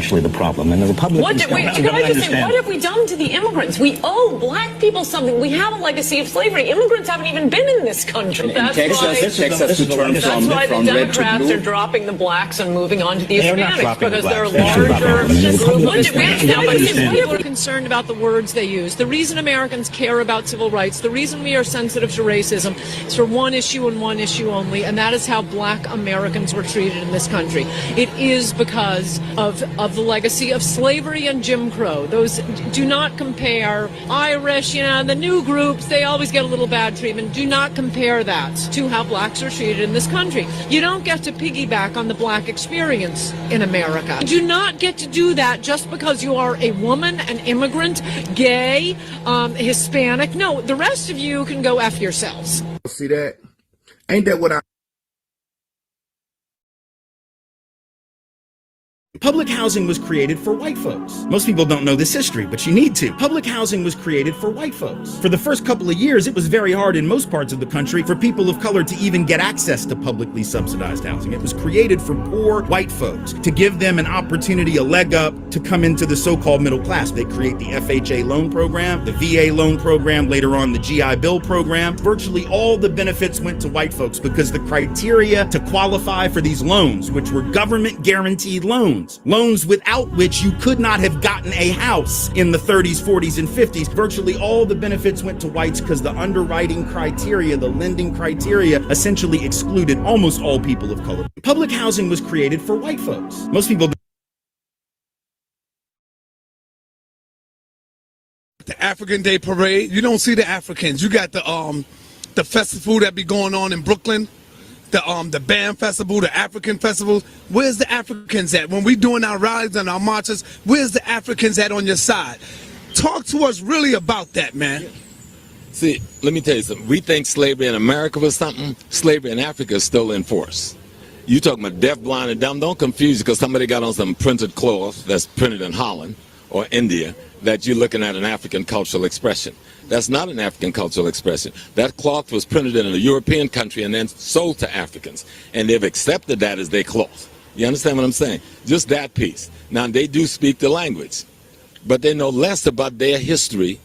actually the problem. And the Republicans what have we done to the immigrants? We owe black people something. We have a legacy of slavery. Immigrants haven't even been in this country. That's why the Democrats are dropping the blacks and moving on to the Hispanics because they're larger. We're concerned about the words they use. The reason Americans care about civil rights, the reason we are sensitive to racism is for one issue and one issue only, and that is how black Americans were treated in this country. It is because of the legacy of slavery and Jim Crow. Those do not compare. Irish, the new groups, they always get a little bad treatment. Do not compare that to how blacks are treated in this country. You don't get to piggyback on the black experience in America. You do not get to do that just because you are a woman, an immigrant, gay, Hispanic. No, the rest of you can go F yourselves. See that? Ain't that what I... Public housing was created for white folks. Most people don't know this history, but you need to. Public housing was created for white folks. For the first couple of years, it was very hard in most parts of the country for people of color to even get access to publicly subsidized housing. It was created for poor white folks to give them an opportunity, a leg up to come into the so-called middle class. They create the FHA loan program, the VA loan program, later on the GI Bill program. Virtually all the benefits went to white folks because the criteria to qualify for these loans, which were government guaranteed loans without which you could not have gotten a house in the 30s, 40s, and 50s. Virtually all the benefits went to whites because the underwriting criteria, the lending criteria, essentially excluded almost all people of color. Public housing was created for white folks. Most people the African Day Parade, you don't see the Africans. You got the festival that be going on in Brooklyn. The band festival, the African festivals. Where's the Africans at? When we doing our rallies and our marches, where's the Africans at on your side? Talk to us really about that, man. See, let me tell you something. We think slavery in America was something. Slavery in Africa is still in force. You talking about deaf, blind, and dumb. Don't confuse because somebody got on some printed cloth that's printed in Holland or India that you're looking at an African cultural expression. That's not an African cultural expression. That cloth was printed in a European country and then sold to Africans. And they've accepted that as their cloth. You understand what I'm saying? Just that piece. Now, they do speak the language, but they know less about their history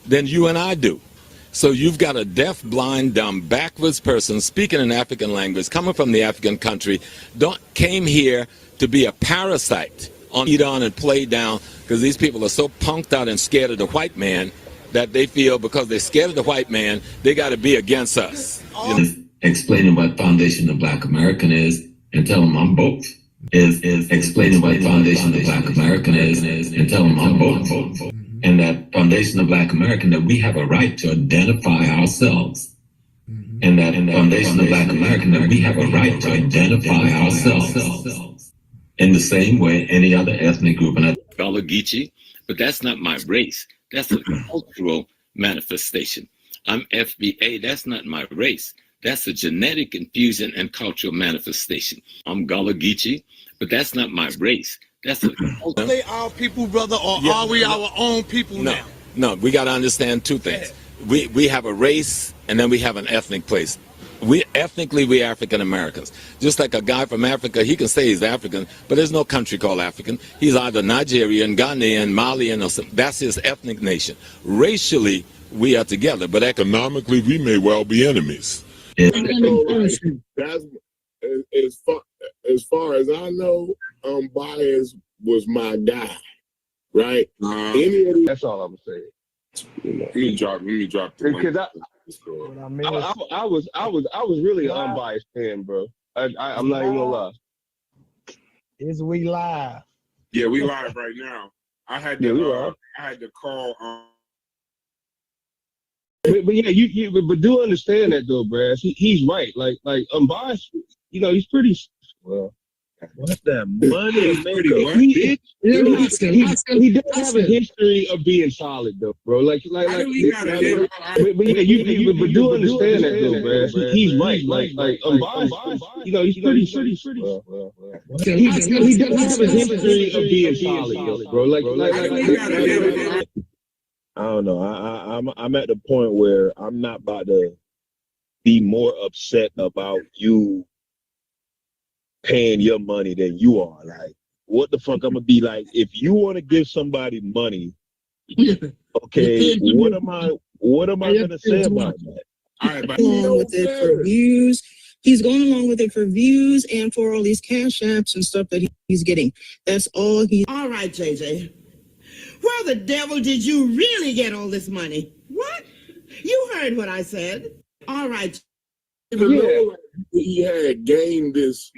than you and I do. So you've got a deaf, blind, dumb, backwards person speaking an African language, coming from the African country, came here to be a parasite on eat on and play down because these people are so punked out and scared of the white man that they feel because they're scared of the white man, they got to be against us. Explaining what Foundation of Black American is and tell them I'm both. Is explaining what Foundation of Black American is and tell them I'm both. And that Foundation of Black American, that we have a right to identify ourselves. And that Foundation of Black American, that we have a right to identify ourselves in the same way any other ethnic group. And Gullah Geechee, but that's not my race. That's a cultural manifestation. I'm FBA. That's not my race. That's a genetic infusion and cultural manifestation. I'm Gullah Geechee, but that's not my race. That's a Are they our people, brother, or are we our own people now? No, we got to understand two things. We have a race and then we have an ethnic place. Ethnically, we African Americans. Just like a guy from Africa, he can say he's African, but there's no country called African. He's either Nigerian, Ghanaian, Malian, or something. That's his ethnic nation. Racially, we are together, but economically, we may well be enemies. That's, as far as I know, Bias was my guy, right? That's all I'm saying. Let me drop because I was really an unbiased fan, bro. I'm not even gonna lie. Is we live? Yeah, we live right now. I had to call. But yeah, but do understand that though, Brad. He's right. Like unbiased. He's pretty well. What's that money? He does have a history of being solid, though, bro. But do understand that, though, bro. He's right. Like unbiased. He's pretty. He does have a history of being solid, bro. I don't know. I'm at the point where I'm not about to be more upset about you paying your money than you are. Like, what the fuck I'm gonna be like? If you want to give somebody money, okay, what am I gonna say about that? Along with it for views. He's going along with it for views and for all these cash apps and stuff that he's getting. That's all he. All right, JJ. Where the devil did you really get all this money? What? You heard what I said. All right. Yeah. He had gained this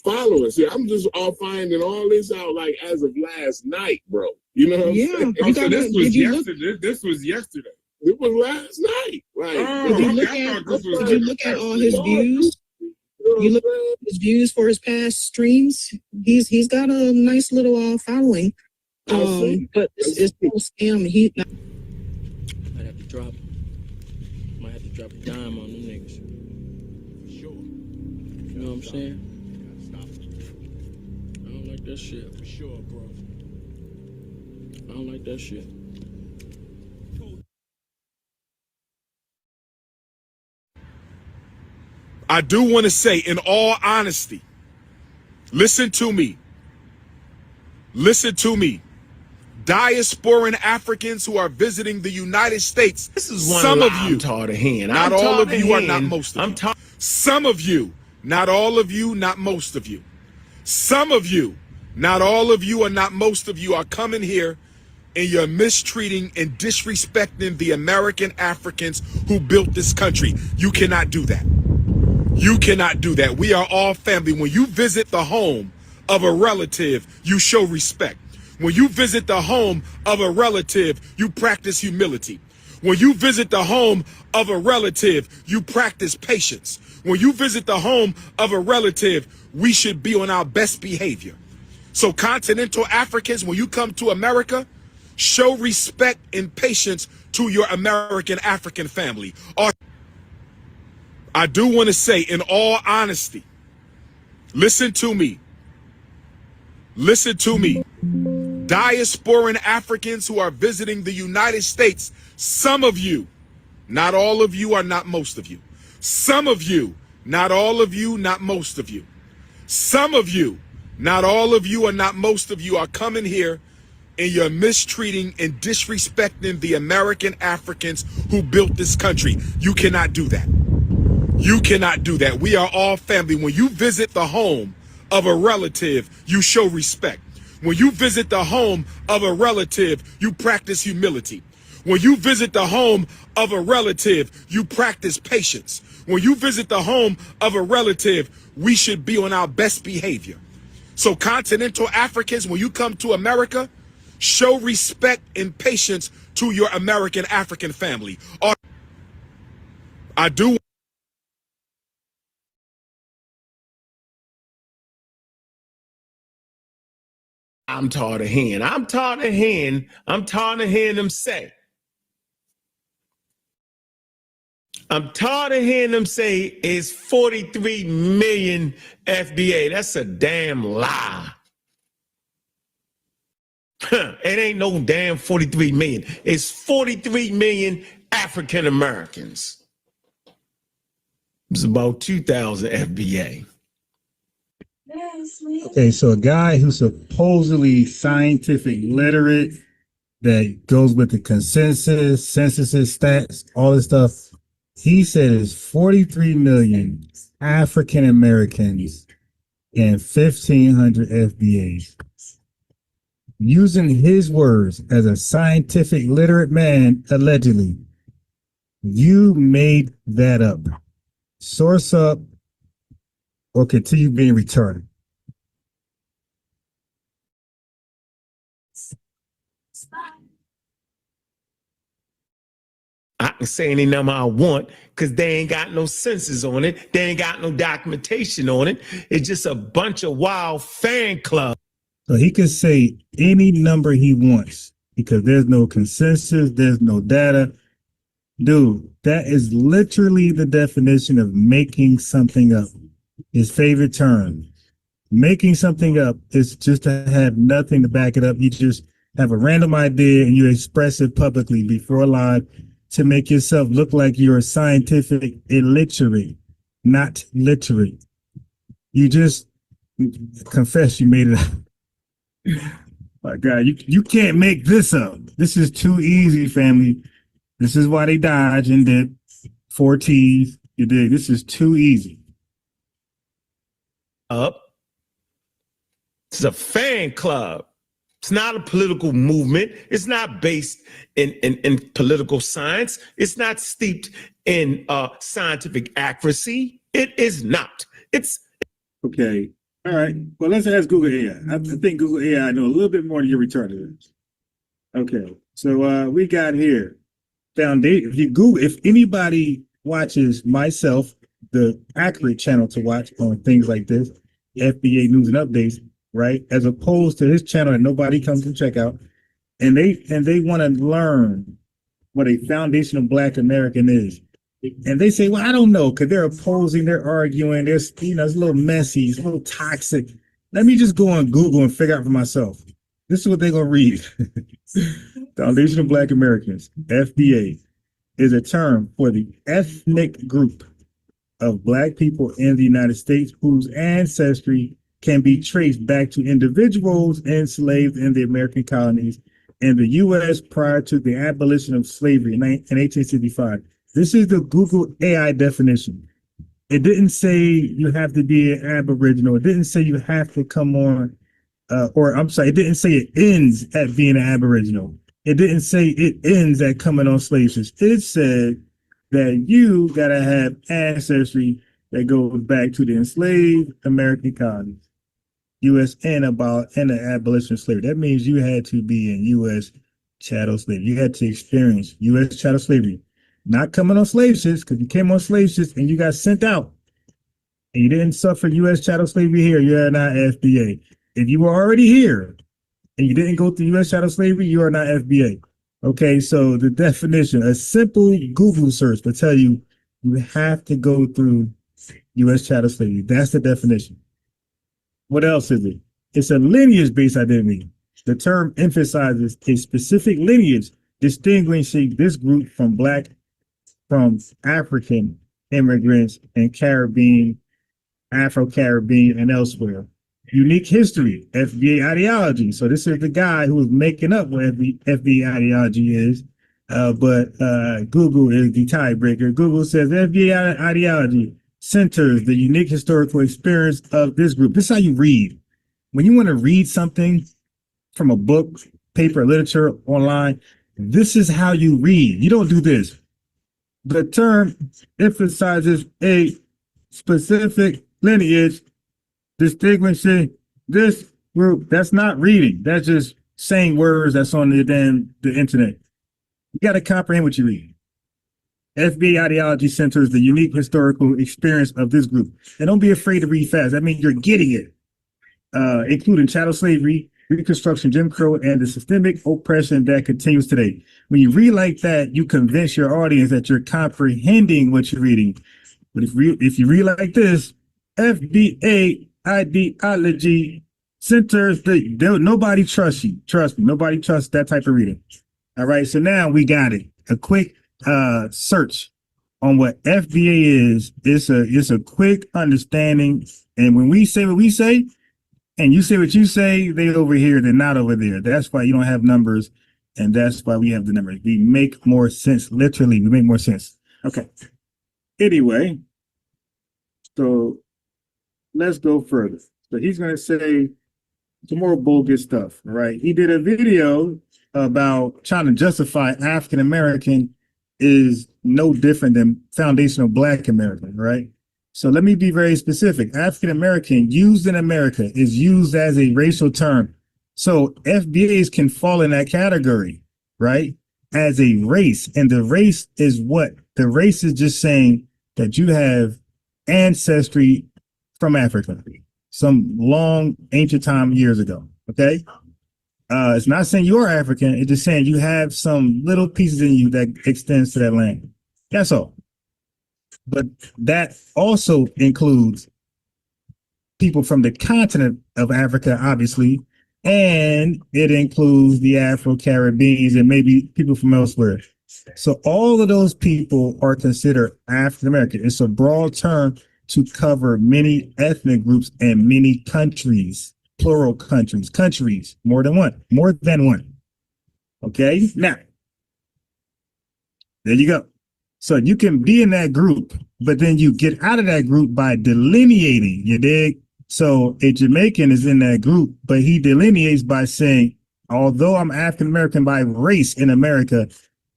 following. See, I'm just all finding all this out like as of last night, bro. You know what I'm saying? Yeah. So this was yesterday. This was yesterday. It was last night. Like, did you look at all his views? You look at his views for his past streams. He's got a nice little following. But it's still scam. Might have to drop a dime on them niggas. For sure. You know what I'm saying? I don't like that shit. For sure, bro. I don't like that shit. I do want to say, in all honesty, listen to me. Listen to me. Diasporan Africans who are visiting the United States. This is one some of lie you, I'm taught a hand. not I'm all of taught you a are not hand. most of you. Some of you, not all of you, not most of you. Some of you, not all of you, or not most of you are coming here and you're mistreating and disrespecting the American Africans who built this country. You cannot do that. You cannot do that. We are all family. When you visit the home of a relative, you show respect. When you visit the home of a relative, you practice humility. When you visit the home of a relative, you practice patience. When you visit the home of a relative, we should be on our best behavior. So continental Africans, when you come to America, show respect and patience to your American African family. I do want to say, in all honesty, listen to me. Listen to me. Diasporan Africans who are visiting the United States, some of you, not all of you, are not most of you. Some of you, not all of you, not most of you. Some of you, not all of you, or not most of you are coming here and you're mistreating and disrespecting the American Africans who built this country. You cannot do that. You cannot do that. We are all family. When you visit the home of a relative, you show respect. When you visit the home of a relative, you practice humility. When you visit the home of a relative, you practice patience. When you visit the home of a relative, we should be on our best behavior. So continental Africans, when you come to America, show respect and patience to your American African family. I do. I'm taught a hand. I'm taught a hand. I'm taught to hear them say. I'm tired of hearing them say it's 43 million FBA. That's a damn lie. It ain't no damn 43 million. It's 43 million African Americans. It's about 2,000 FBA. Okay, so a guy who's supposedly scientific literate that goes with the consensus, censuses, stats, all this stuff. He said it's 43 million African Americans and 1,500 FBAs. Using his words as a scientific literate man, allegedly, you made that up. Source up or continue being retarded. I can say any number I want because they ain't got no census on it. They ain't got no documentation on it. It's just a bunch of wild fan clubs. So he can say any number he wants because there's no consensus, there's no data. Dude, that is literally the definition of making something up. His favorite term. Making something up is just to have nothing to back it up. You just have a random idea and you express it publicly before live to make yourself look like you're scientific illiterate, not literate. You just confess you made it up. My God, you can't make this up. This is too easy, family. This is why they dodge and did 4 T's. You dig? This is too easy. Up. It's a fan club. It's not a political movement. It's not based in political science. It's not steeped in scientific accuracy. It is not. It's okay. All right. Well, let's ask Google AI. I think Google AI know a little bit more than your retarded is. Okay. So we got here foundation. If you Google, if anybody watches myself, the accurate channel to watch on things like this, FBA News and Updates, right? As opposed to his channel that nobody comes to check out, and they want to learn what a foundational Black American is. And they say, well, I don't know, because they're opposing, they're arguing, there's, it's a little messy, it's a little toxic. Let me just go on Google and figure out for myself. This is what they're going to read. Foundational Black Americans, FBA, is a term for the ethnic group of Black people in the United States whose ancestry can be traced back to individuals enslaved in the American colonies in the U.S. prior to the abolition of slavery in 1865. This is the Google AI definition. It didn't say you have to be an Aboriginal. It didn't say you have to come on, it didn't say it ends at being an Aboriginal. It didn't say it ends at coming on slave ships. It said that you gotta have ancestry that goes back to the enslaved American colonies, U.S. and the abolition of slavery. That means you had to be in U.S. chattel slavery. You had to experience U.S. chattel slavery. Not coming on slave ships, because you came on slave ships and you got sent out and you didn't suffer U.S. chattel slavery here, you're not FBA. If you were already here and you didn't go through U.S. chattel slavery, you are not FBA. Okay, so the definition, a simple Google search will tell you you have to go through U.S. chattel slavery. That's the definition. What else is it? It's a lineage-based identity. The term emphasizes a specific lineage distinguishing this group from African immigrants and Caribbean, Afro-Caribbean, and elsewhere. Unique history, FBA ideology. So this is the guy who is making up what FBA ideology is, but Google is the tiebreaker. Google says FBA ideology centers the unique historical experience of this group. This is how you read. When you want to read something from a book, paper, literature, online, this is how you read. You don't do this. The term emphasizes a specific lineage distinguishing this group. That's not reading. That's just saying words that's on the internet. You got to comprehend what you read. FBA ideology centers the unique historical experience of this group. And don't be afraid to read fast. That means you're getting it, including chattel slavery, Reconstruction, Jim Crow, and the systemic oppression that continues today. When you read like that, you convince your audience that you're comprehending what you're reading. But if you read like this, FBA ideology centers nobody trusts you. Trust me, nobody trusts that type of reading. All right, so now we got it. A quick search on what FBA is. It's a quick understanding. And when we say what we say, and you say what you say, they over here, they're not over there. That's why you don't have numbers, and that's why we have the numbers. We make more sense. Literally, we make more sense. Okay. Anyway, so let's go further. So he's going to say some more bogus stuff, right? He did a video about trying to justify African American is no different than foundational Black American, right? So let me be very specific. African American used in America is used as a racial term. So FBAs can fall in that category, right? As a race. And the race is what? The race is just saying that you have ancestry from Africa, some long ancient time years ago. Okay. It's not saying you're African. It's just saying you have some little pieces in you that extends to that land. That's all. But that also includes people from the continent of Africa, obviously, and it includes the Afro-Caribbeans and maybe people from elsewhere. So all of those people are considered African American. It's a broad term to cover many ethnic groups and many countries. plural countries, more than one. Okay, now there you go. So you can be in that group, but then you get out of that group by delineating, you dig? So a Jamaican is in that group, but he delineates by saying, although I'm African American by race in America,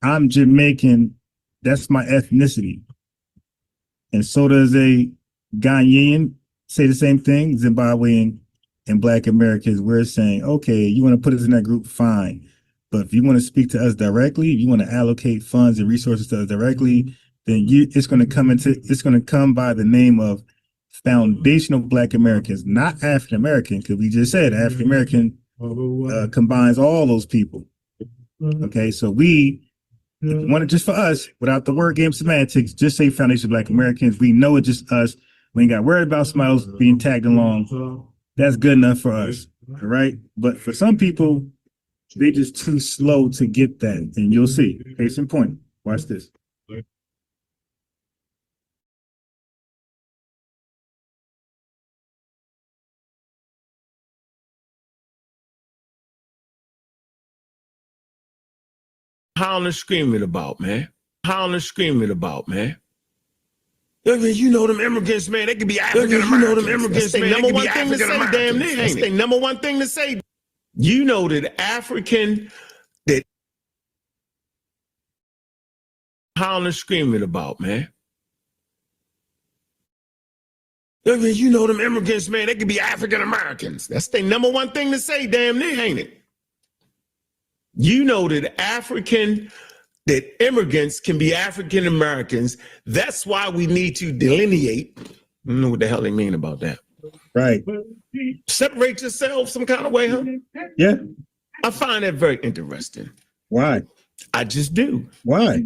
I'm Jamaican. That's my ethnicity. And so does a Ghanaian say the same thing, Zimbabwean and Black Americans. We're saying, okay, you want to put us in that group, fine. But if you want to speak to us directly, if you want to allocate funds and resources to us directly, then it's going to come by the name of foundational Black Americans, not African American, because we just said African American combines all those people. Okay, so we want it just for us, without the word game semantics, just say foundational Black Americans. We know it's just us. We ain't got worried about somebody else being tagged along. That's good enough for us. All right. But for some people, they just too slow to get that. And you'll see. Case in point. Watch this. Howling screaming about, man. Howling screaming about, man. You know them immigrants, man, they could be African Americans. You know them immigrants, man, number one thing to say, damn near, ain't it? Number one thing to say. You know that howling screaming about, man. You know them immigrants, man, they could be African Americans. That's the number one thing to say, damn near, ain't it? You know that immigrants can be African Americans. That's why we need to delineate. I don't know what the hell they mean about that. Right. Separate yourself some kind of way, huh? Yeah. I find that very interesting. Why? I just do. Why?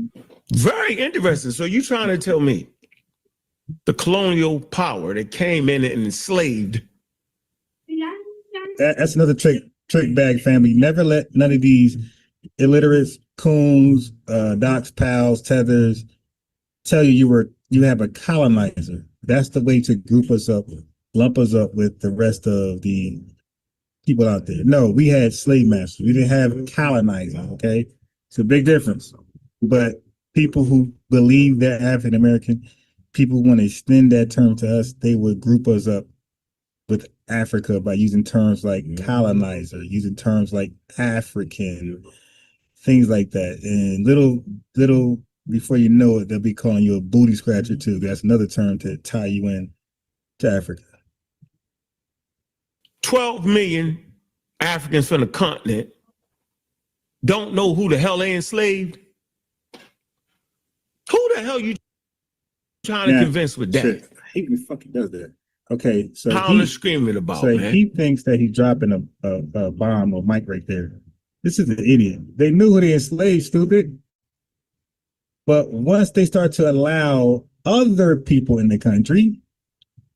Very interesting. So you trying to tell me the colonial power that came in and enslaved? That's another trick bag family. Never let none of these illiterates, coons, docs, pals, tethers tell you have a colonizer. That's the way to group us up, lump us up with the rest of the people out there. No, we had slave masters. We didn't have colonizers. Okay, it's a big difference. But people who believe they're African American, people who want to extend that term to us, they would group us up with Africa by using terms like colonizer, using terms like African, things like that. And little before you know it, they'll be calling you a booty scratcher too. That's another term to tie you in to Africa. 12 million Africans from the continent don't know who the hell they enslaved. Who the hell you trying to convince with that? Shit, I hate when he fucking does that. Okay, so howling screaming about, so man. He thinks that he's dropping a bomb or mic right there. This is an idiot. They knew who they enslaved, stupid. But once they start to allow other people in the country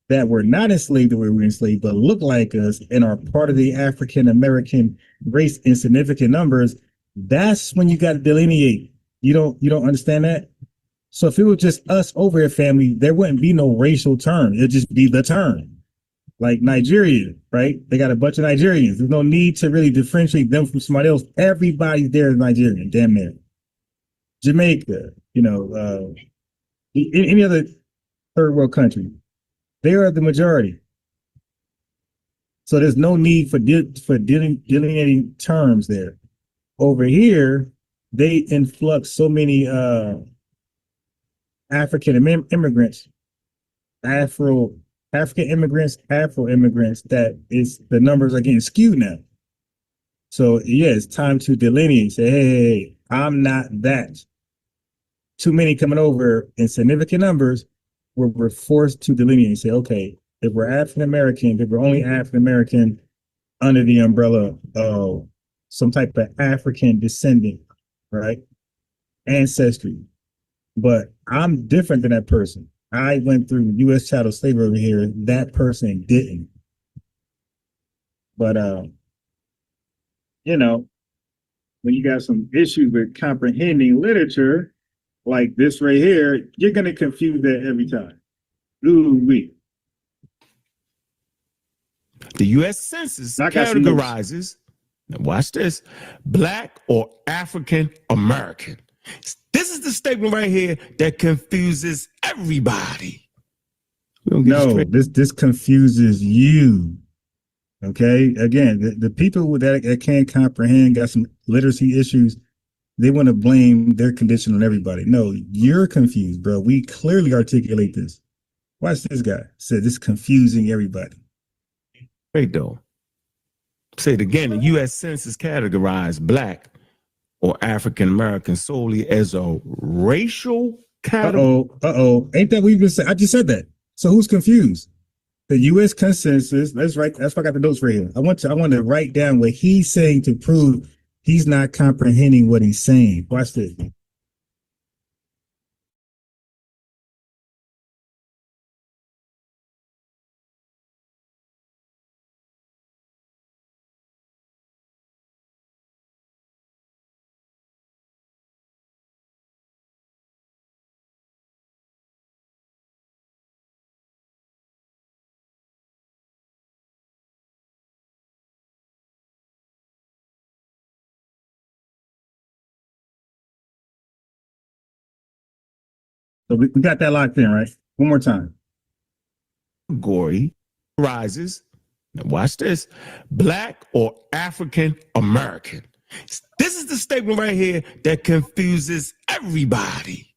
that were not enslaved the way we were enslaved, but look like us and are part of the African American race in significant numbers, that's when you got to delineate. You don't understand that? So if it was just us over here, family, there wouldn't be no racial term. It'd just be the term. Like Nigeria, right? They got a bunch of Nigerians. There's no need to really differentiate them from somebody else. Everybody there is Nigerian, damn near. Jamaica, any other third world country, they are the majority. So there's no need for delineating terms there. Over here, they influx so many African immigrants, African immigrants, Afro immigrants, that is the numbers are getting skewed now. So yeah, it's time to delineate. Say, hey, I'm not that. Too many coming over in significant numbers, where we're forced to delineate and say, okay, if we're African American, if we're only African American under the umbrella of some type of African descendant, right? Ancestry. But I'm different than that person. I went through U.S. chattel slavery over here. That person didn't. But, when you got some issues with comprehending literature like this right here, you're going to confuse that every time. Ooh-wee. The U.S. Census categorizes, now watch this, Black or African American. This is the statement right here that confuses everybody. No, this confuses you. Okay, again, the people that can't comprehend, got some literacy issues, they want to blame their condition on everybody. No, you're confused, bro. We clearly articulate this. Watch this guy. Said this confusing everybody. Wait, though. Say it again. The U.S. Census categorized Black or African American solely as a racial category. Ain't that what you've been saying? I just said that. So who's confused? The U.S. consensus. That's right. That's why I got the notes right here. I want to write down what he's saying to prove he's not comprehending what he's saying. Watch this. So we got that locked in, right? One more time. Category rises. Now watch this. Black or African American. This is the statement right here that confuses everybody.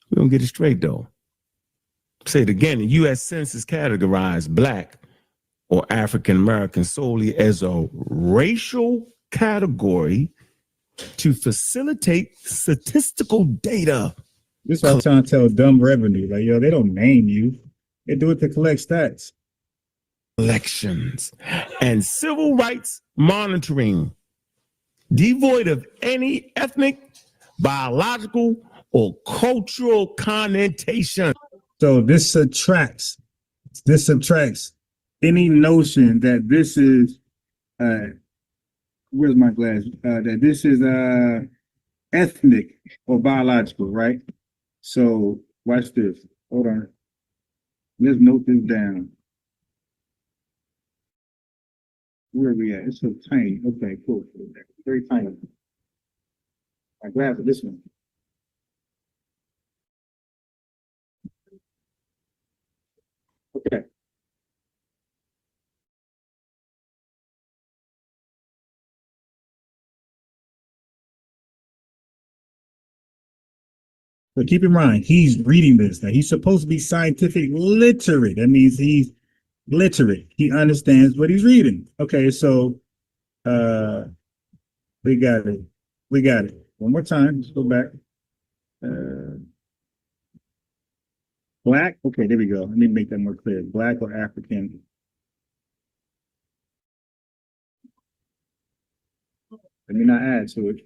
We don't get it straight though. Say it again. The U.S. Census categorized Black or African American solely as a racial category to facilitate statistical data. This is what I'm trying to tell dumb revenue. Like, yo, they don't name you. They do it to collect stats. Elections and civil rights monitoring, devoid of any ethnic, biological, or cultural connotation. So this subtracts any notion that this is where's my glass? That this is ethnic or biological, right? So watch this. Hold on. Let's note this down. Where are we at? It's so tiny. Okay, cool. Very tiny. I grabbed this one. Okay. So keep in mind, he's reading this. Now he's supposed to be scientific literate. That means he's literate. He understands what he's reading. Okay, so we got it. We got it. One more time. Let's go back. Black. Okay, there we go. Let me make that more clear. Black or African. Let me not add to it.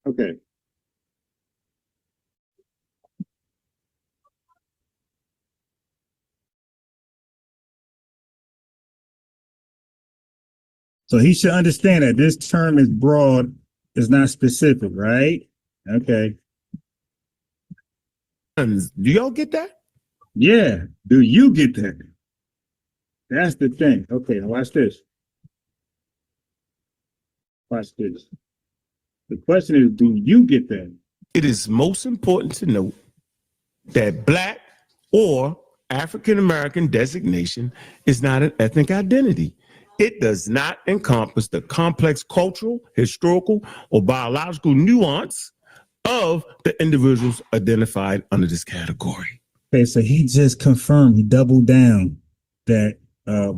Okay. So he should understand that this term is broad, it's not specific, right? Okay. Do y'all get that? Yeah. Do you get that? That's the thing. Okay, now watch this. Watch this. The question is, do you get that? It is most important to note that Black or African American designation is not an ethnic identity. It does not encompass the complex cultural, historical, or biological nuance of the individuals identified under this category. Okay, so he just confirmed, he doubled down that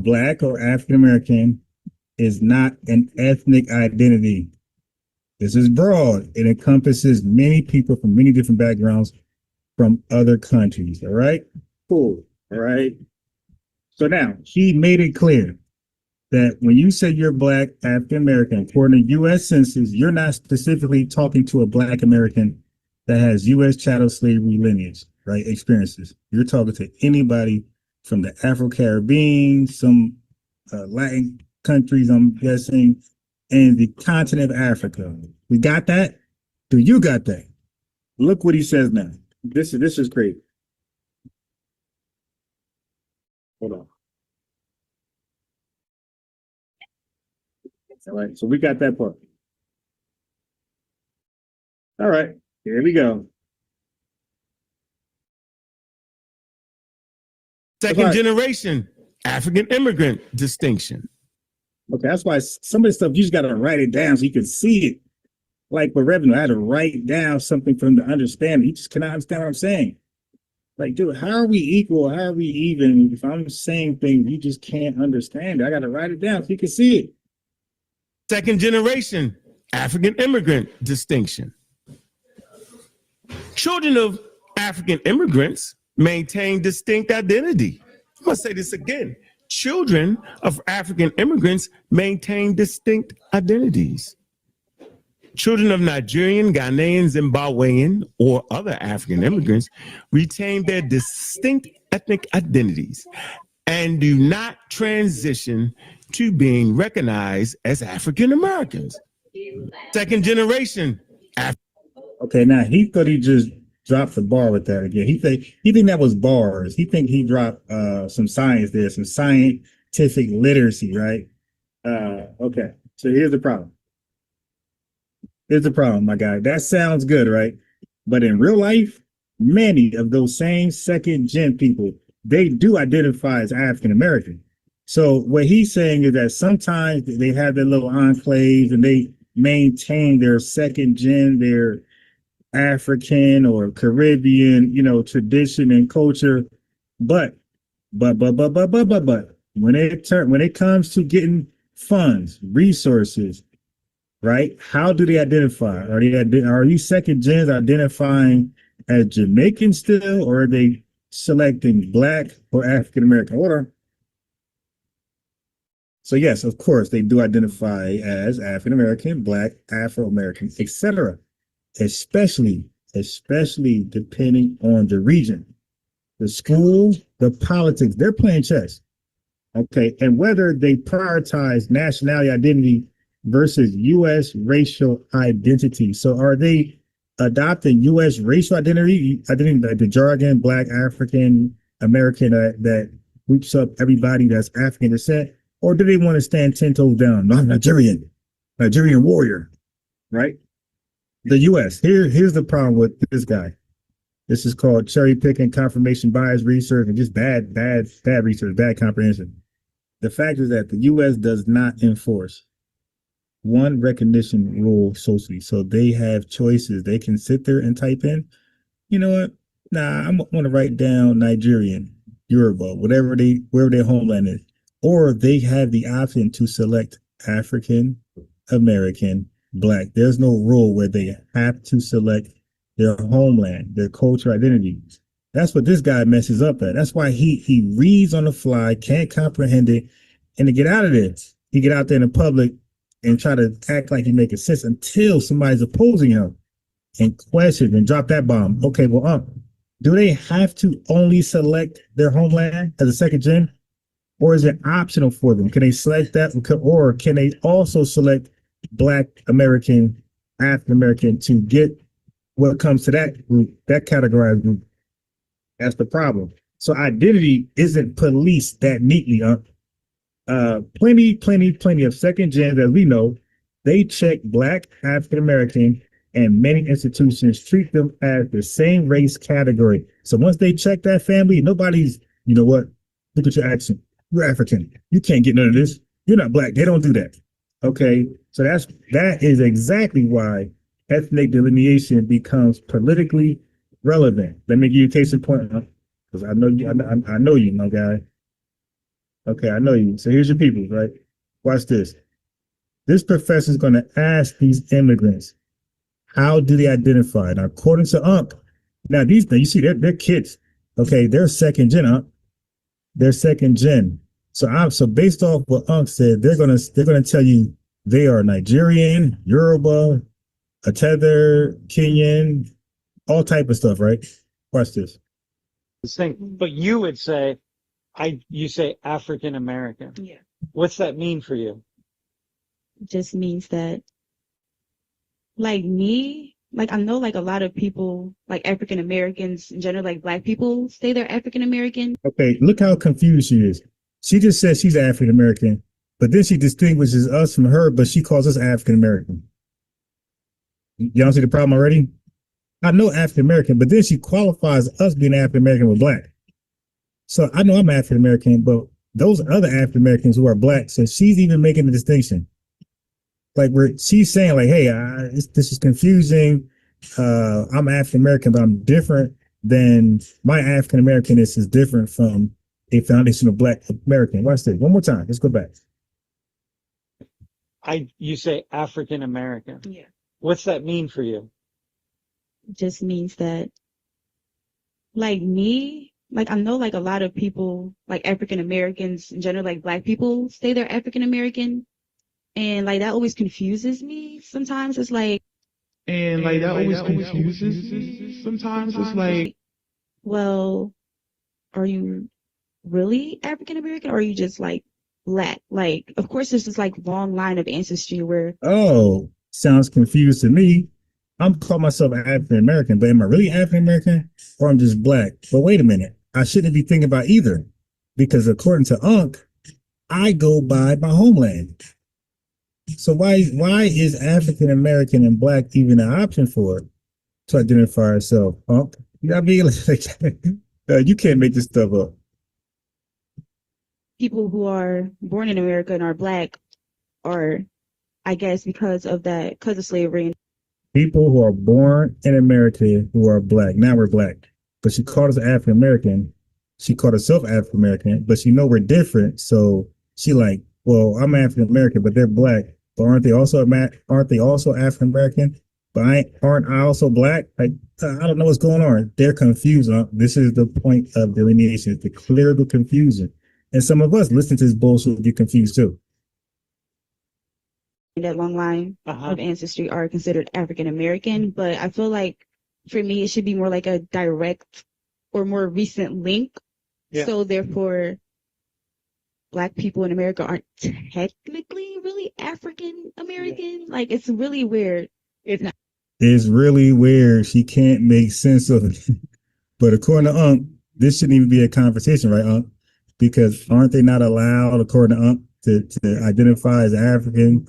Black or African American is not an ethnic identity. This is broad. It encompasses many people from many different backgrounds from other countries. All right, cool. All right. So now he made it clear that when you say you're Black African American, according to U.S. Census, you're not specifically talking to a Black American that has U.S. chattel slavery lineage, right? Experiences. You're talking to anybody from the Afro-Caribbean, some Latin countries, I'm guessing, in the continent of Africa. We got that? Do you got that? Look what he says now. This is great. Hold on. All right, so we got that part. All right, here we go. Second generation African immigrant distinction. Okay, that's why some of the stuff you just got to write it down so you can see it. Like with revenue, I had to write down something for him to understand. He just cannot understand what I'm saying. Like, dude, how are we equal? How are we even? If I'm saying things, you just can't understand it. I got to write it down so you can see it. Second generation African immigrant distinction. Children of African immigrants maintain distinct identity. I'm going to say this again. Children of African immigrants maintain distinct identities. Children of Nigerian, Ghanaian, Zimbabwean, or other African immigrants retain their distinct ethnic identities and do not transition to being recognized as African Americans. Second generation. Okay, now he thought he just dropped the bar with that again. He think that was bars. He think he dropped some science there, some scientific literacy, right? Okay, so here's the problem. Here's the problem, my guy. That sounds good, right? But in real life, many of those same second gen people, they do identify as African American. So what he's saying is that sometimes they have their little enclaves and they maintain their second gen, their African or Caribbean, tradition and culture. But when it comes to getting funds, resources, right? How do they identify? Are these second gens identifying as Jamaican still, or are they selecting Black or African American? Hold on. So yes, of course, they do identify as African American, Black, Afro-American, etc. Especially depending on the region, the school, the politics. They're playing chess. Okay, and whether they prioritize nationality identity versus U.S. racial identity. So are they adopting U.S. racial identity, like the jargon, Black, African, American, that sweeps up everybody that's African descent? Or do they want to stand 10 toes down? No, I'm Nigerian warrior, right? The U.S. Here's the problem with this guy. This is called cherry picking, confirmation bias research, and just bad research, bad comprehension. The fact is that the U.S. does not enforce one recognition rule socially. So they have choices. They can sit there and type in, you know what? Nah, I'm going to write down Nigerian, Yoruba, wherever their homeland is. Or they have the option to select African American, Black. There's no rule where they have to select their homeland, their culture identity. That's what this guy messes up at. That's why he reads on the fly, can't comprehend it, and to get out of this, he get out there in the public and try to act like he's making sense until somebody's opposing him and question and drop that bomb. Okay, well, do they have to only select their homeland as a second gen? Or is it optional for them? Can they select that? Or can they also select Black American, African American to get what comes to that group, that categorized group? That's the problem. So identity isn't policed that neatly. Plenty of second gens, as we know, they check Black, African American, and many institutions treat them as the same race category. So once they check that family, nobody's, you know what? Look at your accent. You're African. You can't get none of this. You're not Black. They don't do that. Okay. So that is exactly why ethnic delineation becomes politically relevant. Let me give you a case in point, because I know you, my guy. Okay, I know you. So here's your people, right? Watch this. This professor is going to ask these immigrants, how do they identify? Now, according to UNC, now you see, they're kids. Okay, they're second gen, They're second gen. So based off what Unc said, they're gonna tell you they are Nigerian, Yoruba, a tether, Kenyan, all type of stuff, right? Watch this. But you would say, you say African American. Yeah. What's that mean for you? just means that, like me, like I know like a lot of people, like African Americans in general, like Black people say they're African American. Okay, look how confused she is. She just said she's African American, but then she distinguishes us from her, but she calls us African American. Y'all see the problem already? I know African American, but then she qualifies us being African American with Black. So I know I'm African American, but those other African Americans who are Black, so she's even making the distinction. Like she's saying like, hey, this is confusing. I'm African American, but I'm different than my African Americanness is different from a foundational Black American. Watch this one more time. Let's go back. You say African American. Yeah. What's that mean for you? Just means that, like me, like I know like a lot of people, like African Americans in general, like Black people say they're African American. And like that always confuses me. Sometimes it's like, well, are you really African American or are you just like Black? Like, of course, there's this like long line of ancestry where. Oh, sounds confused to me. I'm calling myself African American, but am I really African American or I'm just Black? But wait a minute, I shouldn't be thinking about either, because according to Unc, I go by my homeland. So why is African American and Black even an option for her to identify herself? Unc, you know what I mean? Like, you can't make this stuff up. People who are born in America and are Black are, I guess, because of slavery. People who are born in America who are Black. Now we're Black, but she called us African American. She called herself African American, but she know we're different. So she like, well, I'm African American, but they're Black. But aren't they also African American? But aren't I also Black? Like, I don't know what's going on. They're confused. This is the point of delineation, to clear the confusion. And some of us listen to this bullshit get confused too. That long line of ancestry are considered African American, but I feel like for me it should be more like a direct or more recent link. Yeah. So therefore, Black people in America aren't technically really African American. Yeah. Like, it's really weird. It's really weird. She can't make sense of it. But according to Unc, this shouldn't even be a conversation, right, Unc? Because aren't they not allowed, according to Unc, to identify as African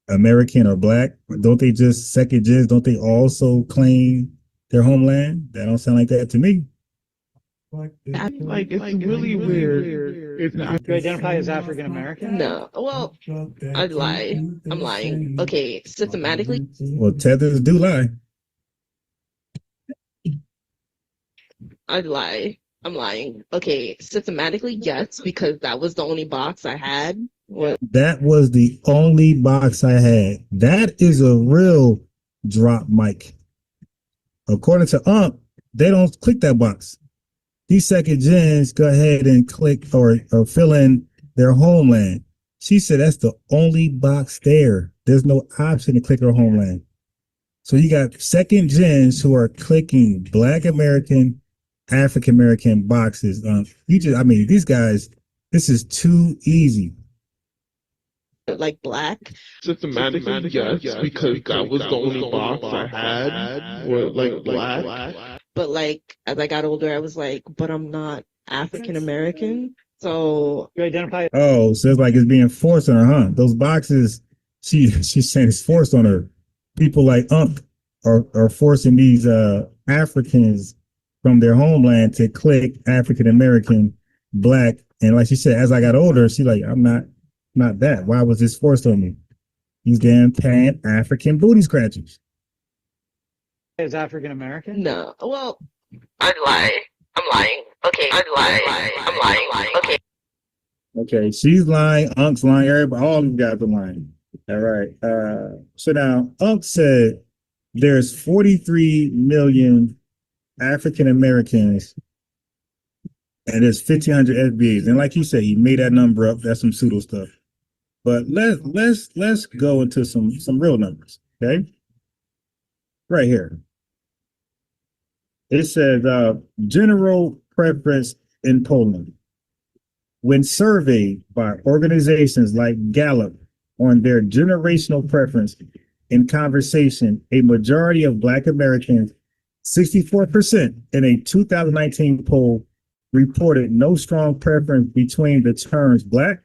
American or Black? Don't they just second gens? Don't they also claim their homeland? That don't sound like that to me. It's really weird. It's not. You identify as African American? No. Well, I'd lie. I'm lying. Okay, systematically. Well, tethers do lie. I'd lie. I'm lying. Okay, systematically, yes, because that was the only box I had. That was the only box I had. That is a real drop mic. According to Ump, they don't click that box. These second gens go ahead and click or fill in their homeland. She said that's the only box there. There's no option to click her homeland. So you got second gens who are clicking Black American, African American boxes. These guys, this is too easy. Like Black? Systematically, yes, because that was the only box I had. Or like Black. But like, as I got older, I was like, but I'm not African American. So you identify. Oh, so it's like it's being forced on her, huh? Those boxes, she's saying it's forced on her. People like Unc are forcing these Africans from their homeland to click African American, Black. And like she said, as I got older, she like, I'm not that. Why was this forced on me? These damn Pan-African booty scratchers. Is African American? No. Well, I'd lie. I'm lying. Okay. I'd lie. I'm lying. Okay. Okay, she's lying. Unc's lying. Everybody, all you guys are lying. All right. So now Unc said there's 43 million African Americans and there's 1,500 FBAs. And like you said, he made that number up. That's some pseudo stuff. But let's go into some real numbers. Okay. Right here. It says general preference in Poland. When surveyed by organizations like Gallup, on their generational preference in conversation, a majority of Black Americans, 64% in a 2019 poll, reported no strong preference between the terms Black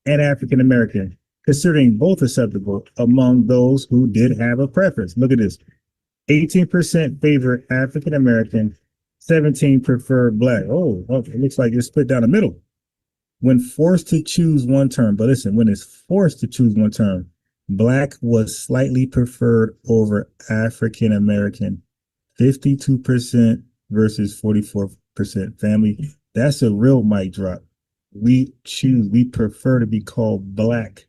and African American, considering both acceptable among those who did have a preference. Look at this. 18% favor African American, 17 prefer Black. Oh, it looks like it's split down the middle. When forced to choose one term, but listen, when it's forced to choose one term, Black was slightly preferred over African American, 52% versus 44%. Family, that's a real mic drop. We prefer to be called Black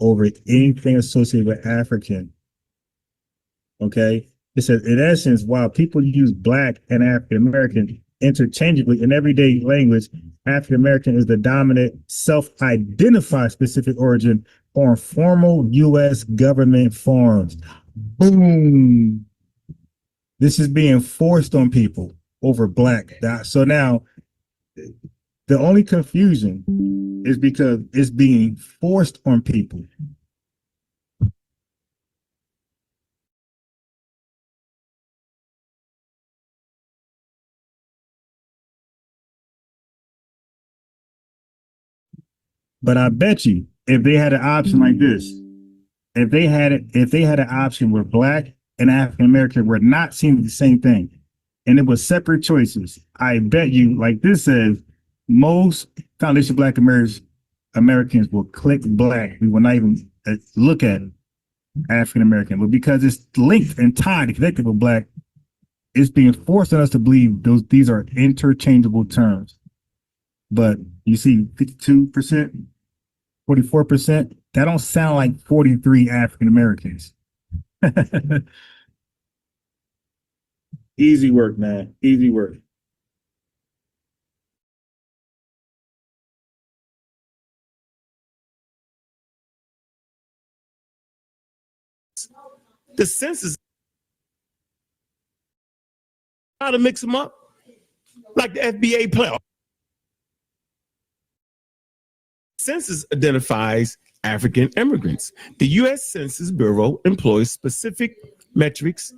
over anything associated with African. Okay? It says, in essence, while people use Black and African American interchangeably in everyday language, African American is the dominant self-identified specific origin on formal U.S. government forms. Boom. This is being forced on people over Black. So now, the only confusion is because it's being forced on people. But I bet you, if they had an option like this, if they had an option where Black and African American were not seen as the same thing, and it was separate choices, I bet you, like this says, most foundation Black Americans will click Black. We will not even look at African American, but because it's linked and tied, connected with Black, it's being forced on us to believe these are interchangeable terms. But you see 52%, 44%, that don't sound like 43 African Americans. Easy work, man. Easy work. The census, how to mix them up, like the FBA playoff. Census identifies African immigrants. The U.S. Census Bureau employs specific metrics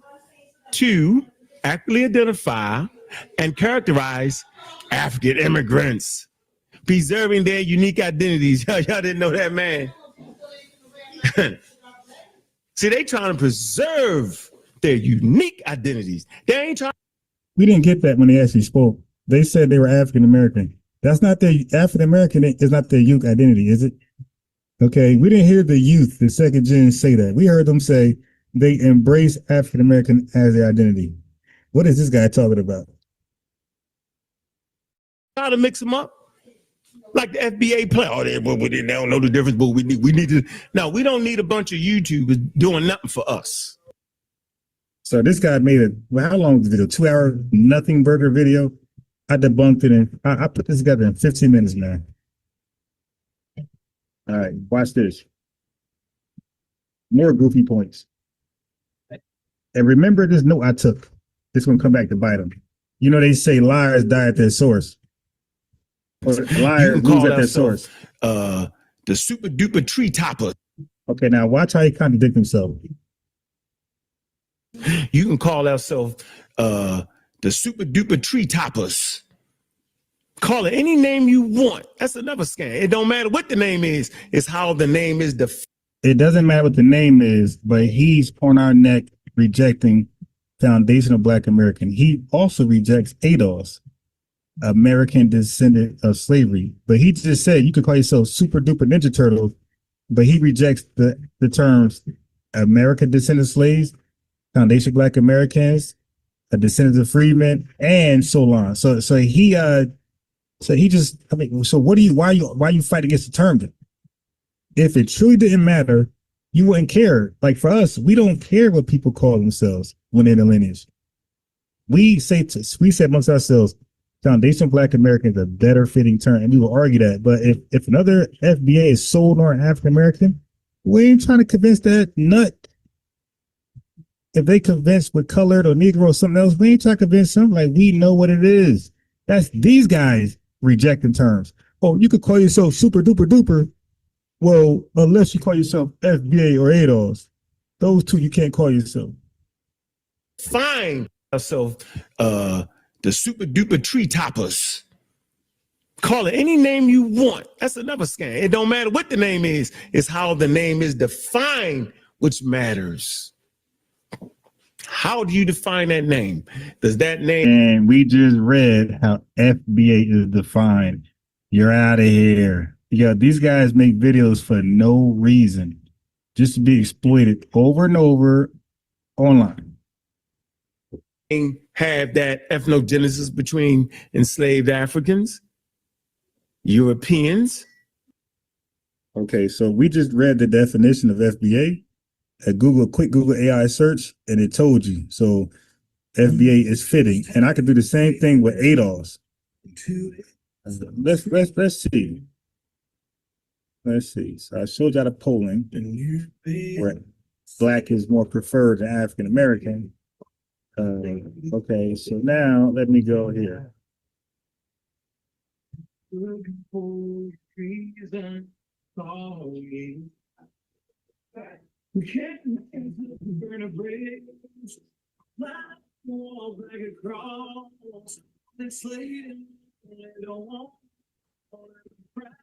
to accurately identify and characterize African immigrants, preserving their unique identities. Y'all didn't know that, man. See, they trying to preserve their unique identities. They ain't trying. We didn't get that when they actually spoke. They said they were African American. That's not their African American is not their youth identity, is it? Okay, we didn't hear the youth, the second gen, say that. We heard them say they embrace African American as their identity. What is this guy talking about? How to mix them up, like the FBA player. Oh, they don't know the difference, but we need to. No, we don't need a bunch of YouTubers doing nothing for us. So this guy made how long was the video? 2-hour nothing burger video. I debunked it and I put this together in 15 minutes, man. All right, watch this. More goofy points. And remember this note I took. This one come back to bite them. You know, they say liars die at their source. Or liars lose at their source. The super duper tree topper. Okay, now watch how he contradict himself. You can call ourselves the super duper tree toppers. Call it any name you want. That's another scam. It don't matter what the name is. It's how the name is defined. It doesn't matter what the name is, but he's on our neck rejecting foundational Black American. He also rejects ADOS, American descendant of slavery. But he just said you could call yourself super duper Ninja Turtles, but he rejects the terms American descendant slaves, foundation Black Americans, a descendant of freedmen, and so on. So he just, I mean, so why you fight against the term then? If it truly didn't matter, you wouldn't care. Like for us, we don't care what people call themselves when they're in the lineage. We say amongst ourselves, foundational Black American is a better fitting term, and we will argue that. But if another FBA is sold on African American, we ain't trying to convince that nut. If they convinced with colored or Negro or something else, we ain't trying to convince them. Like, we know what it is. That's these guys rejecting terms. Oh, you could call yourself super duper duper. Well, unless you call yourself FBA or ADOS, those two you can't call yourself. Find yourself the super duper tree toppers. Call it any name you want. That's another scam. It don't matter what the name is. It's how the name is defined which matters. How do you define that name? Does that name? And we just read how FBA is defined. You're out of here. Yeah, these guys make videos for no reason, just to be exploited over and over online. Have that ethnogenesis between enslaved Africans, Europeans. Okay, so we just read the definition of FBA. Quick Google AI search, and it told you. So FBA is fitting, and I could do the same thing with ADOS. Let's see. Let's see. So I showed you the polling where Black is more preferred than African American. Okay, so now let me go here. We can't burn a bridge, back across the slave. Don't want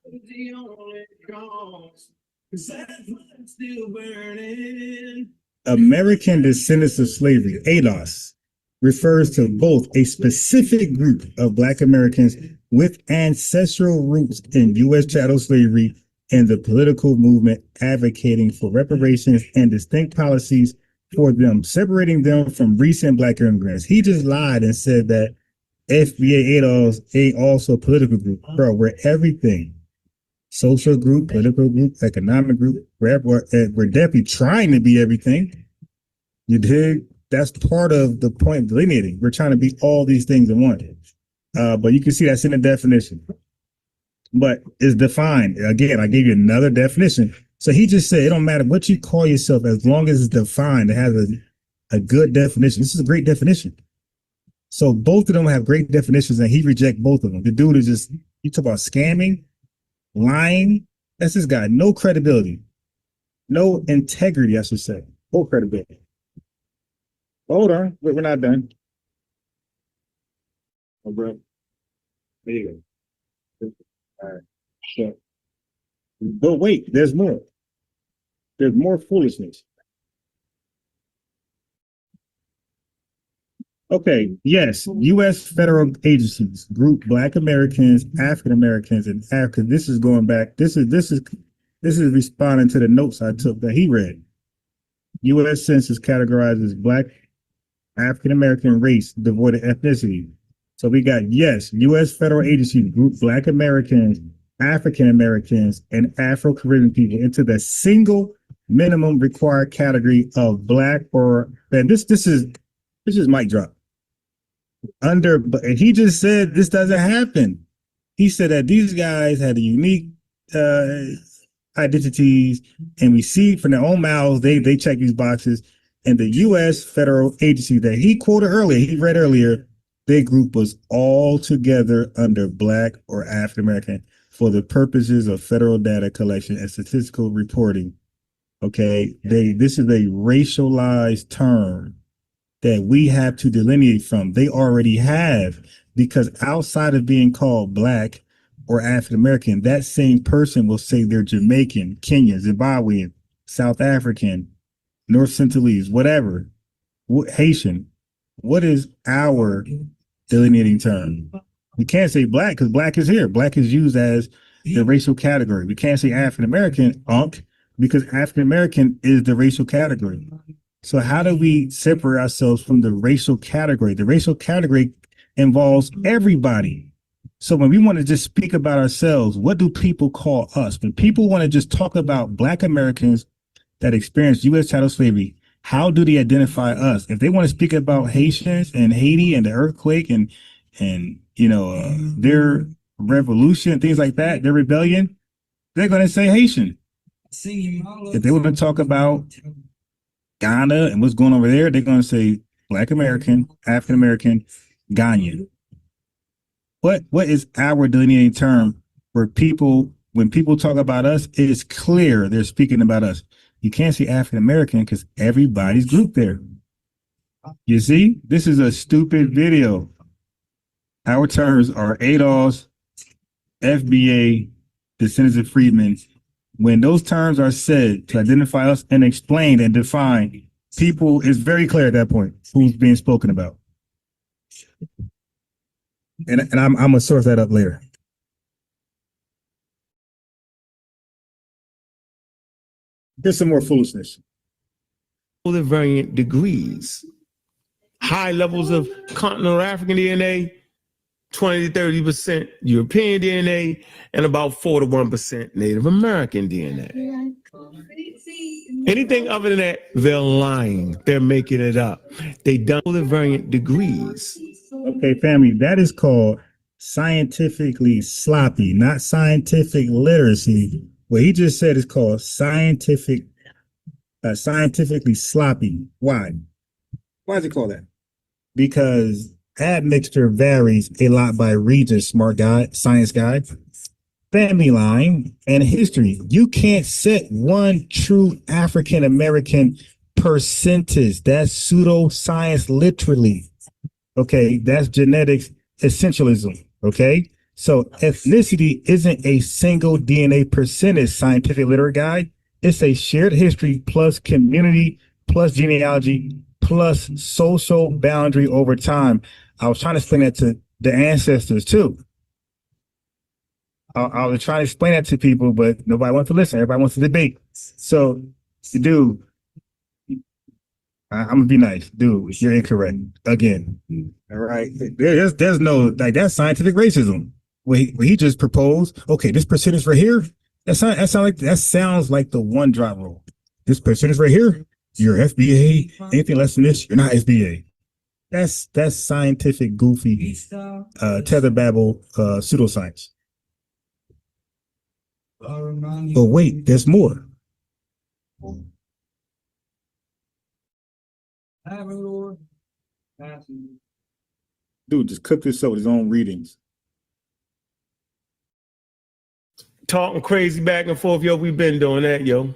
the only cause, 'cause that flame's still burning. American descendants of slavery, ADOS, refers to both a specific group of Black Americans with ancestral roots in U.S. chattel slavery and the political movement advocating for reparations and distinct policies for them, separating them from recent Black immigrants. He just lied and said that FBA ADOS ain't also a political group. Bro, we're everything. Social group, political group, economic group. We're definitely trying to be everything. You dig? That's part of the point of delineating. We're trying to be all these things in one. But you can see that's in the definition. But it's defined. Again, I gave you another definition. So he just said it don't matter what you call yourself as long as it's defined. It has a good definition. This is a great definition. So both of them have great definitions, and he reject both of them. The dude is just, you talk about scamming, lying. That's this guy. No credibility. No integrity, I should say. No credibility. Hold on. Wait, we're not done. Oh, bro. There you go. All right. So, but wait, there's more. There's more foolishness. Okay, yes, U.S. federal agencies group Black Americans, African Americans, and Africans. This is going back. This is responding to the notes I took that he read. U.S. Census categorizes Black African American race devoid of ethnicity. So we got, yes, U.S. federal agencies group Black Americans, African Americans, and Afro-Caribbean people into the single minimum required category of Black or, and this is mic drop. And he just said this doesn't happen. He said that these guys had a unique identities, and we see from their own mouths they check these boxes. And the U.S. federal agency that he quoted earlier, he read earlier, their group was all together under Black or African American for the purposes of federal data collection and statistical reporting. Okay, this is a racialized term that we have to delineate from. They already have, because outside of being called Black or African American, that same person will say they're Jamaican, Kenyan, Zimbabwean, South African, North Centralese, whatever, Haitian. What is our delineating term? We can't say Black because Black is here. Black is used as the racial category. We can't say African American, because African American is the racial category. So how do we separate ourselves from the racial category? The racial category involves everybody. So when we want to just speak about ourselves, what do people call us? When people want to just talk about Black Americans that experienced U.S. chattel slavery, how do they identify us? If they want to speak about Haitians and Haiti and the earthquake and their revolution, things like that, their rebellion, they're going to say Haitian. If they want to talk about Ghana and what's going on over there, they're going to say Black American, African American, Ghanaian. What is our delineating term for people when people talk about us, it is clear they're speaking about us. You can't see African American because everybody's grouped there. You see, this is a stupid video. Our terms are ADOS, FBA, descendants of freedmen. When those terms are said to identify us and explain and define, people, it's very clear at that point who's being spoken about. And I'm gonna source that up later. Here's some more foolishness. The variant degrees, high levels of continental African DNA, 20 to 30% European DNA, and about 4 to 1% Native American DNA. Anything other than that, they're lying. They're making it up. They done the variant degrees. Okay, family, that is called scientifically sloppy, not scientific literacy. What he just said is called scientifically sloppy. Why? Why is it called that? Because admixture varies a lot by region, smart guy, science guy, family line, and history. You can't set one true African American percentage. That's pseudoscience, literally. Okay, that's genetics essentialism. Okay, so ethnicity isn't a single DNA percentage scientific literate guide. It's a shared history plus community plus genealogy plus social boundary over time. I was trying to explain that to the ancestors too. I was trying to explain that to people, but nobody wants to listen. Everybody wants to debate. So, dude, I'm gonna be nice, dude. You're incorrect again. All right, there's no like that's scientific racism. Where he just proposed, okay, this percentage right here. That sounds like the one drop rule. This percentage right here, you're FBA. Anything less than this, you're not FBA. That's scientific goofy tether babble pseudoscience. But wait, there's more. Dude, just cook this up with his own readings. Talking crazy back and forth, yo. We've been doing that, yo.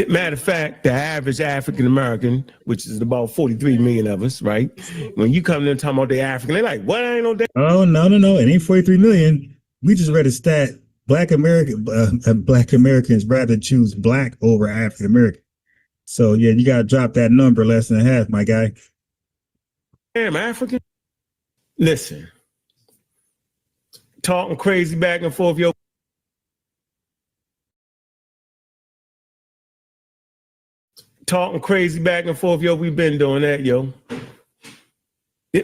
Matter of fact, the average African American, which is about 43 million of us, right? When you come in talking about the African, they're like, "What? I ain't no damn." Oh no, it ain't 43 million. We just read a stat. Black Americans rather choose black over African American. So yeah, you gotta drop that number less than half, my guy. Damn African. Listen, talking crazy back and forth, yo. Talking crazy back and forth, yo. We've been doing that, yo.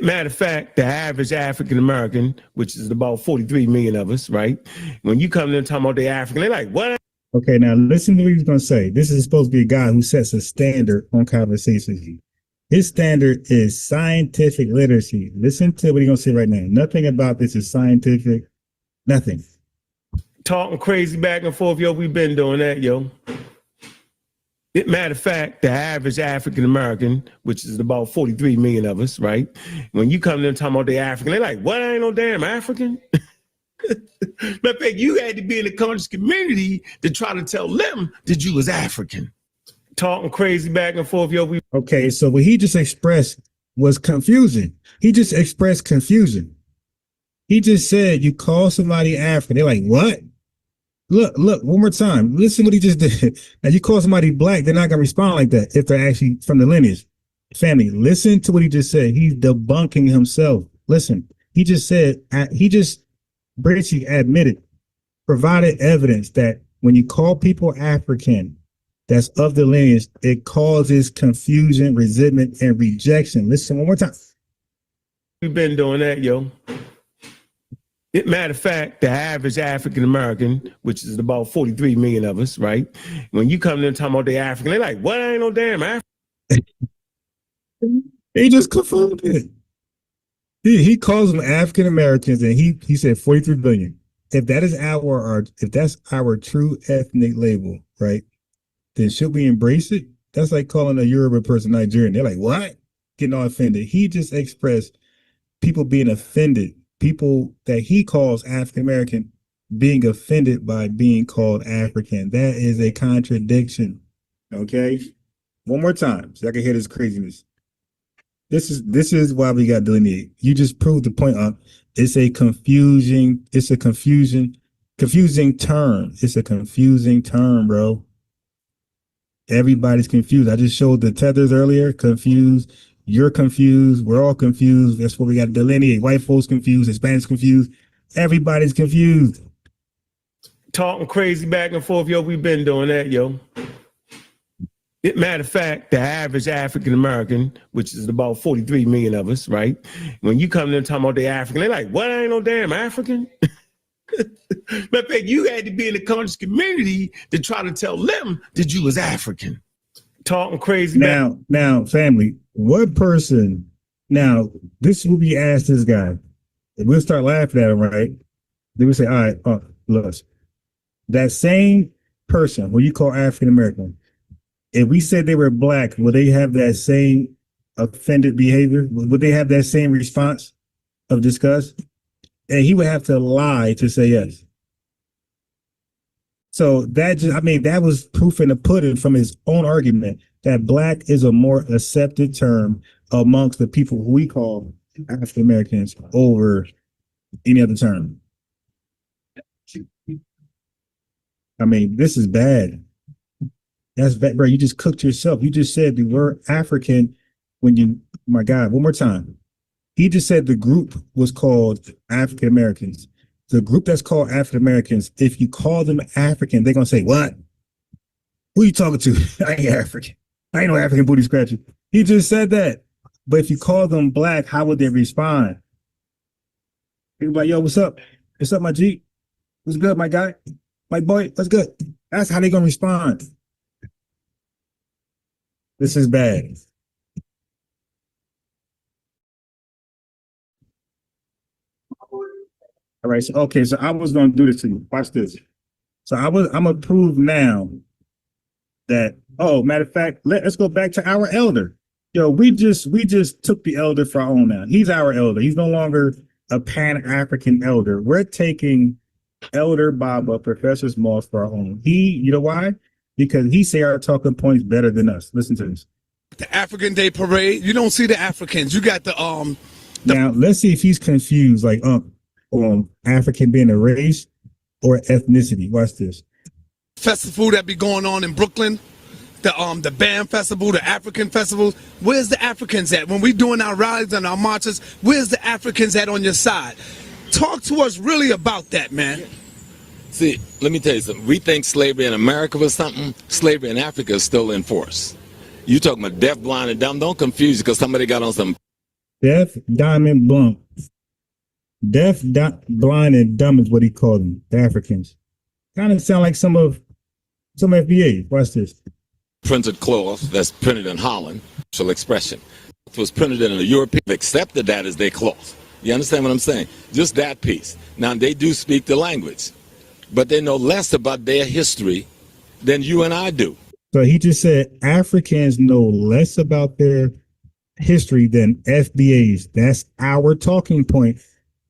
Matter of fact, the average African American, which is about 43 million of us, right? When you come in talking about the African, they're like, "What?" Okay, now listen to what he's gonna say. This is supposed to be a guy who sets a standard on conversations. His standard is scientific literacy. Listen to what he's gonna say right now. Nothing about this is scientific. Nothing. Talking crazy back and forth, yo. We've been doing that, yo. Matter of fact, the average African American, which is about 43 million of us, right? When you come in talking about the African, they're like, "What? I ain't no damn African." Matter of fact, you had to be in the conscious community to try to tell them that you was African. Talking crazy back and forth, yo. Okay, so what he just expressed was confusion. He just expressed confusion. He just said you call somebody African. They're like, "What?" Look, one more time. Listen what he just did. Now you call somebody black, they're not gonna respond like that if they're actually from the lineage. Family, listen to what he just said. He's debunking himself. Listen, he just said, he just basically admitted, provided evidence that when you call people African, that's of the lineage, it causes confusion, resentment, and rejection. Listen one more time. We've been doing that, yo. Matter of fact, the average African American, which is about 43 million of us, right? When you come in talking about the African, they're like, "What? I ain't no damn African." He just confirmed it. He calls them African Americans, and he said 43 billion. If that's our true ethnic label, right? Then should we embrace it? That's like calling a Yoruba person Nigerian. They're like, "What?" Getting all offended. He just expressed people being offended. People that he calls African American being offended by being called African. That is a contradiction. Okay? One more time so I can hear this craziness. This is why we got delineate. You just proved the point up. It's a confusing term. It's a confusing term, bro. Everybody's confused. I just showed the tethers earlier. Confused. You're confused. We're all confused. That's what we got to delineate. White folks confused. Hispanics confused. Everybody's confused. Talking crazy back and forth, yo. We've been doing that, yo. Matter of fact, the average African American, which is about 43 million of us, right? When you come in talking about the African, they're like, "What? I ain't no damn African." Matter of fact, you had to be in the conscious community to try to tell them that you was African. Talking crazy. Now, family, what person? Now, this will be asked this guy. And we'll start laughing at him, right? Then we say, "All right, look, that same person who you call African American." If we said they were black, would they have that same offended behavior? Would they have that same response of disgust? And he would have to lie to say yes. So that was proof in the pudding from his own argument that black is a more accepted term amongst the people who we call African Americans over any other term. I mean, this is bad. That's bad, bro. You just cooked yourself. You just said the word African when you, my God, one more time. He just said the group was called African Americans. The group that's called African Americans, if you call them African, they're going to say, "What? Who are you talking to?" "I ain't African. I ain't no African booty scratcher." He just said that. But if you call them black, how would they respond? Everybody, "Yo, what's up? What's up, my G? What's good, my guy? My boy, what's good?" That's how they're going to respond. This is bad. All right. So I was gonna do this to you. Watch this. So I'm gonna prove now that, matter of fact, let's go back to our elder. Yo, we just took the elder for our own now. He's our elder. He's no longer a Pan-African elder. We're taking Elder Baba, Professor Smalls for our own. You know why? Because he say our talking points better than us. Listen to this. The African Day Parade, you don't see the Africans. You got the Now let's see if he's confused, like African being a race or ethnicity. Watch this. festival that be going on in Brooklyn, the band festival, the African festivals. Where's the Africans at? When we doing our rallies and our marches, where's the Africans at on your side? Talk to us really about that, man. See, let me tell you something. We think slavery in America was something. Slavery in Africa is still in force. You talking about deaf, blind, and dumb. Don't confuse you because somebody got on some. Deaf, diamond, blunt. Deaf, blind, and dumb is what he called them, the Africans. Kind of sound like some FBA. Watch this. Printed cloth that's printed in Holland, expression. It was printed in a European, accepted that as their cloth. You understand what I'm saying? Just that piece. Now, they do speak the language, but they know less about their history than you and I do. So he just said Africans know less about their history than FBAs. That's our talking point.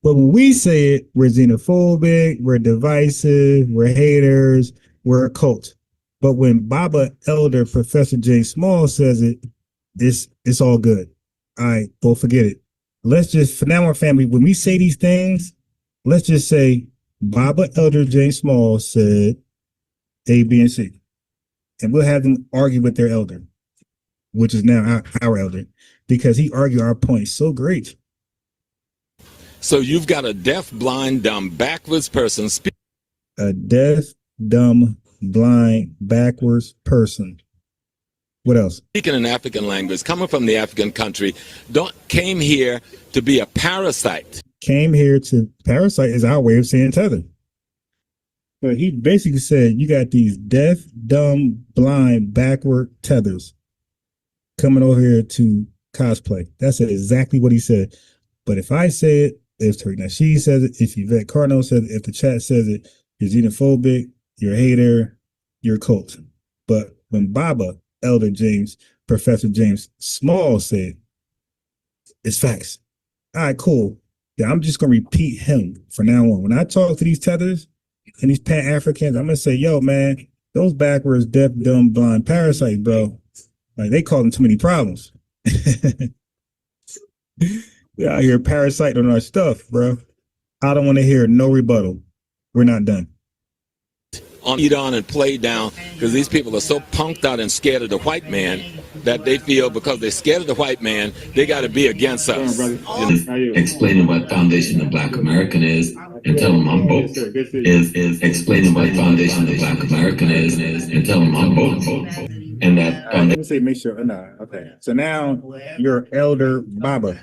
But when we say it, we're xenophobic, we're divisive, we're haters, we're a cult. But when Baba Elder Professor J. Small says it, it's all good. All right, well, forget it. Let's just, for now, our family, when we say these things, let's just say Baba Elder J. Small said A, B, and C. And we'll have them argue with their elder, which is now our elder, because he argued our point so great. So you've got a deaf, blind, dumb, backwards person. A deaf, dumb, blind, backwards person. What else? Speaking an African language, coming from the African country, came here to be a parasite. Came here to parasite is our way of saying tether. But he basically said you got these deaf, dumb, blind, backward tethers coming over here to cosplay. That's exactly what he said. But if I say it, if Tariq Nasheed says it, if Yvette Cardinal says it, if the chat says it, you're xenophobic, you're a hater, you're a cult. But when Baba, Elder James, Professor James Small said, it's facts. All right, cool. Yeah, I'm just going to repeat him from now on. When I talk to these tethers, and these Pan-Africans, I'm gonna say, yo, man, those backwards, deaf, dumb, blind parasites, bro. Like they causing too many problems. We're out here parasiting on our stuff, bro. I don't want to hear no rebuttal. We're not done. Eat on and play down, because these people are so punked out and scared of the white man that they feel because they're scared of the white man, they got to be against us. Explaining what Foundation of Black American is and tell them I'm both. Is explaining what Foundation of Black American is and tell them I'm both. And that let me say, make sure. No, okay. So now your elder Baba,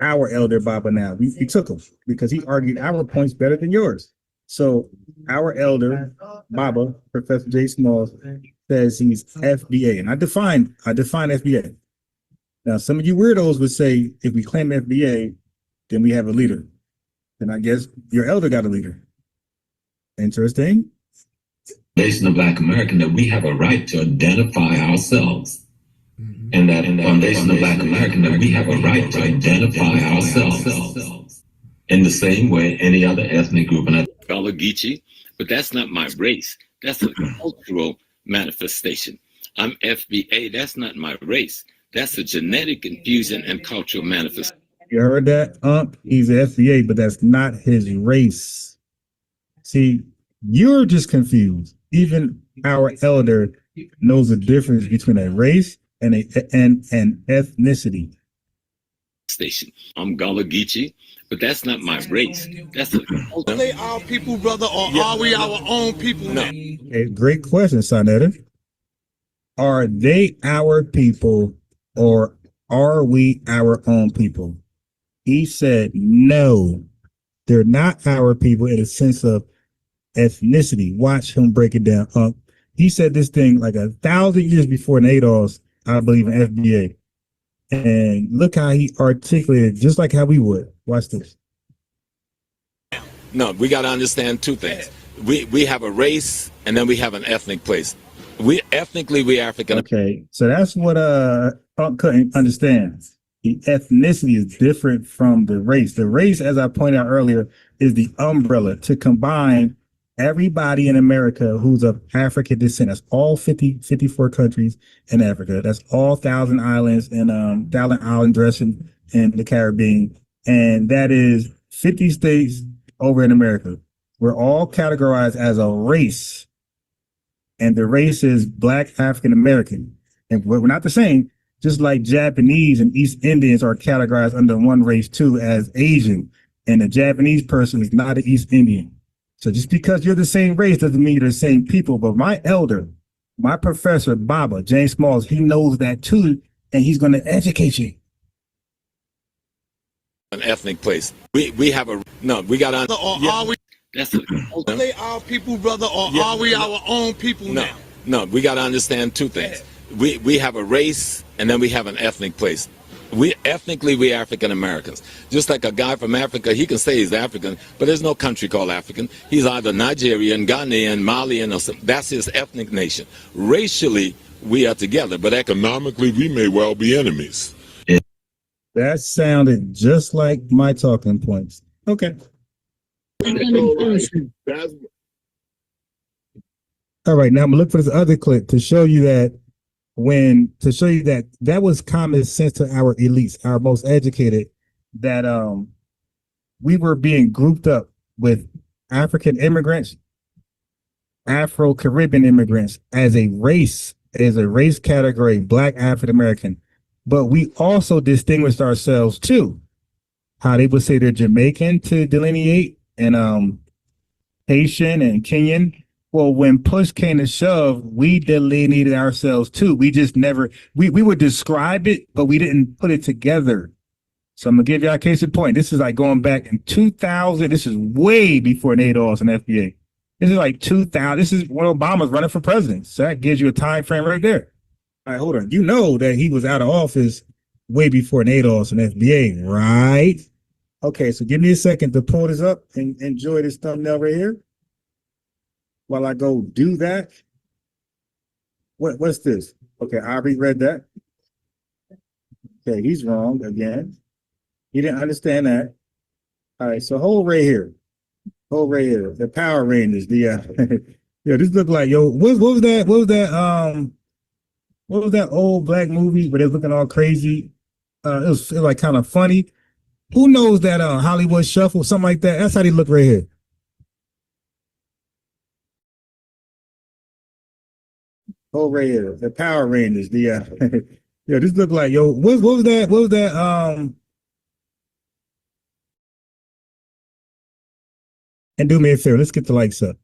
our elder Baba. Now we took him because he argued our points better than yours. So our elder Baba, Professor J. Smalls, says he's FBA, and I define FBA. Now some of you weirdos would say if we claim FBA, then we have a leader. Then I guess your elder got a leader. Interesting. Foundation of Black American, that we have a right to identify ourselves. And that Foundation of Black American, that we have a right to identify ourselves in the same way any other ethnic group. And Fellow Geechee, but that's not my race. That's a cultural manifestation. I'm FBA. That's not my race. That's a genetic infusion and cultural manifestation. You heard that? He's an FBA, but that's not his race. See, you're just confused. Even our elder knows the difference between a race and an ethnicity. Station. I'm Gullah Geechee, but that's not my race. That's a Are they our people, brother, or are we our own people? No. Okay, great question, Sonetta. Are they our people or are we our own people? He said, no, they're not our people in a sense of ethnicity. Watch him break it down. He said this thing like 1,000 years before NADOS, I believe, in FBA. And look how he articulated, just like how we would. Watch this. No, we got to understand two things. We have a race, and then we have an ethnic place. We African. Okay, so that's what couldn't understand. The ethnicity is different from the race. The race, as I pointed out earlier, is the umbrella to combine everybody in America who's of African descent. That's all 54 countries in Africa. That's all 1,000 islands and 1,000 island dressing in the Caribbean. And that is 50 states over in America. We're all categorized as a race. And the race is Black African American. And we're not the same, just like Japanese and East Indians are categorized under one race too as Asian. And a Japanese person is not an East Indian. So just because you're the same race doesn't mean you're the same people. But my elder, my professor, Baba, James Smalls, he knows that too, and he's going to educate you. An ethnic place. We have a no. We got on. Are we? That's Are they our people, brother, or are we our own people now? No. We got to understand two things. We have a race, and then we have an ethnic place. We African Americans. Just like a guy from Africa, he can say he's African, but there's no country called African. He's either Nigerian, Ghanaian, Malian, or something. That's his ethnic nation. Racially, we are together, but economically, we may well be enemies. That sounded just like my talking points. Okay. All right, now I'm gonna look for this other clip to show you that that was common sense to our elites, our most educated, that we were being grouped up with African immigrants, Afro-Caribbean immigrants as a race category, Black African American. But we also distinguished ourselves too. How they would say they're Jamaican to delineate, and Haitian and Kenyan. Well, when push came to shove, we delineated ourselves too. We just never, we would describe it, but we didn't put it together. So I'm gonna give y'all a case in point. This is like going back in 2000. This is way before NADOS and FBA. This is like 2000. This is when Obama's running for president. So that gives you a time frame right there. All right, hold on. You know that he was out of office way before NADOS and FBA, right? Okay, so give me a second to pull this up and enjoy this thumbnail right here. While I go do that. What's this? Okay, I already read that. Okay, he's wrong again. He didn't understand that. All right, so hold right here. Oh, right here, the Power Rangers. The yeah, this look like what was that? What was that old black movie where they're looking all crazy? It was like kind of funny. Who knows that Hollywood Shuffle, something like that? That's how they look right here. Oh, right here, the Power Rangers. The yeah, this look like what was that? What was that? And do me a favor, let's get the likes up.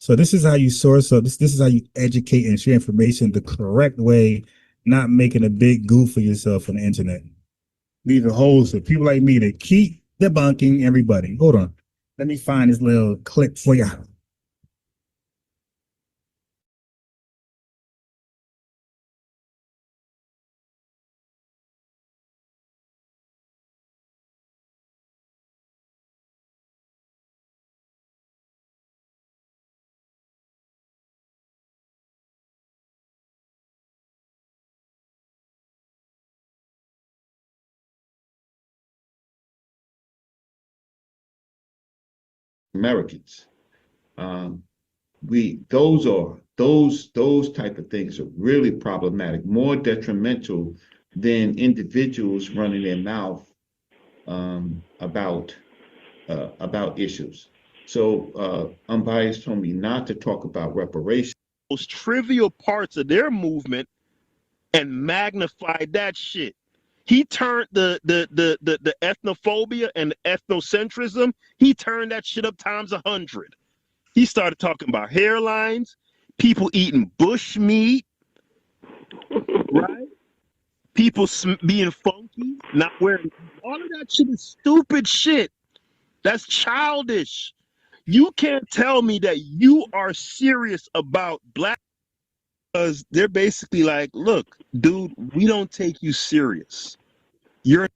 So this is how you source up. This is how you educate and share information the correct way, not making a big goof for yourself on the internet. Leaving holes for people like me to keep debunking everybody. Hold on. Let me find this little clip for you. Americans. Those type of things are really problematic, more detrimental than individuals running their mouth about issues. So unbiased told me not to talk about reparations. Most trivial parts of their movement and magnified that shit. He turned the ethnophobia and the ethnocentrism, he turned that shit up times 100. He started talking about hairlines, people eating bush meat, right? People being funky, not wearing, all of that shit is stupid shit. That's childish. You can't tell me that you are serious about black, because they're basically like, look, dude, we don't take you serious. You're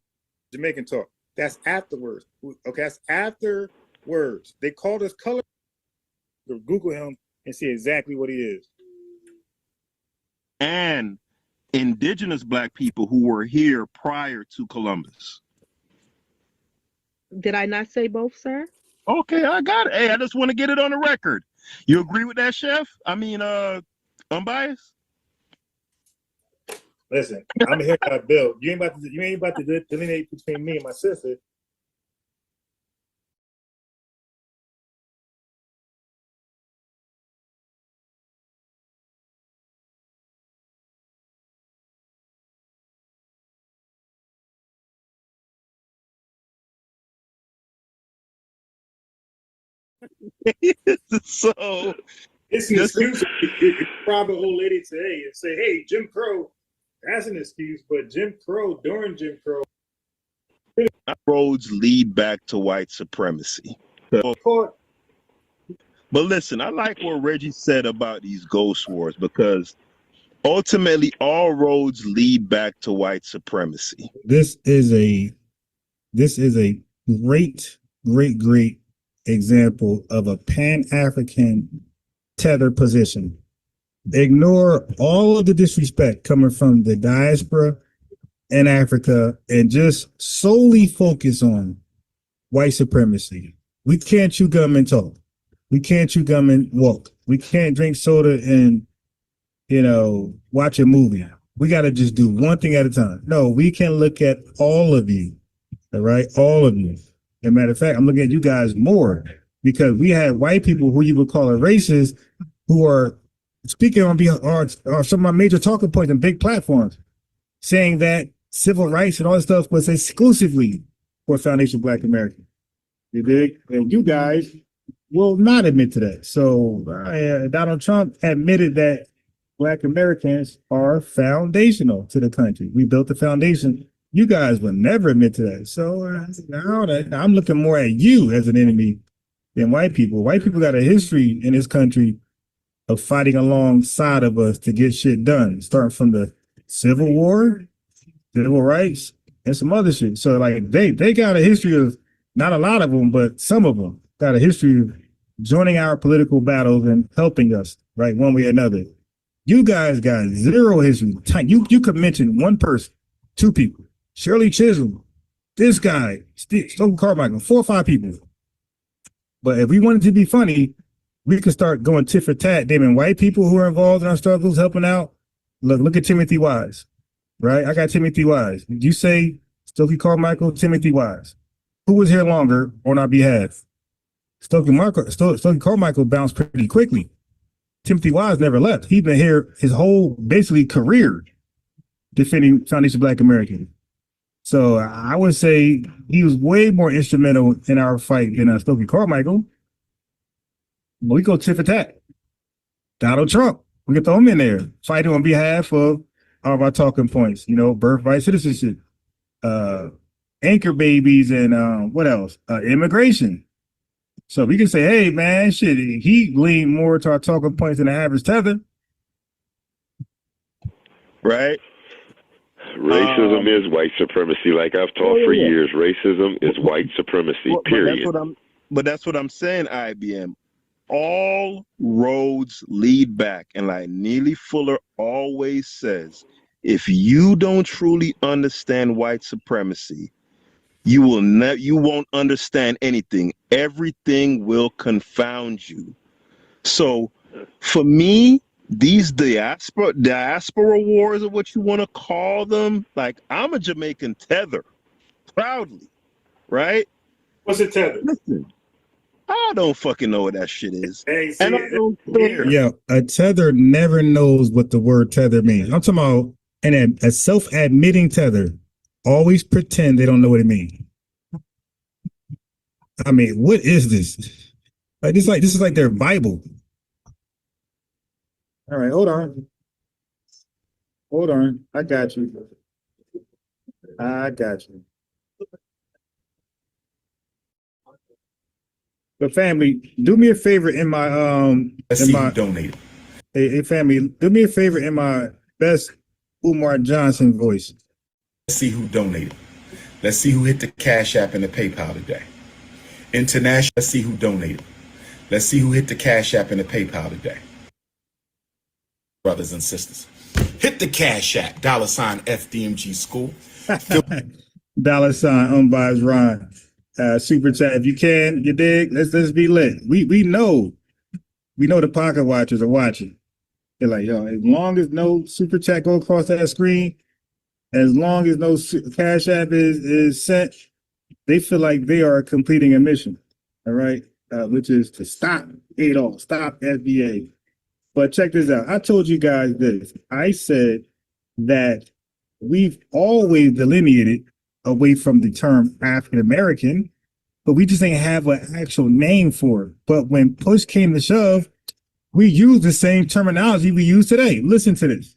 Jamaican talk. That's afterwards. Okay, that's afterwards. They called us color. Google him and see exactly what he is. and indigenous black people who were here prior to Columbus. Did I not say both, sir? Okay, I got it. Hey, I just want to get it on the record. You agree with that, Chef? I mean, unbiased? Listen, I'm here to Bill. You ain't about to delineate between me and my sister. So it's an excuse. You rob an old lady today and say, "Hey, Jim Crow," that's an excuse. But Jim Crow, during Jim Crow, roads lead back to white supremacy. But listen, I like what Reggie said about these ghost wars, because ultimately all roads lead back to white supremacy. This is a great example of a Pan-African tether position. Ignore all of the disrespect coming from the diaspora in Africa and just solely focus on white supremacy. We can't chew gum and talk. We can't chew gum and walk. We can't drink soda and, watch a movie. We got to just do one thing at a time. No, we can look at all of you. All right. All of you. As a matter of fact, I'm looking at you guys more because we have white people who you would call a racist who are speaking on behalf or some of my major talking points and big platforms, saying that civil rights and all this stuff was exclusively for Foundation Black America. You dig? And you guys will not admit to that. So Donald Trump admitted that Black Americans are foundational to the country. We built the foundation. You guys will never admit to that. So I'm looking more at you as an enemy than white people. White people got a history in this country of fighting alongside of us to get shit done, starting from the Civil War, civil rights, and some other shit. So like they got a history of, not a lot of them, but some of them got a history of joining our political battles and helping us, right, one way or another. You guys got zero history. You could mention one person, two people. Shirley Chisholm, this guy, Stone Carmichael, 4 or 5 people. But if we wanted to be funny, we could start going tit for tat, naming white people who are involved in our struggles, helping out. Look at Timothy Wise, right? I got Timothy Wise. You say Stokely Carmichael, Timothy Wise. Who was here longer on our behalf? Stokely Carmichael bounced pretty quickly. Timothy Wise never left. He's been here his whole basically career defending Foundation Black American. So I would say he was way more instrumental in our fight than Stokely Carmichael. But we go tit for tat. Donald Trump, we can throw him in there, fighting on behalf of all of our talking points. You know, birthright citizenship, anchor babies, and what else? Immigration. So we can say, hey man, shit, he leaned more to our talking points than the average tether. Right? Racism is white supremacy. Like I've taught for years, racism is white supremacy, period. But that's what I'm saying, IBM. All roads lead back. And like Neely Fuller always says, if you don't truly understand white supremacy, you won't understand anything. Everything will confound you. So for me, these diaspora wars, or what you want to call them, like I'm a Jamaican tether, proudly, right? What's a tether? Listen, I don't fucking know what that shit is. Hey, and I don't care. Yeah, a tether never knows what the word tether means. I'm talking about a self-admitting tether always pretend they don't know what it means. I mean, what is this? This is like their Bible. All right, hold on. I got you. But family, do me a favor in my donated. Hey family, do me a favor in my best Umar Johnson voice. Let's see who donated. Let's see who hit the Cash App and the PayPal today. International, let's see who donated. Let's see who hit the Cash App and the PayPal today. Brothers and sisters, hit the Cash App, $ FDMG School. $ unbiased Ron. Super chat if you can, you dig? Let's be lit. We know the pocket watchers are watching. They're like, yo, as long as no super chat go across that screen, as long as no Cash App is sent, they feel like they are completing a mission. All right, which is to stop ADOS, stop FBA. But check this out. I told you guys this. I said that we've always delineated away from the term African American, but we just ain't have an actual name for it. But when push came to shove, we use the same terminology we use today. Listen to this.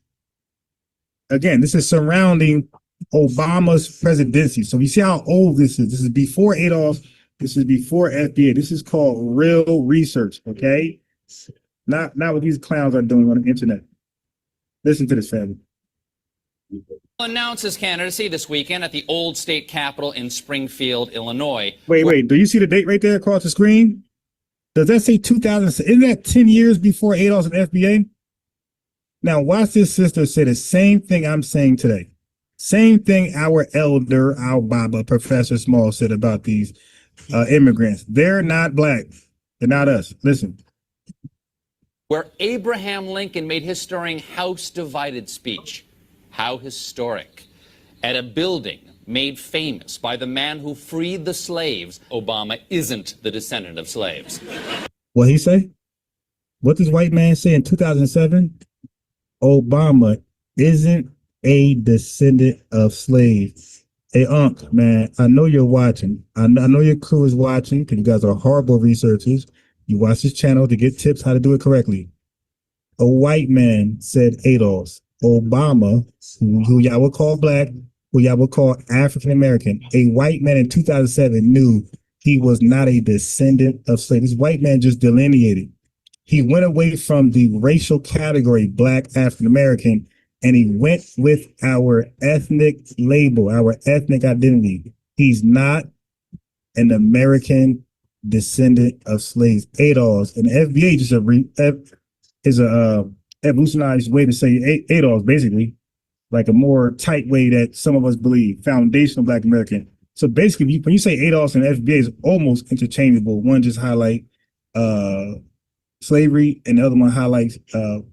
Again, this is surrounding Obama's presidency. So you see how old this is. This is before ADOS. This is before FBA. This is called real research, okay? Not what these clowns are doing on the internet. Listen to this, family. Announced his candidacy this weekend at the old state capitol in Springfield, Illinois. Wait. Do you see the date right there across the screen? Does that say 2000? Isn't that 10 years before ADOS and FBA? Now watch this sister say the same thing I'm saying today. Same thing our elder, our Baba, Professor Small said about these immigrants. They're not black. They're not us. Listen. Where Abraham Lincoln made his stirring House Divided speech. How historic. At a building made famous by the man who freed the slaves, Obama isn't the descendant of slaves. What he say? What this white man say in 2007? Obama isn't a descendant of slaves. Hey, Unc, man, I know you're watching. I know your crew is watching because you guys are horrible researchers. You watch this channel to get tips how to do it correctly. A white man said ADOS. Obama, who y'all would call black, who y'all would call African American, a white man in 2007 knew he was not a descendant of slaves. This white man just delineated. He went away from the racial category, black African American, and he went with our ethnic label, our ethnic identity. He's not an American descendant of slaves. ADOS and FBA is a evolutionized way to say ADOS, basically, like a more tight way that some of us believe, foundational Black American. So basically, when you say ADOS and FBA is almost interchangeable. One just highlight slavery, and the other one highlights the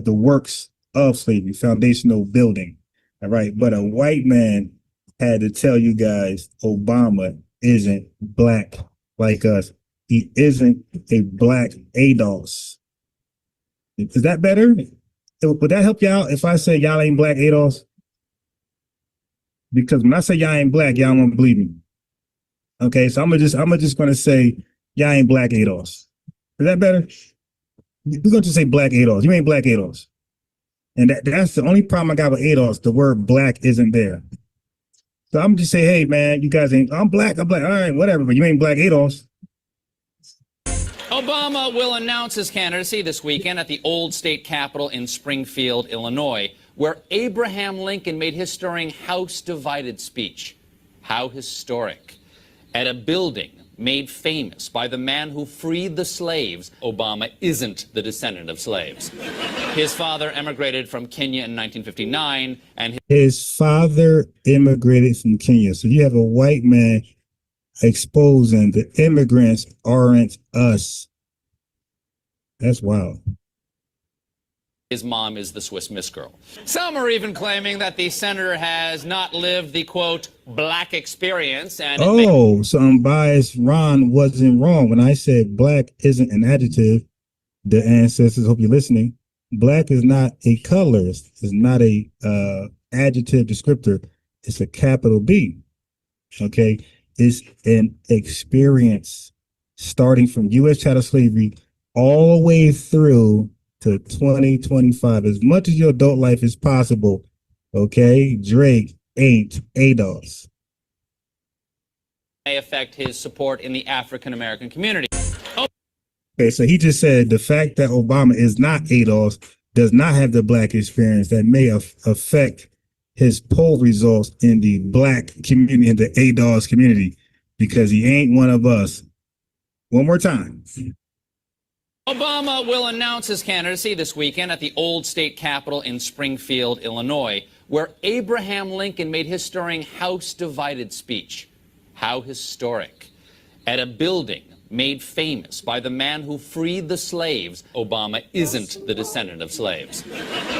works of slavery, foundational building. All right, but a white man had to tell you guys Obama isn't black like us. He isn't a black ADOS. Is that better? Would that help y'all if I say y'all ain't black ADOS? Because when I say y'all ain't black, y'all won't believe me. Okay, so I'm just gonna say y'all ain't black ADOS. Is that better? We're gonna just say black ADOS. You ain't black ADOS. And that's the only problem I got with ADOS. The word black isn't there. So I'm just say, hey man, you guys ain't, I'm black. All right, whatever, but you ain't black ADOS. Obama will announce his candidacy this weekend at the old state capitol in Springfield, Illinois, where Abraham Lincoln made his stirring House Divided speech. How historic. At a building made famous by the man who freed the slaves. Obama isn't the descendant of slaves. His father emigrated from Kenya in 1959, and his father immigrated from Kenya. So you have a white man exposing the immigrants aren't us. That's wild. his mom is the Swiss Miss Girl. Some are even claiming that the senator has not lived the, quote, black experience. And so unbiased Ron wasn't wrong when I said black isn't an adjective. The ancestors, hope you're listening. Black is not a color. It's not a adjective descriptor. It's a capital B. Okay. It's an experience starting from U.S. chattel slavery all the way through to 2025, as much as your adult life is possible. Okay. Drake ain't ADOS. may affect his support in the African American community. Okay, so he just said the fact that Obama is not ADOS does not have the black experience that may affect his poll results in the black community, in the ADOS community, because he ain't one of us. One more time. Obama will announce his candidacy this weekend at the old state capitol in Springfield, Illinois, where Abraham Lincoln made his stirring House Divided speech. How historic. At a building made famous by the man who freed the slaves. Obama isn't the descendant of slaves.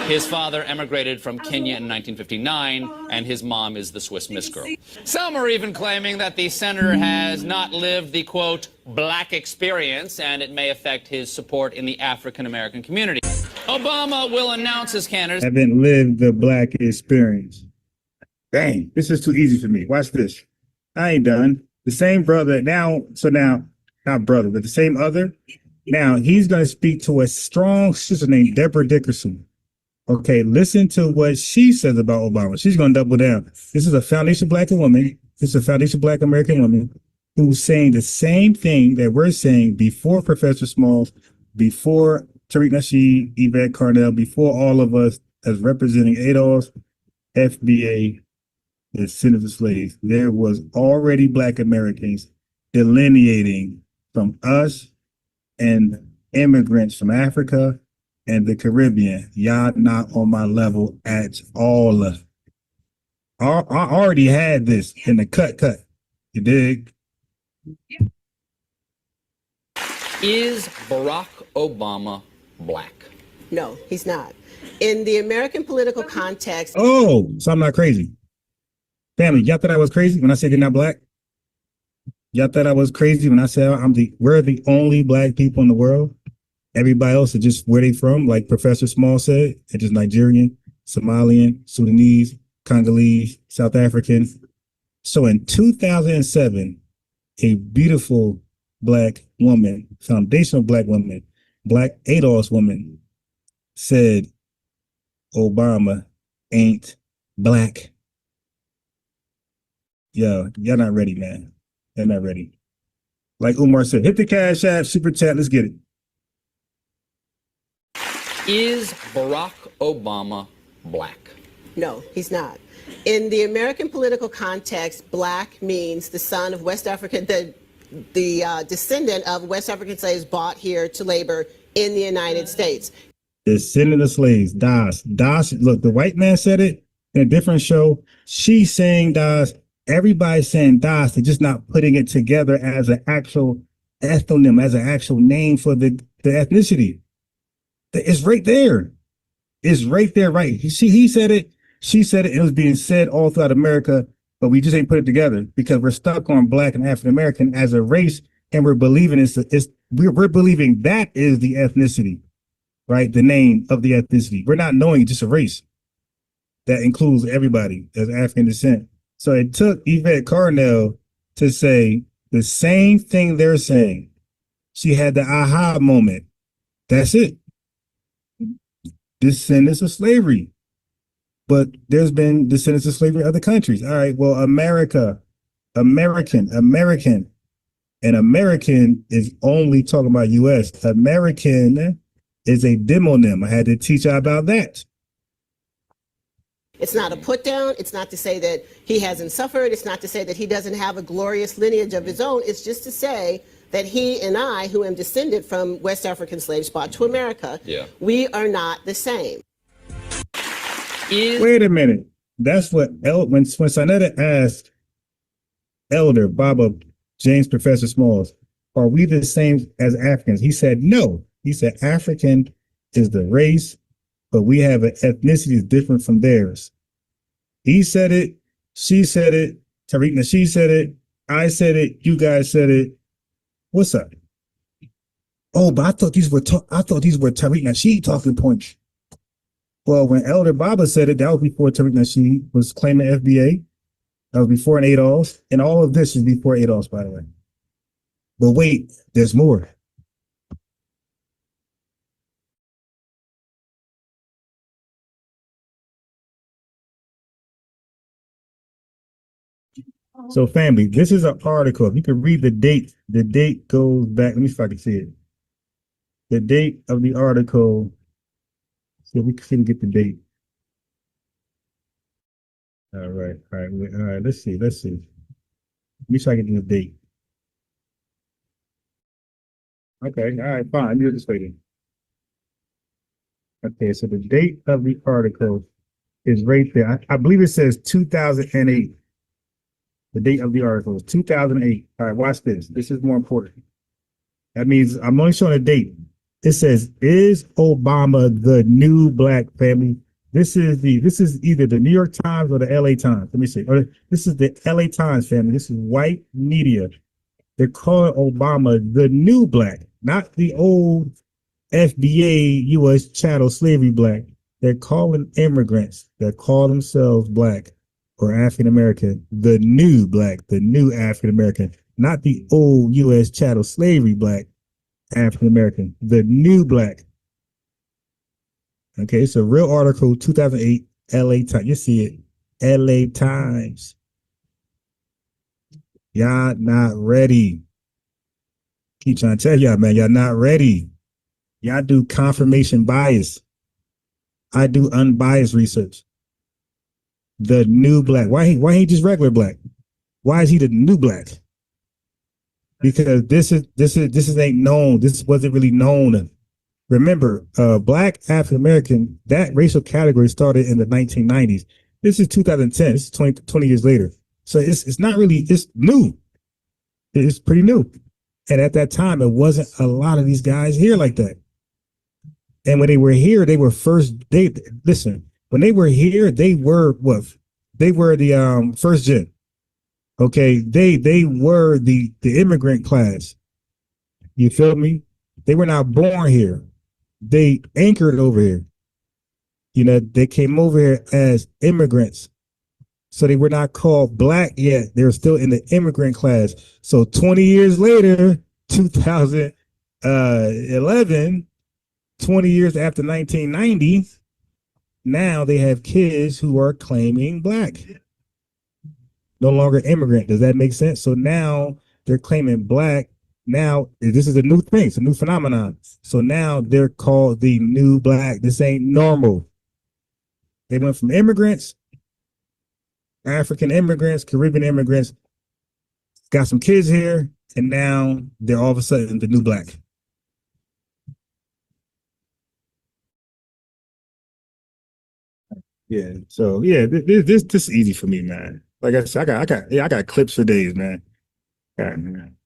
His father emigrated from Kenya in 1959, and his mom is the Swiss Miss Girl. Some are even claiming that the senator has not lived the, quote, black experience, and it may affect his support in the African American community. Obama will announce his candidacy. Haven't lived the black experience. Dang, this is too easy for me. Watch this. I ain't done. The same brother now, not brother, but the same other. Now he's going to speak to a strong sister named Deborah Dickerson. Okay, listen to what she says about Obama. She's going to double down. This is a foundation black woman. This is a foundation black American woman who's saying the same thing that we're saying before Professor Smalls, before Tariq Nasheed, Yvette Carnell, before all of us as representing ADOS, FBA, the descendants of slaves. There was already black Americans delineating from us and immigrants from Africa and the Caribbean. Y'all not on my level at all. I already had this in the cut. You dig? Is Barack Obama black? No, he's not. In the American political context. Oh, so I'm not crazy. Family, y'all thought I was crazy when I said you're not black? Y'all thought I was crazy when I said we're the only black people in the world? Everybody else is just where they from, like Professor Small said, it's just Nigerian, Somalian, Sudanese, Congolese, South African. So in 2007, a beautiful black woman, foundational black woman, black ADOS woman said, Obama ain't black. Yo, y'all not ready, man. They're not ready. Like Umar said, hit the Cash App, Super Chat, let's get it. Is Barack Obama black? No, he's not. In the American political context, black means the son of West African, the descendant of West African slaves brought here to labor in the United States. Descendant of slaves, Das. Das, look, the white man said it in a different show. She's saying Das. Everybody's saying Das, they're just not putting it together as an actual ethnonym, as an actual name for the ethnicity. It's right there. It's right there, right? He said it, she said it was being said all throughout America, but we just ain't put it together because we're stuck on Black and African American as a race, and we're believing we're believing that is the ethnicity, right? The name of the ethnicity. We're not knowing it's just a race that includes everybody as African descent. So it took Yvette Carnell to say the same thing they're saying. She had the aha moment. That's it. Descendants of slavery. But there's been descendants of slavery in other countries. All right, well, American. And American is only talking about US. American is a demonym. I had to teach you about that. It's not a put down. It's not to say that he hasn't suffered. It's not to say that he doesn't have a glorious lineage of his own. It's just to say that he and I, who am descended from West African slaves brought to America, we are not the same. Wait a minute. That's what when Sonetta asked Elder Baba James Professor Smalls, are we the same as Africans? He said no. He said African is the race, but we have an ethnicity that's different from theirs. He said it, she said it, Tariq Nasheed said it, I said it, you guys said it. What's up? Oh, but I thought these were Tariq Nasheed talking points. Well, when Elder Baba said it, that was before Tariq Nasheed was claiming FBA. That was before an ADOS, and all of this is before ADOS, by the way. But wait, there's more. So family, this is an article. If you can read the date goes back. Let me see if I can see it. The date of the article. So we can get the date. All right. Let's see. Let me try to get the date. Okay. All right. Fine. You're just waiting. Okay. So the date of the article is right there. I believe it says 2008. The date of the article is 2008. All right, watch this. This is more important. That means I'm only showing a date. It says, "Is Obama the new black family?" This is either the New York Times or the LA Times. Let me see. Or this is the LA Times family. This is white media. They're calling Obama the new black, not the old FBA U.S. chattel slavery black. They're calling immigrants that call themselves black or African American, the new black, the new African American, not the old U.S. chattel slavery black African American, the new black. Okay, it's a real article, 2008, LA Times. You see it, LA Times. Y'all not ready. Keep trying to tell y'all, man, y'all not ready. Y'all do confirmation bias. I do unbiased research. The new black. Why he just regular black? Why is he the new black? Because this ain't known. This wasn't really known. Remember, black African American, that racial category started in the 1990s. This is 2010. This is 20 years later. So it's not really, it's new. It's pretty new. And at that time, it wasn't a lot of these guys here like that. And when they were here, they were when they were here, they were what? They were the first gen. Okay, they were the immigrant class. You feel me? They were not born here. They anchored over here. You know, they came over here as immigrants. So they were not called black yet. They were still in the immigrant class. So 20 years later, 2011, 20 years after 1990, now they have kids who are claiming black. No longer immigrant. Does that make sense? So now they're claiming black. Now, this is a new thing. It's a new phenomenon. So now they're called the new black. This ain't normal. They went from immigrants, African immigrants, Caribbean immigrants, got some kids here, and now they're all of a sudden the new black. Yeah. So yeah, this is easy for me, man. Like I said, I got clips for days, man. I'm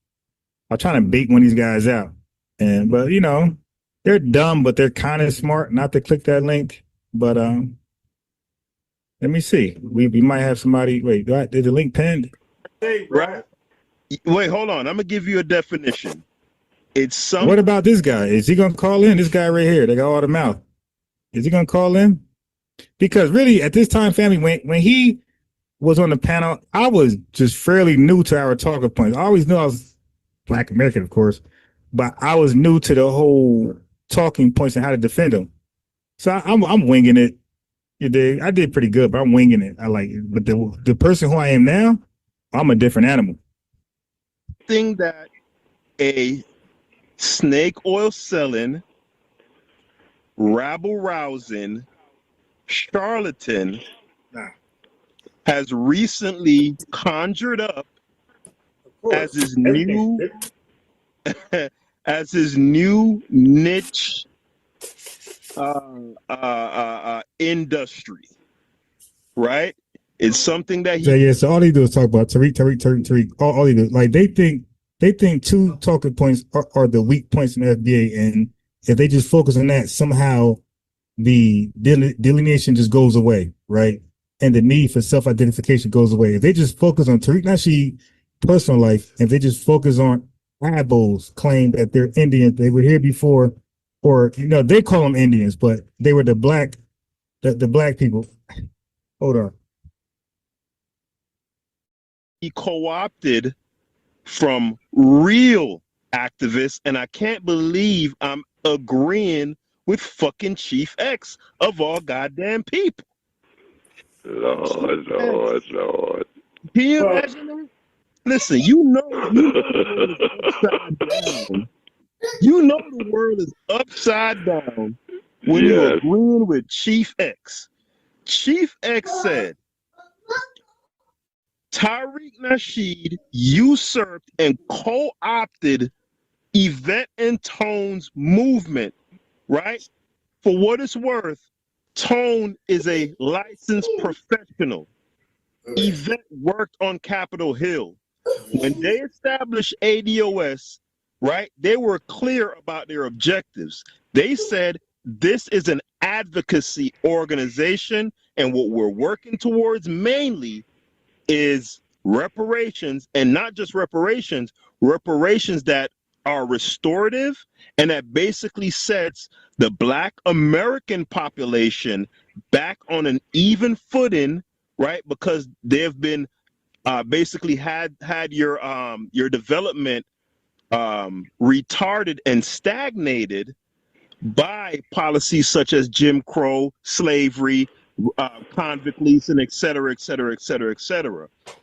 trying to bait one of these guys out, but you know, they're dumb, but they're kind of smart not to click that link. But let me see. We might have somebody. Wait, did the link pinned? Right. Wait, hold on. I'm gonna give you a definition. It's some. What about this guy? Is he gonna call in? This guy right here, they got all the mouth. Is he gonna call in? Because really, at this time, family, when he was on the panel, I was just fairly new to our talking points. I always knew I was Black American, of course, but I was new to the whole talking points and how to defend them. So I'm winging it. You dig? I did pretty good, but I'm winging it. I like it. But the person who I am now, I'm a different animal. Thing that a snake oil selling, rabble rousing charlatan has recently conjured up as his new as his new niche industry, right? It's something that So all they do is talk about Tariq. All they do, like they think two talking points are the weak points in the FBA, and if they just focus on that, somehow the delineation just goes away, right? And the need for self-identification goes away. If they just focus on Tariq Nasheed's personal life, and they just focus on Abo's claim that they're Indians, they were here before, or you know, they call them Indians, but they were the black people. Hold on. He co-opted from real activists, and I can't believe I'm agreeing with fucking Chief X of all goddamn people. Lord. Can you imagine that? Listen, you know the world is upside down. You know the world is upside down when you're agreeing with Chief X. Chief X said, Tariq Nasheed usurped and co-opted Yvette and Tone's movement, right? For what it's worth, Tone is a licensed professional. Yvette worked on Capitol Hill. When they established ADOS, right, they were clear about their objectives. They said, this is an advocacy organization, and what we're working towards mainly is reparations, and not just reparations that are restorative and that basically sets the Black American population back on an even footing, right? Because they've been basically had your development retarded and stagnated by policies such as Jim Crow, slavery, convict leasing, et cetera,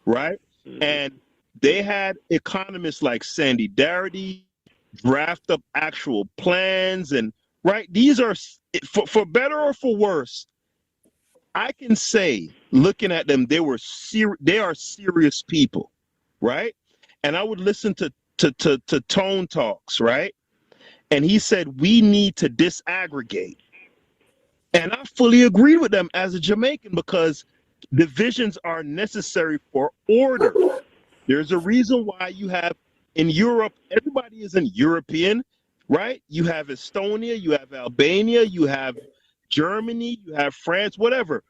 right? And they had economists like Sandy Darity draft up actual plans, and right, these are for better or for worse. I can say, looking at them, they are serious people, right? And I would listen to Tone talks, right? And he said, we need to disaggregate. And I fully agree with them as a Jamaican, because divisions are necessary for order. There's a reason why you have in Europe, everybody isn't European, right? You have Estonia, you have Albania, you have Germany, you have France, whatever.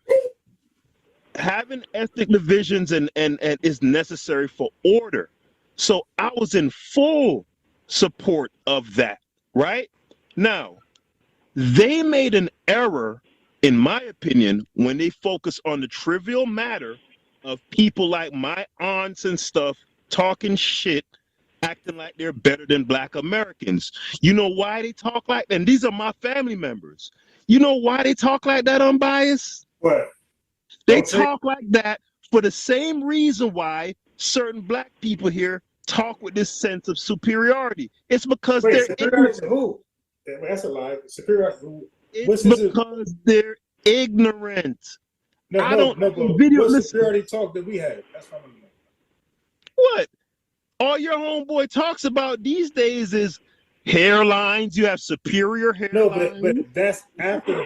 Having ethnic divisions and is necessary for order. So I was in full support of that, right? Now, they made an error, in my opinion, when they focus on the trivial matter of people like my aunts and stuff talking shit, acting like they're better than Black Americans. You know why they talk like that? And these are my family members. You know why they talk like that, unbiased? What? They talk like that for the same reason why certain Black people here talk with this sense of superiority. It's because they're ignorant. Who? That's a lie. Superiority. It's because they're ignorant. What superiority talk that we have? That's what I'm saying. What? All your homeboy talks about these days is hairlines. You have superior hairlines. No, but that's after the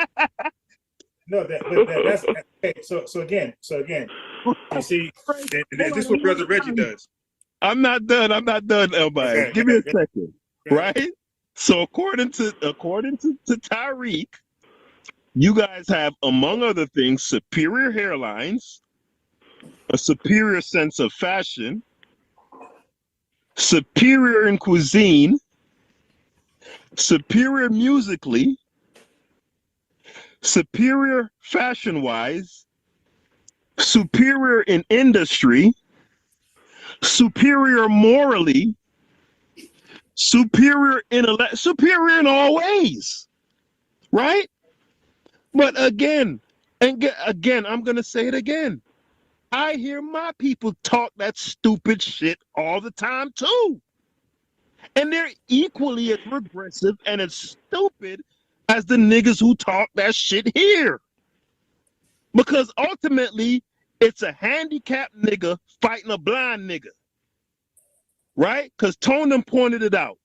fact. No, that's Okay, so again, you see, and this is what Brother Reggie does. I'm not done, Elvise. Okay, Give me a okay. second. Right? So according to Tyreek, you guys have, among other things, superior hairlines, a superior sense of fashion, superior in cuisine, superior musically, superior fashion-wise, superior in industry, superior morally, superior in all ways, right? But again, I'm gonna say it again. I hear my people talk that stupid shit all the time too. And they're equally as regressive and as stupid as the niggas who talk that shit here. Because ultimately, it's a handicapped nigga fighting a blind nigga. Right? Because Tone pointed it out.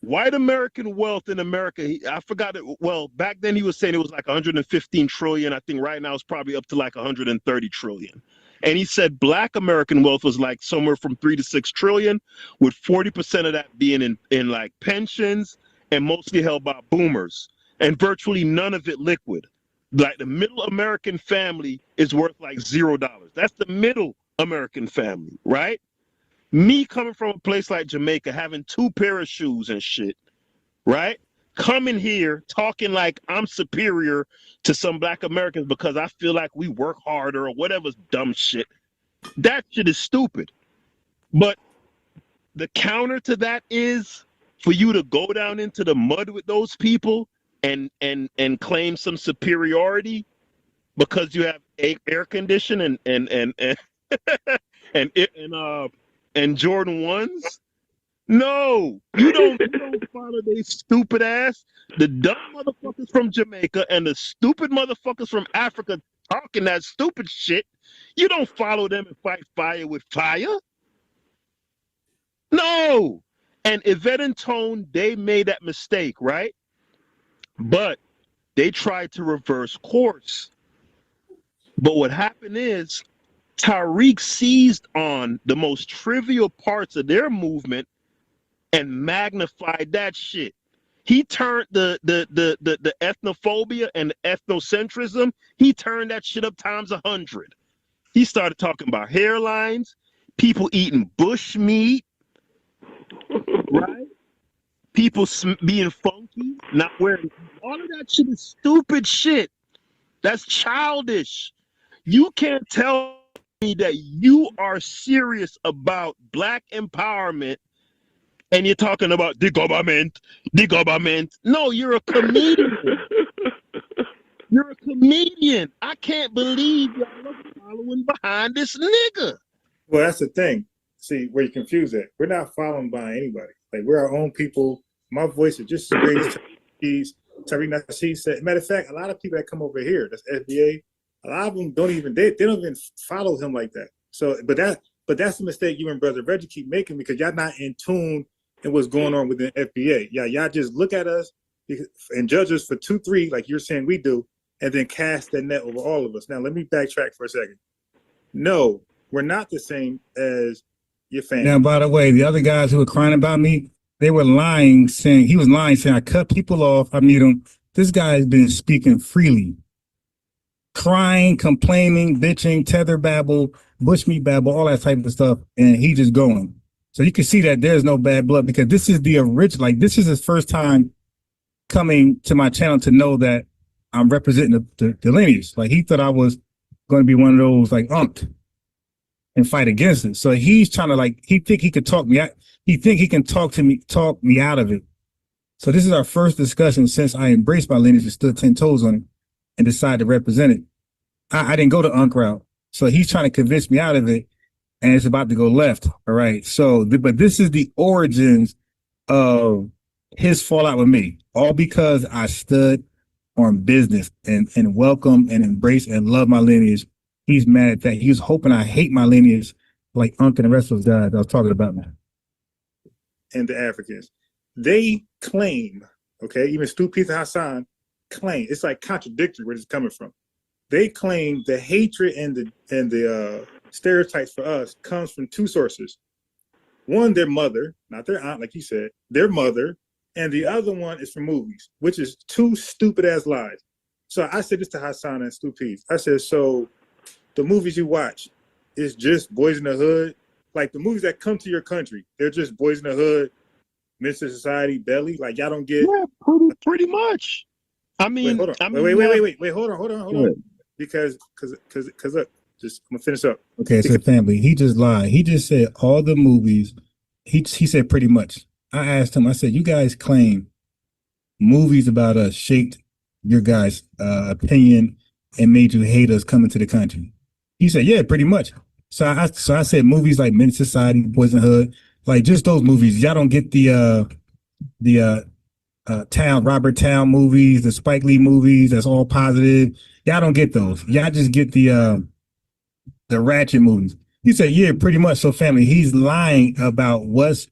White American wealth in America, I forgot it. Well, back then he was saying it was like 115 trillion. I think right now it's probably up to like 130 trillion. And he said black American wealth was like somewhere from 3 to 6 trillion, with 40% of that being in like pensions and mostly held by boomers, and virtually none of it liquid. Like the middle American family is worth like $0. That's the middle American family, right? Me coming from a place like Jamaica, having 2 pair of shoes and shit, right? Coming here talking like I'm superior to some black Americans because I feel like we work harder or whatever dumb shit. That shit is stupid. But the counter to that is for you to go down into the mud with those people and claim some superiority because you have air conditioning and Jordan 1s? No, you don't follow they stupid ass. The dumb motherfuckers from Jamaica and the stupid motherfuckers from Africa talking that stupid shit. You don't follow them and fight fire with fire. No. And Yvette and Tone, they made that mistake, right? But they tried to reverse course. But what happened is Tyreek seized on the most trivial parts of their movement and magnified that shit. He turned the ethnophobia and the ethnocentrism, he turned that shit up times 100. He started talking about hairlines, people eating bush meat, right? People being funky, not wearing. All of that shit is stupid shit. That's childish. You can't tell me that you are serious about black empowerment and you're talking about the government. No, you're a comedian. You're a comedian. I can't believe y'all are following behind this nigga. Well, that's the thing. See, where you confuse it. We're not following by anybody. Like, we're our own people. My voice is just as great as Tariq Nasheed said. Matter of fact, a lot of people that come over here, that's FBA, a lot of them don't even follow him like that. So, but that's the mistake you and Brother Reggie keep making, because y'all not in tune in what's going on within FBA. Y'all just look at us and judge us for 2-3, like you're saying we do, and then cast that net over all of us. Now, let me backtrack for a second. No, we're not the same as your family. Now, by the way, the other guys who were crying about me, they were lying, saying I cut people off, I mute them. This guy has been speaking freely, crying, complaining, bitching, tether babble, bushmeat babble, all that type of stuff, and he just going. So you can see that there's no bad blood, because this is the original. Like, this is his first time coming to my channel to know that I'm representing the lineage. Like, he thought I was going to be one of those like and fight against it. So he's trying to, like, he think he could talk me out. He think he can talk me out of it. So this is our first discussion since I embraced my lineage and stood 10 toes on it and decided to represent it. I didn't go the route. So he's trying to convince me out of it, and it's about to go left. All right. So, but this is the origins of his fallout with me, all because I stood on business and welcome and embrace and love my lineage. He's mad at that. He was hoping I hate my lineage like Unc and the rest of those guys I was talking about, man. And the Africans, they claim, okay, even Stu Peter Hassan claim, it's like contradictory where it's coming from. they claim the hatred and the stereotypes for us comes from two sources. One, their mother, not their aunt, like you said, their mother, and the other one is from movies, which is two stupid ass lies. So I said this to Hassan and Stu Peeves. I said, so the movies you watch is just Boys in the Hood, like the movies that come to your country, they're just Boys in the Hood, Mr. Society, Belly. Like y'all don't get. Yeah, pretty much. I mean, wait, hold on. Because look, just I'm gonna finish up. Okay, so family, he just lied. He just said all the movies. He said pretty much. I asked him. I said, you guys claim movies about us shaped your guys' opinion and made you hate us coming to the country. He said, yeah, pretty much. So I said movies like Men's Society, Boys in the Hood, like just those movies. Y'all don't get the Robert Town movies, the Spike Lee movies. That's all positive. Y'all don't get those. Y'all just get the ratchet movies. He said, yeah, pretty much. So family, he's lying about what's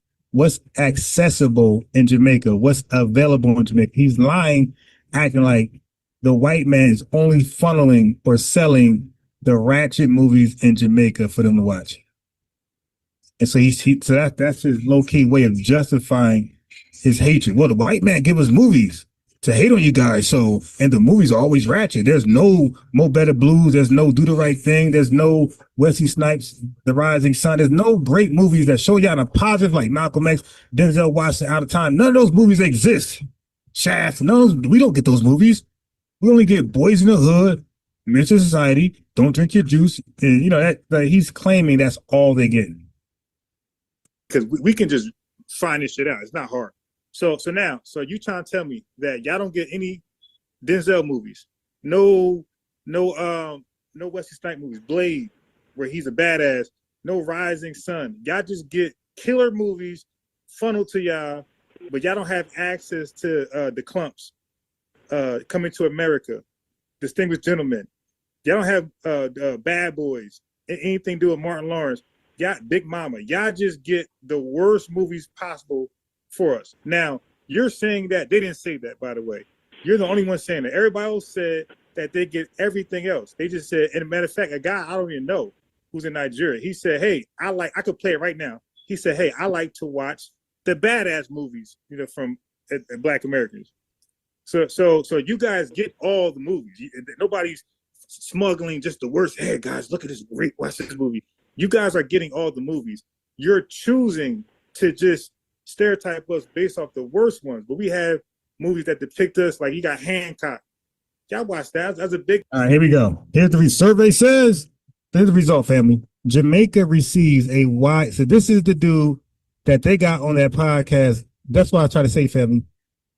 accessible in Jamaica, what's available in Jamaica. He's lying, acting like the white man is only funneling or selling the ratchet movies in Jamaica for them to watch. And so that's his low-key way of justifying his hatred. Well, the white man give us movies to hate on you guys. So, and the movies are always ratchet. There's no Mo Better Blues. There's no Do the Right Thing. There's no Wesley Snipes, The Rising Sun. There's no great movies that show you on a positive, like Malcolm X, Denzel Washington, Out of Time. None of those movies exist. Shaft. No, we don't get those movies. We only get Boys in the Hood, Men's Society, Don't Drink Your Juice. And you know, that he's claiming that's all they get. Because we can just find this shit out. It's not hard. So you trying to tell me that y'all don't get any Denzel movies, no Wesley Snipes movies, Blade, where he's a badass, no Rising Sun. Y'all just get killer movies funneled to y'all, but y'all don't have access to the clumps, Coming to America, Distinguished Gentlemen. Y'all don't have Bad Boys, anything to do with Martin Lawrence. Y'all, Big Mama. Y'all just get the worst movies possible for us. Now, you're saying that. They didn't say that, by the way. You're the only one saying that. Everybody else said that they get everything else. They just said, and a matter of fact, a guy I don't even know who's in Nigeria, he said, hey, I could play it right now. He said, hey, I like to watch the badass movies, you know, from Black Americans. So you guys get all the movies. Nobody's smuggling just the worst. Hey, guys, look at this great, watch this movie. You guys are getting all the movies. You're choosing to just stereotype us based off the worst ones, but we have movies that depict us, like you got Hancock. Y'all watch that. That's a big. All right, here we go. Here's the survey says. Here's the result, family. Jamaica receives a wide. So this is the dude that they got on that podcast. That's why I try to say, family,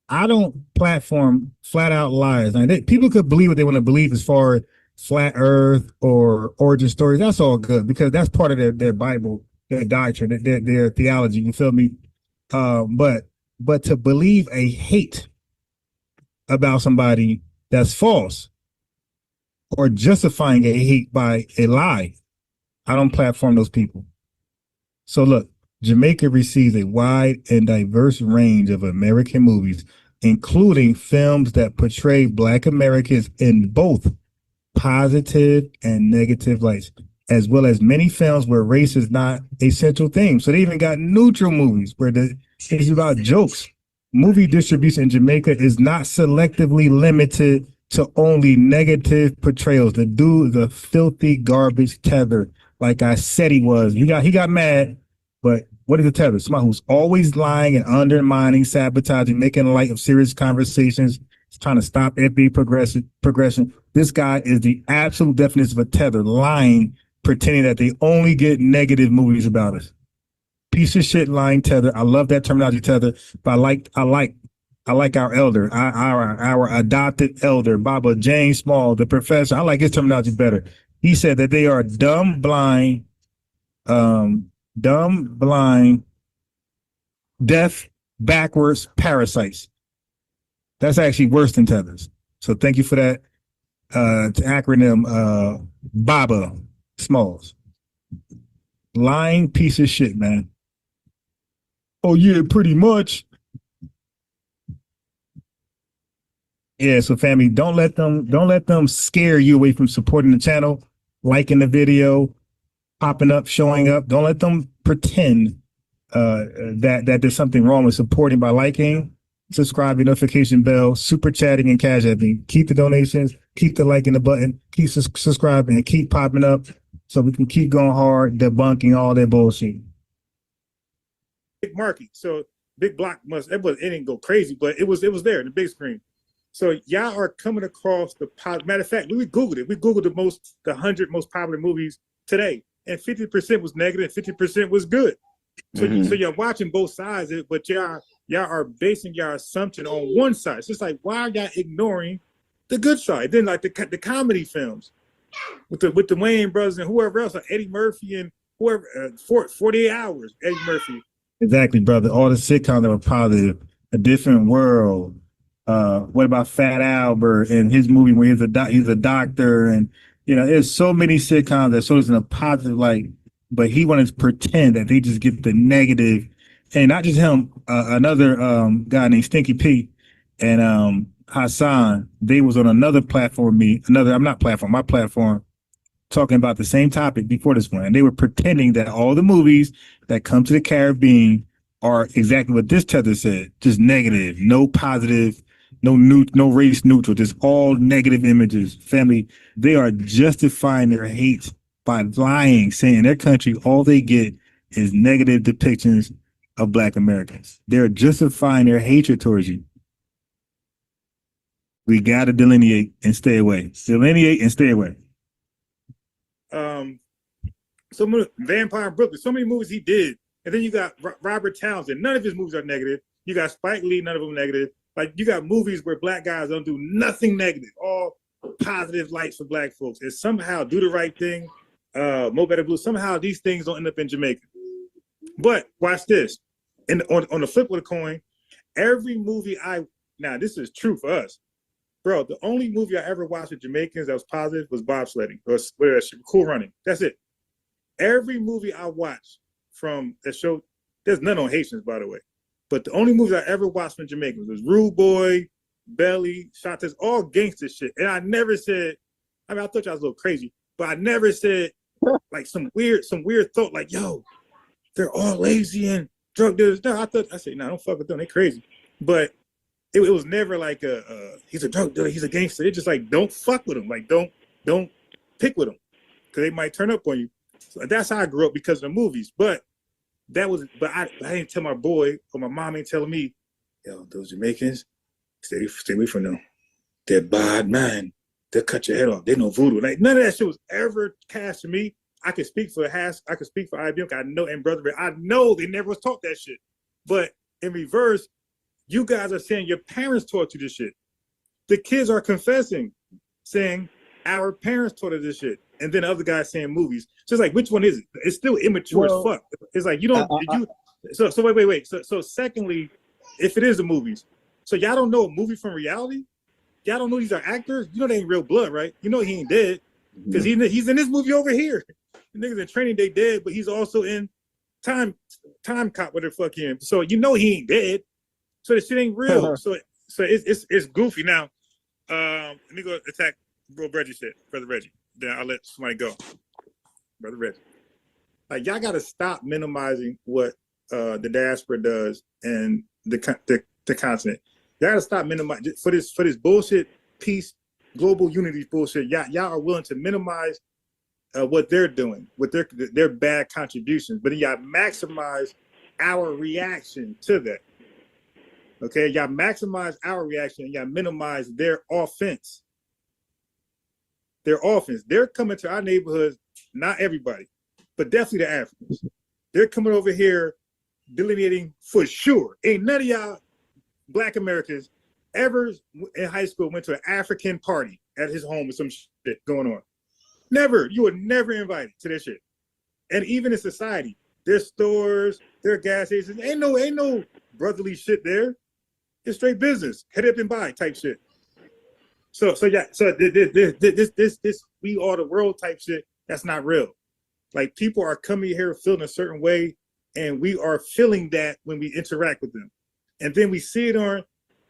I don't platform flat out lies. I mean, people could believe what they want to believe as far as flat Earth or origin stories. That's all good because that's part of their Bible, their doctrine, their theology. You feel me? But to believe a hate about somebody that's false or justifying a hate by a lie, I don't platform those people. So look, Jamaica receives a wide and diverse range of American movies, including films that portray Black Americans in both positive and negative lights, as well as many films where race is not a central theme. So they even got neutral movies where it's about jokes. Movie distribution in Jamaica is not selectively limited to only negative portrayals. The dude, the filthy garbage tether, like I said he was. He got mad, but what is a tether? Somebody who's always lying and undermining, sabotaging, making light of serious conversations. He's trying to stop FBA progression. This guy is the absolute definition of a tether, lying, pretending that they only get negative movies about us. Piece of shit, lying tether. I love that terminology, tether. But I like our elder, our adopted elder, Baba James Small, the professor. I like his terminology better. He said that they are dumb, blind, deaf, backwards parasites. That's actually worse than tethers. So thank you for that acronym, Baba Smalls. Lying piece of shit, man. Oh yeah, pretty much. Yeah, so family, don't let them scare you away from supporting the channel, liking the video, popping up, showing up. Don't let them pretend that there's something wrong with supporting by liking, subscribing, notification bell, super chatting, and cash apping. Keep the donations, keep the liking the button, keep subscribing, and keep popping up so we can keep going hard, debunking all that bullshit. Big market, so big block it didn't go crazy, but it was there, the big screen. So y'all are coming across matter of fact, we Googled it. We Googled the 100 most popular movies today, and 50% was negative, 50% was good. So, so you're watching both sides, but y'all are basing your assumption on one side. It's just like, why are y'all ignoring the good side? Then like the comedy films with the Wayans brothers and whoever else, like Eddie Murphy and whoever, 48 Hours, Eddie Murphy. Exactly, brother. All the sitcoms that were positive, A Different World. What about Fat Albert and his movie where he's a doctor, and there's so many sitcoms that shows in a positive light, but he wanted to pretend that they just get the negative, and not just him. Another guy named Stinky Pete and Hassan, they was on another platform. My platform, talking about the same topic before this one, and they were pretending that all the movies that come to the Caribbean are exactly what this tether said, just negative, no positive. No race neutral, just all negative images. Family, they are justifying their hate by lying, saying in their country all they get is negative depictions of Black Americans. They're justifying their hatred towards you. We gotta delineate and stay away. Delineate and stay away. So Vampire Brooklyn, so many movies he did, and then you got Robert Townsend. None of his movies are negative. You got Spike Lee, none of them negative. Like, you got movies where Black guys don't do nothing negative, all positive lights for Black folks. And somehow Do the Right Thing, Mo Better Blue, somehow these things don't end up in Jamaica. But watch this. On the flip of the coin, every movie now this is true for us. Bro, the only movie I ever watched with Jamaicans that was positive was bobsledding or Cool Running. That's it. Every movie I watched from that show, there's none on Haitians, by the way. But the only movies I ever watched from Jamaicans was Rude Boy, Belly, Shotters, all gangster shit. And I never said, I thought y'all was a little crazy, but I never said like some weird thought like, yo, they're all lazy and drug dealers. No, I said, nah, don't fuck with them, they crazy. But it was never like he's a drug dealer, he's a gangster. It's just like, don't fuck with him. Like, don't pick with him because they might turn up on you. So that's how I grew up because of the movies. But I didn't tell my boy, or my mom ain't telling me, yo, those Jamaicans, stay away from them. They're bad man. They'll cut your head off. They know voodoo. Like, none of that shit was ever cast to me. I can speak for I can speak for IBM. I know, and brother, I know they never was taught that shit. But in reverse, you guys are saying your parents taught you this shit. The kids are confessing, saying our parents taught us this shit. And then other guys saying movies. So it's like, which one is it? It's still immature as fuck. It's like, you don't, so wait. So secondly, if it is the movies, so y'all don't know a movie from reality? Y'all don't know these are actors? You know they ain't real blood, right? You know he ain't dead. Because he's in this movie over here. The niggas in Training Day dead, but he's also in Time Cop, whatever the fuck he in. So you know he ain't dead. So the shit ain't real. So it's goofy. Now, let me go attack Bro Reggie shit, Brother Reggie. Then I'll let somebody go. Brother Reggie. Like, y'all gotta stop minimizing what the diaspora does and the continent. Y'all gotta stop minimizing for this bullshit peace, global unity bullshit. Y'all are willing to minimize what they're doing with their bad contributions, but then y'all maximize our reaction to that. Okay, y'all maximize our reaction and y'all minimize their offense. They're coming to our neighborhoods, not everybody, but definitely the Africans. They're coming over here delineating for sure. Ain't none of y'all Black Americans ever in high school went to an African party at his home with some shit going on. Never. You were never invited to this shit. And even in society, their stores, their gas stations, ain't no brotherly shit there. It's straight business, head up and buy type shit. So this we are the world type shit, that's not real. Like, people are coming here feeling a certain way, and we are feeling that when we interact with them. And then we see it on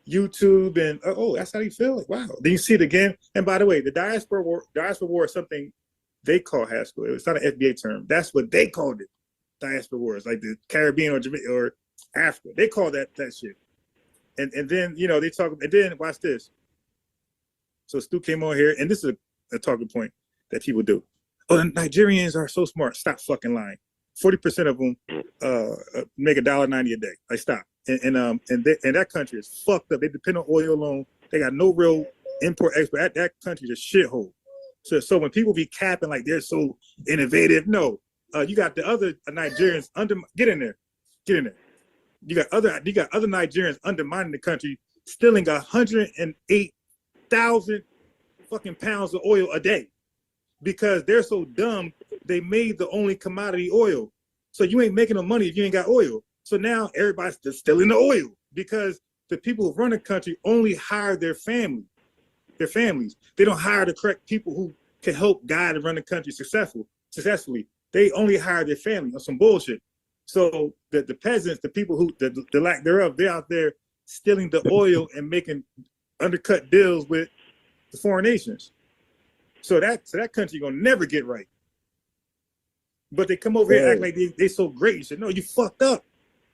YouTube and oh, that's how you feel. Like, wow. Then you see it again. And by the way, the diaspora war is something they call Haskell. It's not an FBA term. That's what they called it. Diaspora wars, like the Caribbean or Jamaica or Africa. They call that shit. And then, you know, they talk, and then watch this. So Stu came on here, and this is a talking point that people do. Oh, the Nigerians are so smart. Stop fucking lying. 40% of them make $1.90 a day. Like, stop. And that country is fucked up. They depend on oil alone. They got no real import export. That country's a shithole. So when people be capping like they're so innovative, no. You got the other Nigerians get in there. You got other Nigerians undermining the country, stealing 108,000 fucking pounds of oil a day because they're so dumb. They made the only commodity oil. So you ain't making no money if you ain't got oil. So now everybody's just stealing the oil because the people who run the country only hire their families. They don't hire the correct people who can help guide and run the country successfully. They only hire their family on some bullshit. So the peasants, the people who the lack thereof, they're out there stealing the oil and making undercut deals with the foreign nations. So that country gonna never get right. But they come over here and act like they so great. You said, no, you fucked up.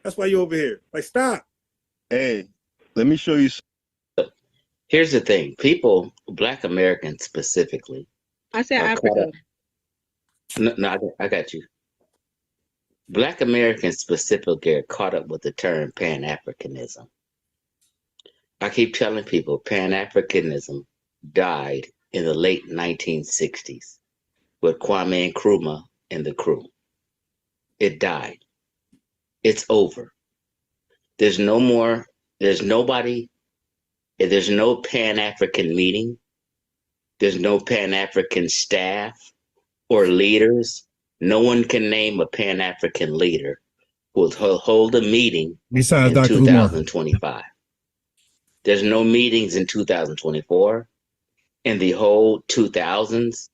That's why you over here. Like, stop. Hey, let me show you. Here's the thing. People, Black Americans specifically. I said Africa. No, I got you. Black Americans specifically are caught up with the term Pan-Africanism. I keep telling people Pan-Africanism died in the late 1960s with Kwame Nkrumah and the crew. It died. It's over. There's no more, there's nobody, there's no Pan-African meeting. There's no Pan-African staff or leaders. No one can name a Pan-African leader who will hold a meeting besides in Dr. 2025. There's no meetings in 2024. In the whole 2000s,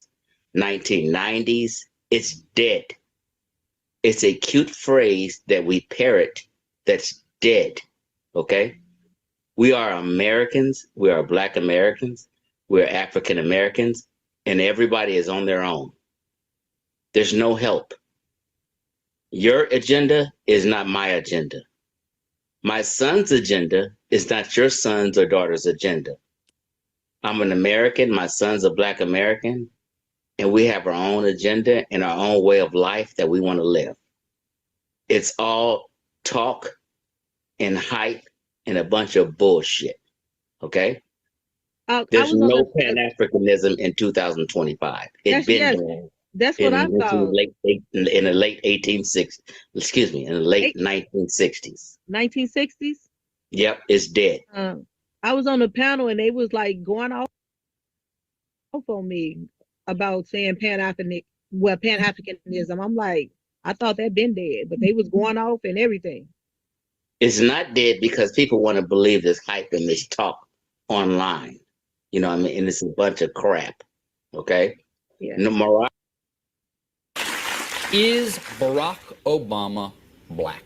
1990s, it's dead. It's a cute phrase that we parrot that's dead, okay? We are Americans. We are Black Americans. We're African Americans, and everybody is on their own. There's no help. Your agenda is not my agenda. My son's agenda is not your son's or daughter's agenda. I'm an American, my son's a Black American, and we have our own agenda and our own way of life that we want to live. It's all talk and hype and a bunch of bullshit, okay? There's no Pan-Africanism in 2025. It's been there. That's what I thought. In the late 1860s, excuse me, in the late 1960s. 1960s? Yep, it's dead. I was on the panel and they was like going off on me about saying Pan-Africanism. I'm like, I thought that'd been dead, but they was going off and everything. It's not dead because people want to believe this hype and this talk online. You know what I mean? And it's a bunch of crap. Okay? Yeah. No, Is Barack Obama Black?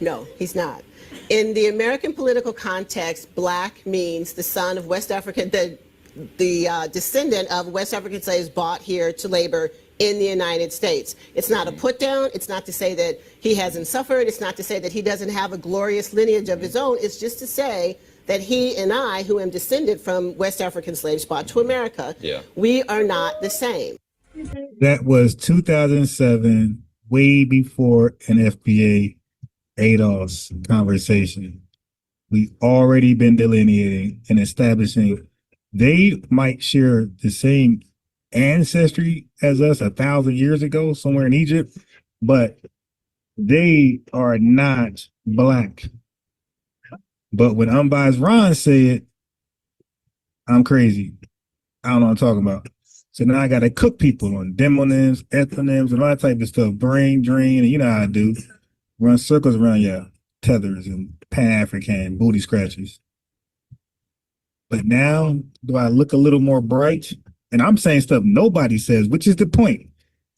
No, he's not. In the American political context, Black means the son of West African, the descendant of West African slaves brought here to labor in the United States. It's not a put down. It's not to say that he hasn't suffered. It's not to say that he doesn't have a glorious lineage of his own. It's just to say that he and I, who am descended from West African slaves brought to America, we are not the same. That was 2007, way before an FBA ADOS conversation. We already been delineating and establishing they might share the same ancestry as us 1,000 years ago, somewhere in Egypt, but they are not Black. But when Unbiased Ron said, I'm crazy. I don't know what I'm talking about. So now I got to cook people on demonyms, ethonyms, and all that type of stuff. Brain drain, and you know how I do. Run circles around your tethers and Pan-African booty scratchers. But now, do I look a little more bright? And I'm saying stuff nobody says, which is the point.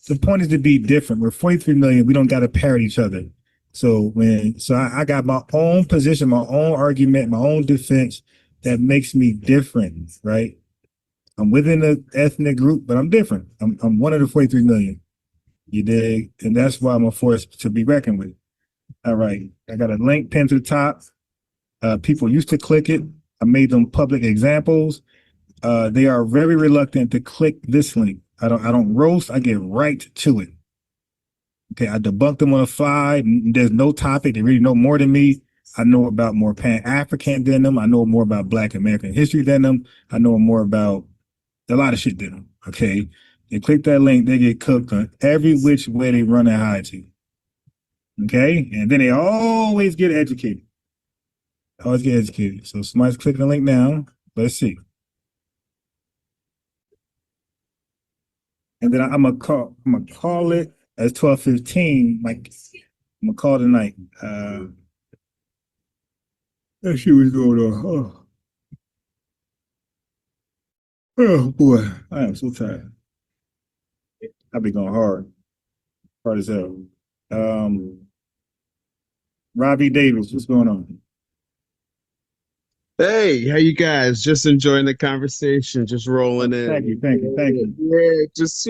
The point is to be different. We're 43 million. We don't got to parrot each other. So I got my own position, my own argument, my own defense. that makes me different, right? I'm within the ethnic group, but I'm different. I'm one of the 43 million. You dig? And that's why I'm a force to be reckoned with. All right. I got a link pinned to the top. People used to click it. I made them public examples. They are very reluctant to click this link. I don't roast. I get right to it. Okay, I debunked them on the fly. There's no topic. They really know more than me. I know about more Pan-African than them. I know more about Black American history than them. I know more about a lot of shit than them. Okay, they click that link, they get cooked on every which way they run and hide to. Okay, and then they always get educated. Always get educated. So somebody's clicking the link now. Let's see. And then I'm gonna call it as 12:15. Like I'm gonna call tonight. Let's see what's going on. Oh boy, I am so tired. I've been going hard as hell. Robbie Davis, what's going on? Hey, how you guys? Just enjoying the conversation, just rolling in. Thank you. Yeah, just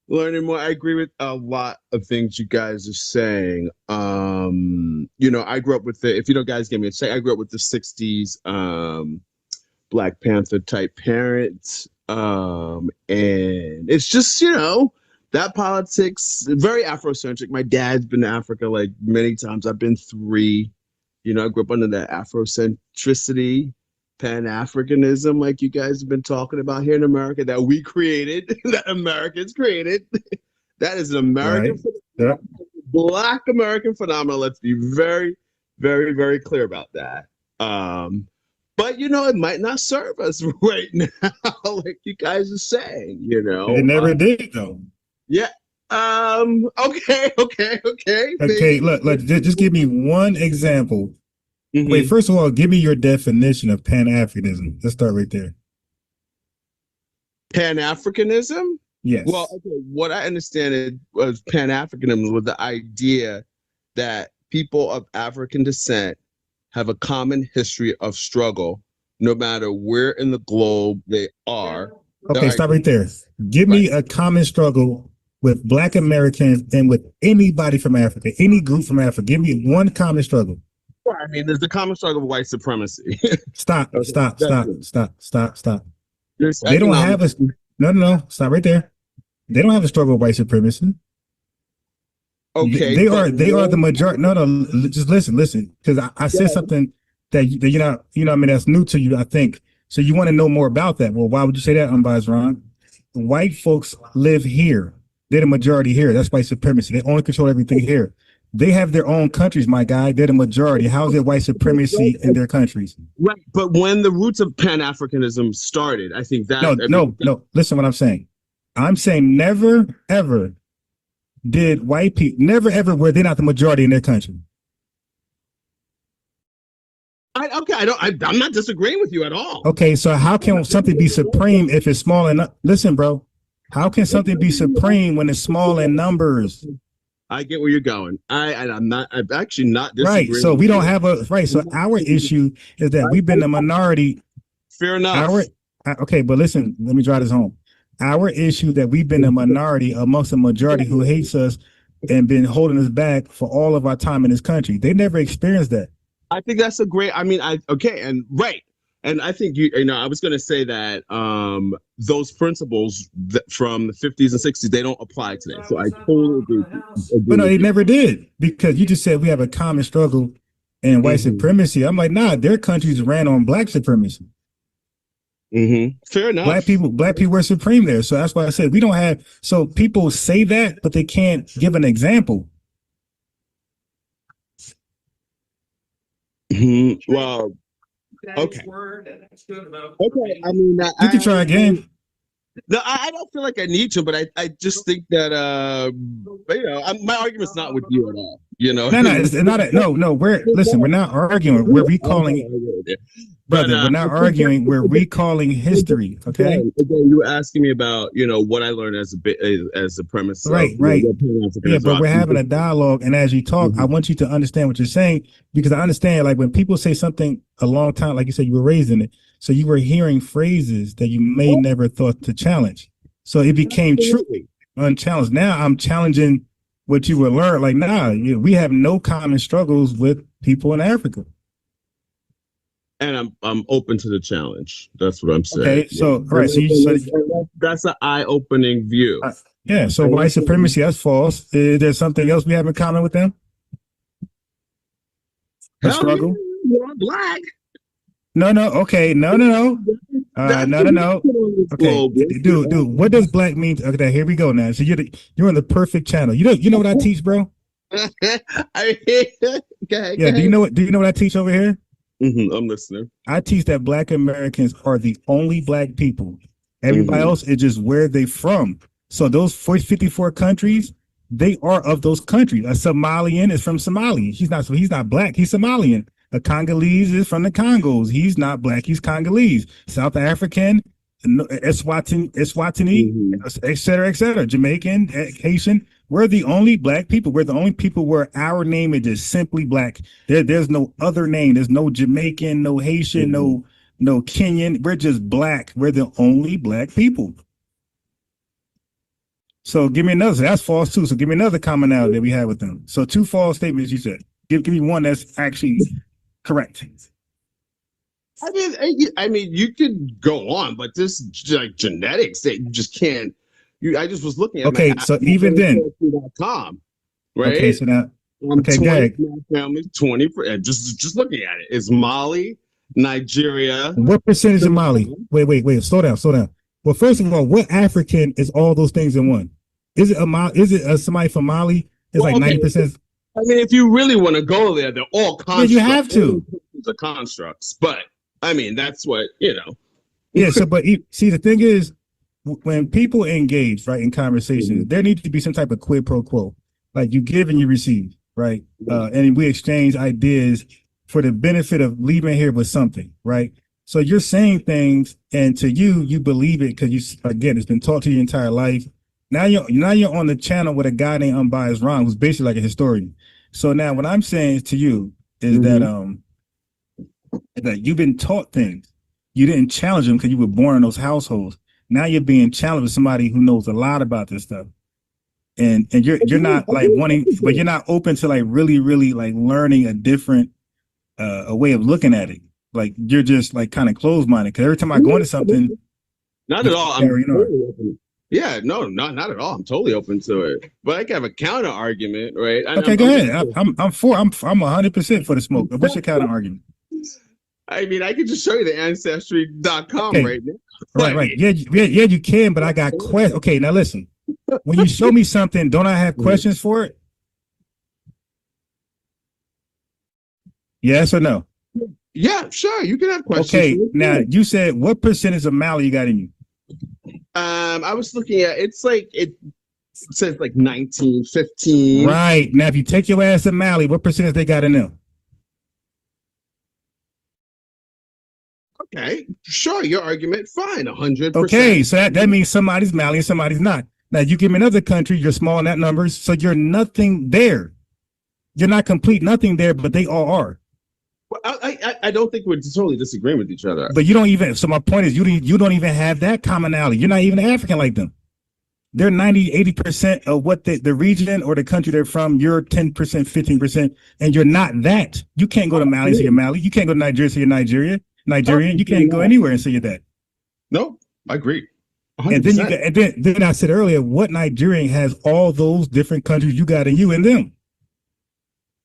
learning more. I agree with a lot of things you guys are saying. I grew up with if you know guys give me a check, I grew up with the 60s Black Panther type parents. And it's just, that politics, very Afrocentric. My dad's been to Africa like many times. I've been 3. I grew up under that Afrocentricity, Pan-Africanism, like you guys have been talking about here in America, that we created, that Americans created. That is an American, Black American phenomenon. Let's be very, very, very clear about that. But it might not serve us right now, like you guys are saying. It never did though. Yeah. Okay. Okay, look, just give me one example. Mm-hmm. Wait, first of all, give me your definition of Pan-Africanism. Let's start right there. Pan-Africanism? Yes. Well, okay, what I understand was Pan-Africanism was the idea that people of African descent have a common history of struggle, no matter where in the globe they are. Okay, stop right there. Give me a common struggle with Black Americans and with anybody from Africa, any group from Africa. Give me one common struggle. Well, I mean, there's the common struggle of white supremacy. Stop. There's They don't have a no. Stop right there. They don't have a struggle with white supremacy. Okay, they are the majority. No, just listen, because I said something that you're not, I mean, that's new to you, I think. So you want to know more about that. Well, why would you say that, Unbiased Ron? White folks live here. They're the majority here. That's white supremacy. They only control everything here. They have their own countries, my guy. They're the majority. How is it white supremacy in their countries? Right, but when the roots of Pan-Africanism started, I think that... No. Listen what I'm saying. I'm saying never, ever did white people, never, ever were they not the majority in their country. I'm not disagreeing with you at all. Okay, so how can something be supreme if it's small in... Listen, bro. How can something be supreme when it's small in numbers? I get where you're going. I'm actually not disagreeing. Right. So we don't have so our issue is that we've been the minority. Fair enough. Okay, but listen, let me drive this home. Our issue that we've been a minority amongst a majority who hates us and been holding us back for all of our time in this country. They never experienced that. I think that's a great, and I think I was going to say that those principles from the 50s and 60s, they don't apply today. So I totally agree. But no, they never did, because you just said we have a common struggle and white supremacy. I'm like, nah, their countries ran on Black supremacy. Mm-hmm. Fair enough. Black people were supreme there. So that's why I said we don't have. So people say that, but they can't give an example. Mm-hmm. Well, okay. Okay, I mean, you can try again. No, I don't feel like I need to, but I just think that my argument's not with you at all. No, it's not. No. We're not arguing. We're recalling, brother. We're not arguing. We're recalling history. Okay. Again, you were asking me about what I learned as a premise. Right. Yeah, but we're having a dialogue, and as you talk, I want you to understand what you're saying, because I understand, like, when people say something a long time, like you said, you were raised in it, so you were hearing phrases that you may never thought to challenge. So it became truly unchallenged. Now I'm challenging what you would learn. Like, we have no common struggles with people in Africa. And I'm open to the challenge. That's what I'm saying. Okay, so all right, so that's an eye-opening view. Yeah, so white supremacy, that's false. Is there something else we have in common with them? A struggle? You're black. No. Okay, no. No. Okay, dude, what does black mean? Okay, here we go now. So you're on the perfect channel. You know what I teach, bro? Okay. Yeah. Do you know what I teach over here? I'm listening. I teach that Black Americans are the only black people. Everybody else is just where they from. So those 54 countries, they are of those countries. A Somalian is from Somalia. He's not black. He's Somalian. A Congolese is from the Congos. He's not black. He's Congolese. South African, Eswatini, et cetera, Jamaican, Haitian. We're the only black people. We're the only people where our name is just simply black. There's no other name. There's no Jamaican, no Haitian, no Kenyan. We're just black. We're the only black people. So give me another. That's false too. So give me another commonality that we have with them. So 2 false statements you said. Give me one that's actually correct. I mean, you could go on, but this like genetics that you just can't. I just was looking at. Okay, so even then, .com, right? Okay, so now, okay, 20 families, 20. Just looking at it, is Mali, Nigeria. What percentage of Mali? Wait, slow down. Well, first of all, what African is all those things in one? Is it somebody from Mali? It's like 90%. I mean, if you really want to go there, they're all constructs. Yeah, you have to. The constructs, but I mean, that's what Yeah. So, but see, the thing is, when people engage, right, in conversations, there needs to be some type of quid pro quo, like you give and you receive, right? And we exchange ideas for the benefit of leaving here with something, right? So you're saying things, and to you believe it because again, it's been taught to you your entire life. Now you're on the channel with a guy named Unbiased Ron, who's basically like a historian. So now what I'm saying to you is that you've been taught things. You didn't challenge them because you were born in those households. Now you're being challenged with somebody who knows a lot about this stuff. And you're not like wanting, but you're not open to like really like learning a different a way of looking at it. Like you're just like kind of closed-minded. Because every time I go into something, not at all. Yeah, no, not at all. I'm totally open to it. But I can have a counter argument, right? Okay, go ahead. I'm 100% for the smoke. What's your counter argument? I mean, I could just show you the ancestry.com right now. Right. Yeah, you can, but I got questions. Okay, now listen. When you show me something, don't I have questions for it? Yes or no? Yeah, sure. You can have questions. Okay, now you said what percentage of Mali you got in you? I was looking at it says like 19, 15. Right. Now if you take your ass to Mali, what percentage they got in them? Okay, sure, your argument, fine, 100%. Okay, so that means somebody's Mali and somebody's not. Now you give me another country, you're small in that numbers, so you're nothing there. You're not complete nothing there, but they all are. Well, I don't think we're totally disagreeing with each other. But you don't even, so my point is you don't even have that commonality. You're not even African like them. They're 90-80% of what the region or the country they're from. You're 10%, 15%, and you're not that. You can't go to Mali and say you're Mali. You can't go to Nigeria and say you're Nigerian. You can't go anywhere and say you're that. No, I agree. 100%. And then I said earlier, what Nigerian has all those different countries you got in you and them?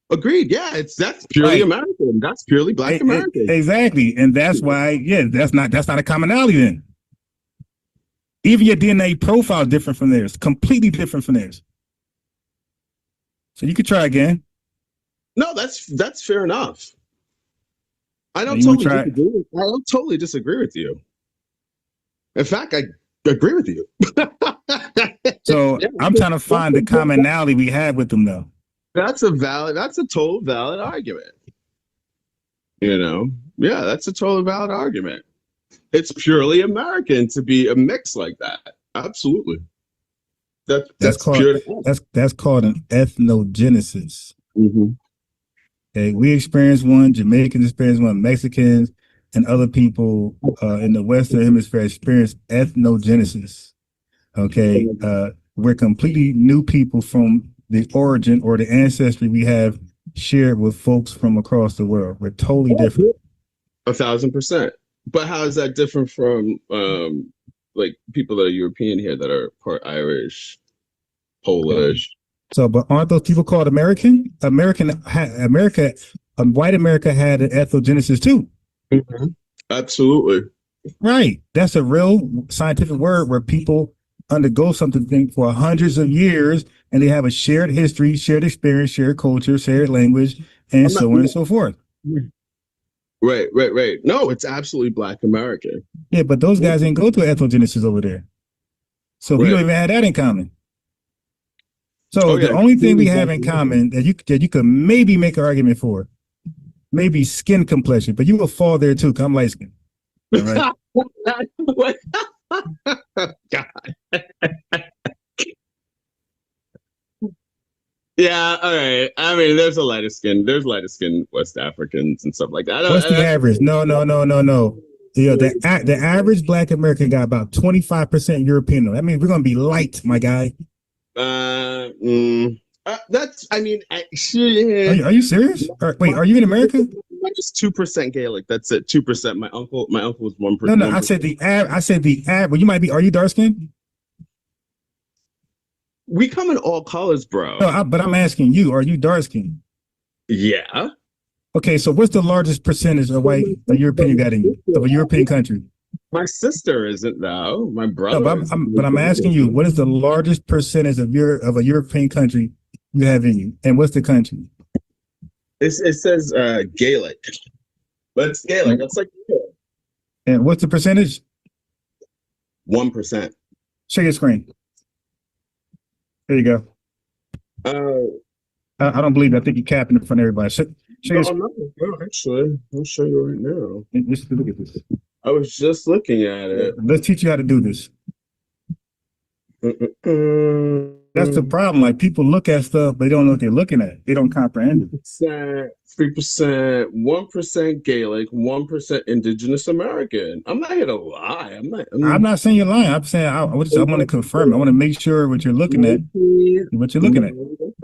Agreed. Yeah, that's purely American. That's purely Black American. Exactly, and that's why. Yeah, that's not a commonality then. Even your DNA profile is different from theirs, completely different from theirs. So you could try again. No, that's fair enough. I don't totally disagree with you. In fact, agree with you. So I'm trying to find the commonality we have with them, though. That's a total valid argument. Yeah, that's a total valid argument. It's purely American to be a mix like that. Absolutely. That's called pure. that's called an ethnogenesis. Mm-hmm. Okay, we experienced one, Jamaicans experienced one, Mexicans and other people in the Western Hemisphere experienced ethnogenesis. Okay, we're completely new people from the origin or the ancestry we have shared with folks from across the world. We're totally different. 1,000%. But how is that different from like people that are European here that are part Irish, Polish? So, but aren't those people called American? White America had an ethnogenesis too. Mm-hmm. Absolutely. Right. That's a real scientific word where people undergo something for hundreds of years and they have a shared history, shared experience, shared culture, shared language, and so on and so forth. Right. No, it's absolutely Black American. Yeah, but those guys ain't go to ethnogenesis over there. So we don't even have that in common. So the only thing we have in common that you could maybe make an argument for, maybe skin complexion, but you will fall there too, because I'm light skinned. All right? God. Yeah, all right. I mean, there's lighter skinned West Africans and stuff like that. What's the average? No. The average Black American got about 25% European. I mean, we're gonna be light, my guy. That's. I mean, are you serious? Wait, are you in America? Minus 2% Gaelic. That's it. 2%. My uncle was 1%. No. I said the average. Well, you might be. Are you dark skinned? We come in all colors, bro. No, but I'm asking you. Are you dark skinned? Yeah. Okay, so what's the largest percentage of white European you got in you, of a European country? My sister isn't though. My brother. No, but I'm asking you, what is the largest percentage of a European country you have in you, and what's the country? It says Gaelic, but it's Gaelic. That's like. And what's the percentage? 1%. Share your screen. There you go. I don't believe it. I think you're capping in front of everybody. No, actually, I'll show you right now. Just look at this. I was just looking at it. Let's teach you how to do this. That's the problem. Like, people look at stuff, but they don't know what they're looking at. They don't comprehend it. 3%, 1% Gaelic, 1% Indigenous American. I'm not here to lie. I'm not saying you're lying. I'm saying I want to confirm. I want to make sure what you're looking at.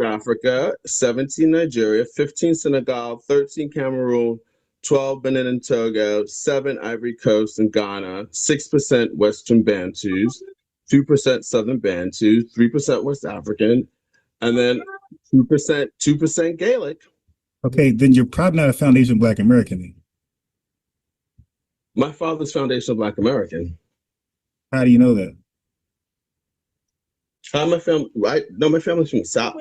Africa, 17 Nigeria, 15 Senegal, 13 Cameroon, 12 Benin and Togo, 7 Ivory Coast and Ghana, 6% Western Bantus, 2% Southern Bantu, 3% West African, and then 2% Gaelic. Okay, then you're probably not a foundation Black American. My father's foundation Black American. How do you know that? My family, right? No, my family's from the South.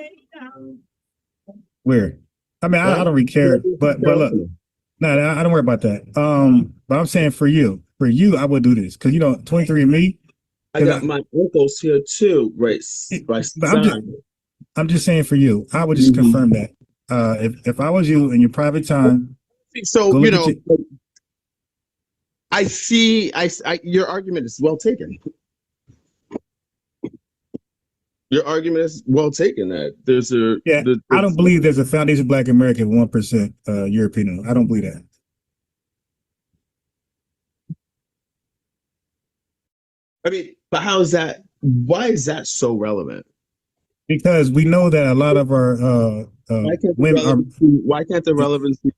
Where? I mean, I don't really care, but look, no, I don't worry about that. But I'm saying for you, I would do this because 23andMe. I got my uncles here too, right? I'm just saying for you, I would just confirm that. If I was you in your private time, so I see. Your argument is well taken. Your argument is well taken. That there's I don't believe there's a foundation Black American 1% European. I don't believe that. I mean, but how is that? Why is that so relevant? Because we know that a lot of our women why can't the relevancy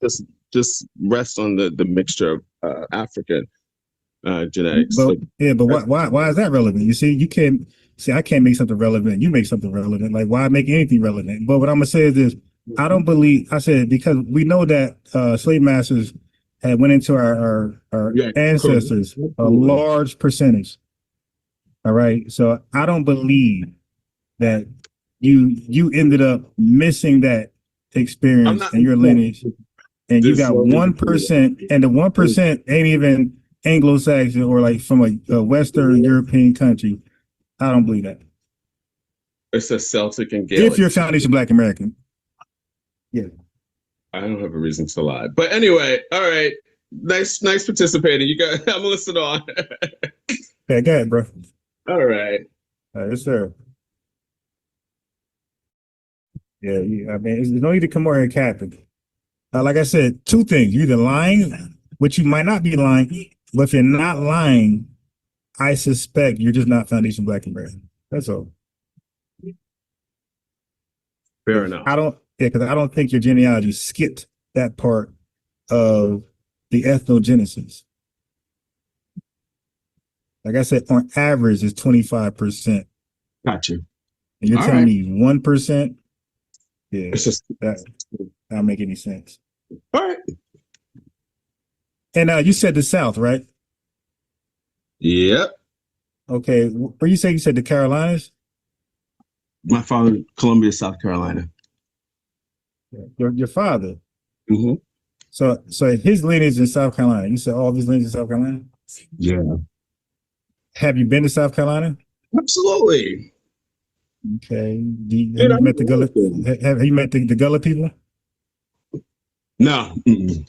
just rest on the mixture of African genetics? But why is that relevant? You see, you can't see. I can't make something relevant. You make something relevant. Like, why make anything relevant? But what I'm gonna say is this: I don't believe. I said because we know that slave masters had went into our ancestors a large percentage. All right, so I don't believe that you ended up missing that experience in your lineage, and you got 1%, and the 1% ain't even Anglo-Saxon or like from a Western European country. I don't believe that. It's a Celtic and Gaelic. If you're foundation Black American. Yeah. I don't have a reason to lie. But anyway, all right. Nice participating. You got I'm listening on. Okay, go ahead, bro. All right. Yes, sir. Yeah, I mean, there's no need to come over here capping. Like I said, two things. You're either lying, which you might not be lying, but if you're not lying, I suspect you're just not foundation Black American. That's all. Fair enough. Because I don't think your genealogy skipped that part of the ethnogenesis. Like I said, on average, it's 25%. Gotcha. And you're All telling right. me 1%? Yeah, It's just that don't make any sense. all right. And you said the South, right? Yep. Okay, where you said the Carolinas? My father, Columbia, South Carolina. Your father. Mm-hmm. So his lineage in South Carolina. You said all of his lineage in South Carolina? Yeah. Have you been to South Carolina? Absolutely. Okay. Have you met the Gullah? Have you met the Gullah people? No. Mm-mm.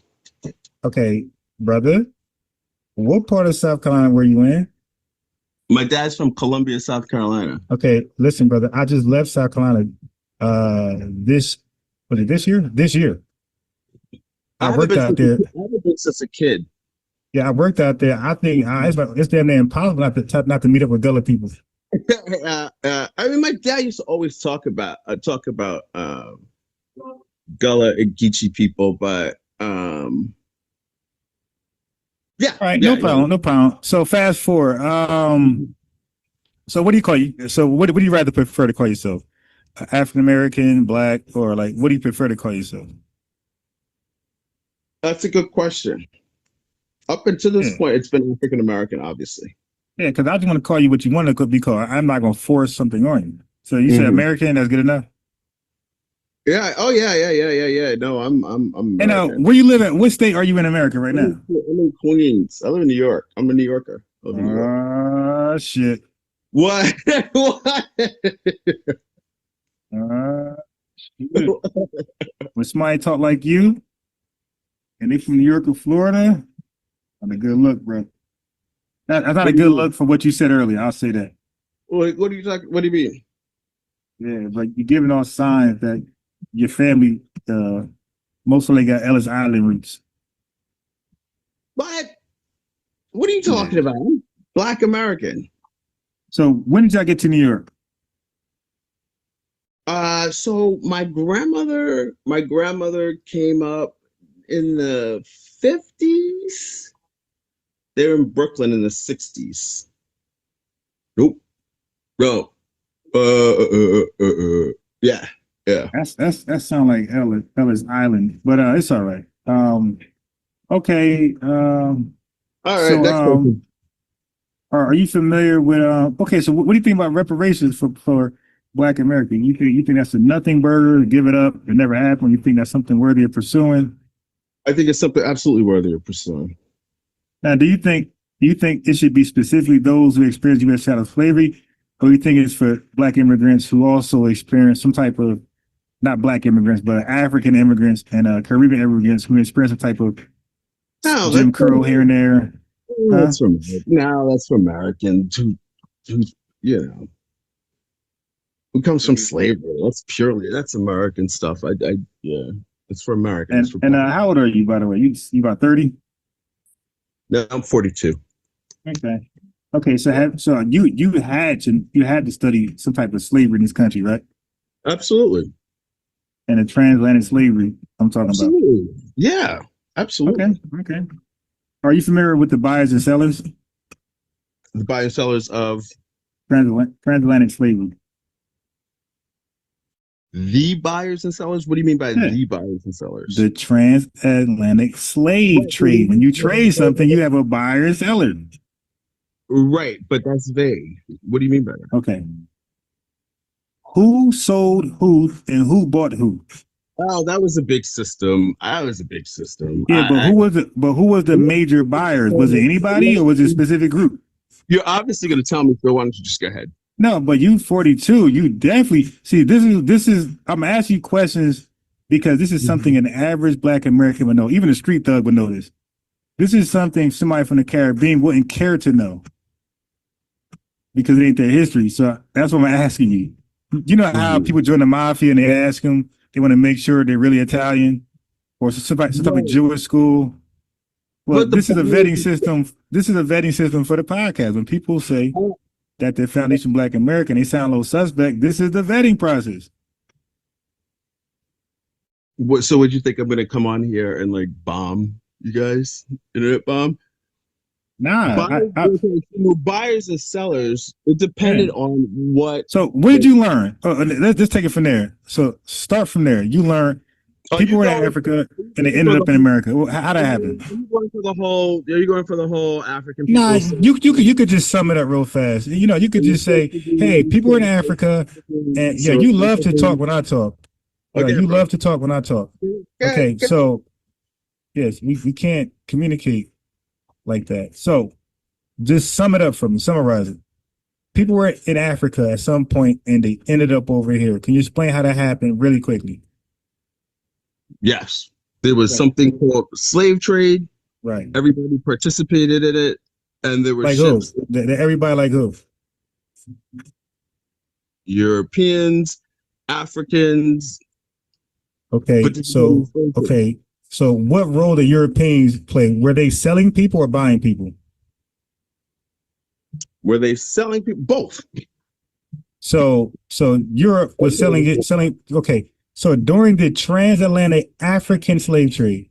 Okay, brother. What part of South Carolina were you in? My dad's from Columbia, South Carolina. Okay, listen, brother. I just left South Carolina. This year? This year. I worked out there. I haven't been since a kid. Yeah, I worked out there. I think it's damn near impossible not to meet up with Gullah people. I mean, my dad used to always talk about Gullah and Geechee people, but yeah. All right, yeah, no problem. So fast forward. So what do you call you? So what do you rather prefer to call yourself? African American, Black, or like what do you prefer to call yourself? That's a good question. Up until this point, it's been African American, obviously. Yeah, because I just want to call you what you want to be called. I'm not going to force something on you. So you said American, that's good enough? Yeah. Oh, yeah. No, I'm And where you live at? What state are you in America right now? I'm in Queens. I live in New York. I'm a New Yorker. Shit. What? What? Shit. When somebody talk like you, and they from New York or Florida, not a good look, bro. That's not a good look for what you said earlier. I'll say that. What are you talking? What do you mean? Yeah, but you're giving off signs that your family mostly got Ellis Island roots. What? What are you talking about? I'm Black American. So when did y'all get to New York? So my grandmother came up in the 50s. They were in Brooklyn in the 60s. Nope. No. Yeah. That sound like Ellis Island, but it's all right. Okay. All right. So, next question. are you familiar with okay, so what do you think about reparations for Black American? You think that's a nothing burger, give it up, it never happened? You think that's something worthy of pursuing? I think it's something absolutely worthy of pursuing. Now, do you think it should be specifically those who experience U.S. chattel slavery, or do you think it's for Black immigrants who also experience some type of, not Black immigrants, but African immigrants and Caribbean immigrants who experience some type of Jim Crow here and there? That's from Americans who who comes from slavery. That's American stuff. Yeah, it's for Americans. And how old are you, by the way? You about 30? No, I'm 42. Okay. So you had to study some type of slavery in this country, right? Absolutely. And the transatlantic slavery I'm talking absolutely. About. Yeah, absolutely. Okay. Are you familiar with the buyers and sellers? The buyers and sellers of transatlantic slavery. The buyers and sellers? What do you mean by the buyers and sellers? The transatlantic slave trade. When you trade something, you have a buyer and seller. Right, but that's vague. What do you mean by that? Okay. Who sold who and who bought who? Oh, that was a big system. That was a big system. Yeah, but who was it? But who was the major buyers? Was it anybody or was it a specific group? You're obviously going to tell me, so why don't you just go ahead? No, but you 42, you definitely see this is I'm asking you questions because this is something an average Black American would know. Even a street thug would know this. This is something somebody from the Caribbean wouldn't care to know because it ain't their history. So that's what I'm asking you. You know how people join the mafia and they ask them, they want to make sure they're really Italian or some type of Jewish school. Well, this is a vetting system. This is a vetting system for the podcast. When people say that they're Foundation Black American, they sound a little suspect. This is the vetting process. So would you think I'm going to come on here and like bomb you guys? Internet bomb? Nah. Buyers and sellers, it depended on what. So what did you learn? Let's just take it from there. So start from there. You learned people were in Africa and they ended up in America. How that happen? Are you going for the whole? Are you going for the whole African people? Nah, you could just sum it up real fast. You know, you could just say, "Hey, people were in Africa, and yeah, you love to talk when I talk. You love to talk when I talk." Okay, so yes, we can't communicate like that. So just sum it up for me. Summarize it. People were in Africa at some point and they ended up over here. Can you explain how that happened really quickly? Yes. There was something called slave trade. Right. Everybody participated in it. And there were like ships. Everybody like who? Europeans, Africans. Okay. So what role did Europeans play? Were they selling people or buying people? Were they selling people? Both. So Europe was selling. Okay. So during the transatlantic African slave trade,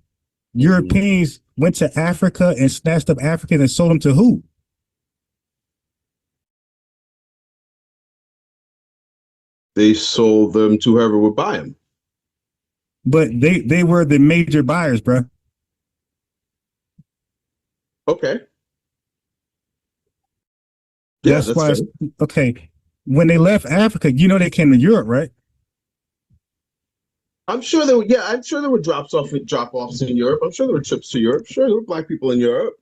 Europeans went to Africa and snatched up Africans and sold them to who? They sold them to whoever would buy them. But they were the major buyers, bro. Okay. Yeah, that's why. Okay. When they left Africa, you know they came to Europe, right? I'm sure there were. Yeah, I'm sure there were drop-offs in Europe. I'm sure there were trips to Europe. Sure, there were Black people in Europe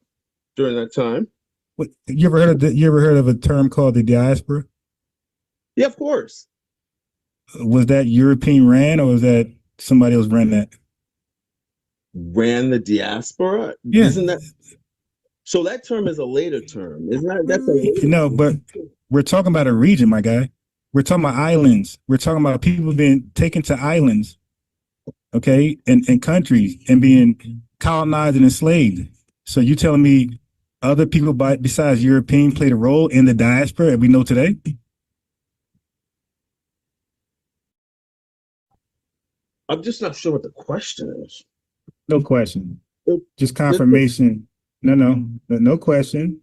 during that time. What, you ever heard of a term called the diaspora? Yeah, of course. Was that European ran or was that somebody else ran that? Ran the diaspora? Yeah. Isn't that so? That term is a later term, isn't that? That's a later term. But we're talking about a region, my guy. We're talking about islands. We're talking about people being taken to islands, okay, and countries and being colonized and enslaved. So you telling me other people besides European played a role in the diaspora that we know today? I'm just not sure what the question is. No question. Just confirmation. No question.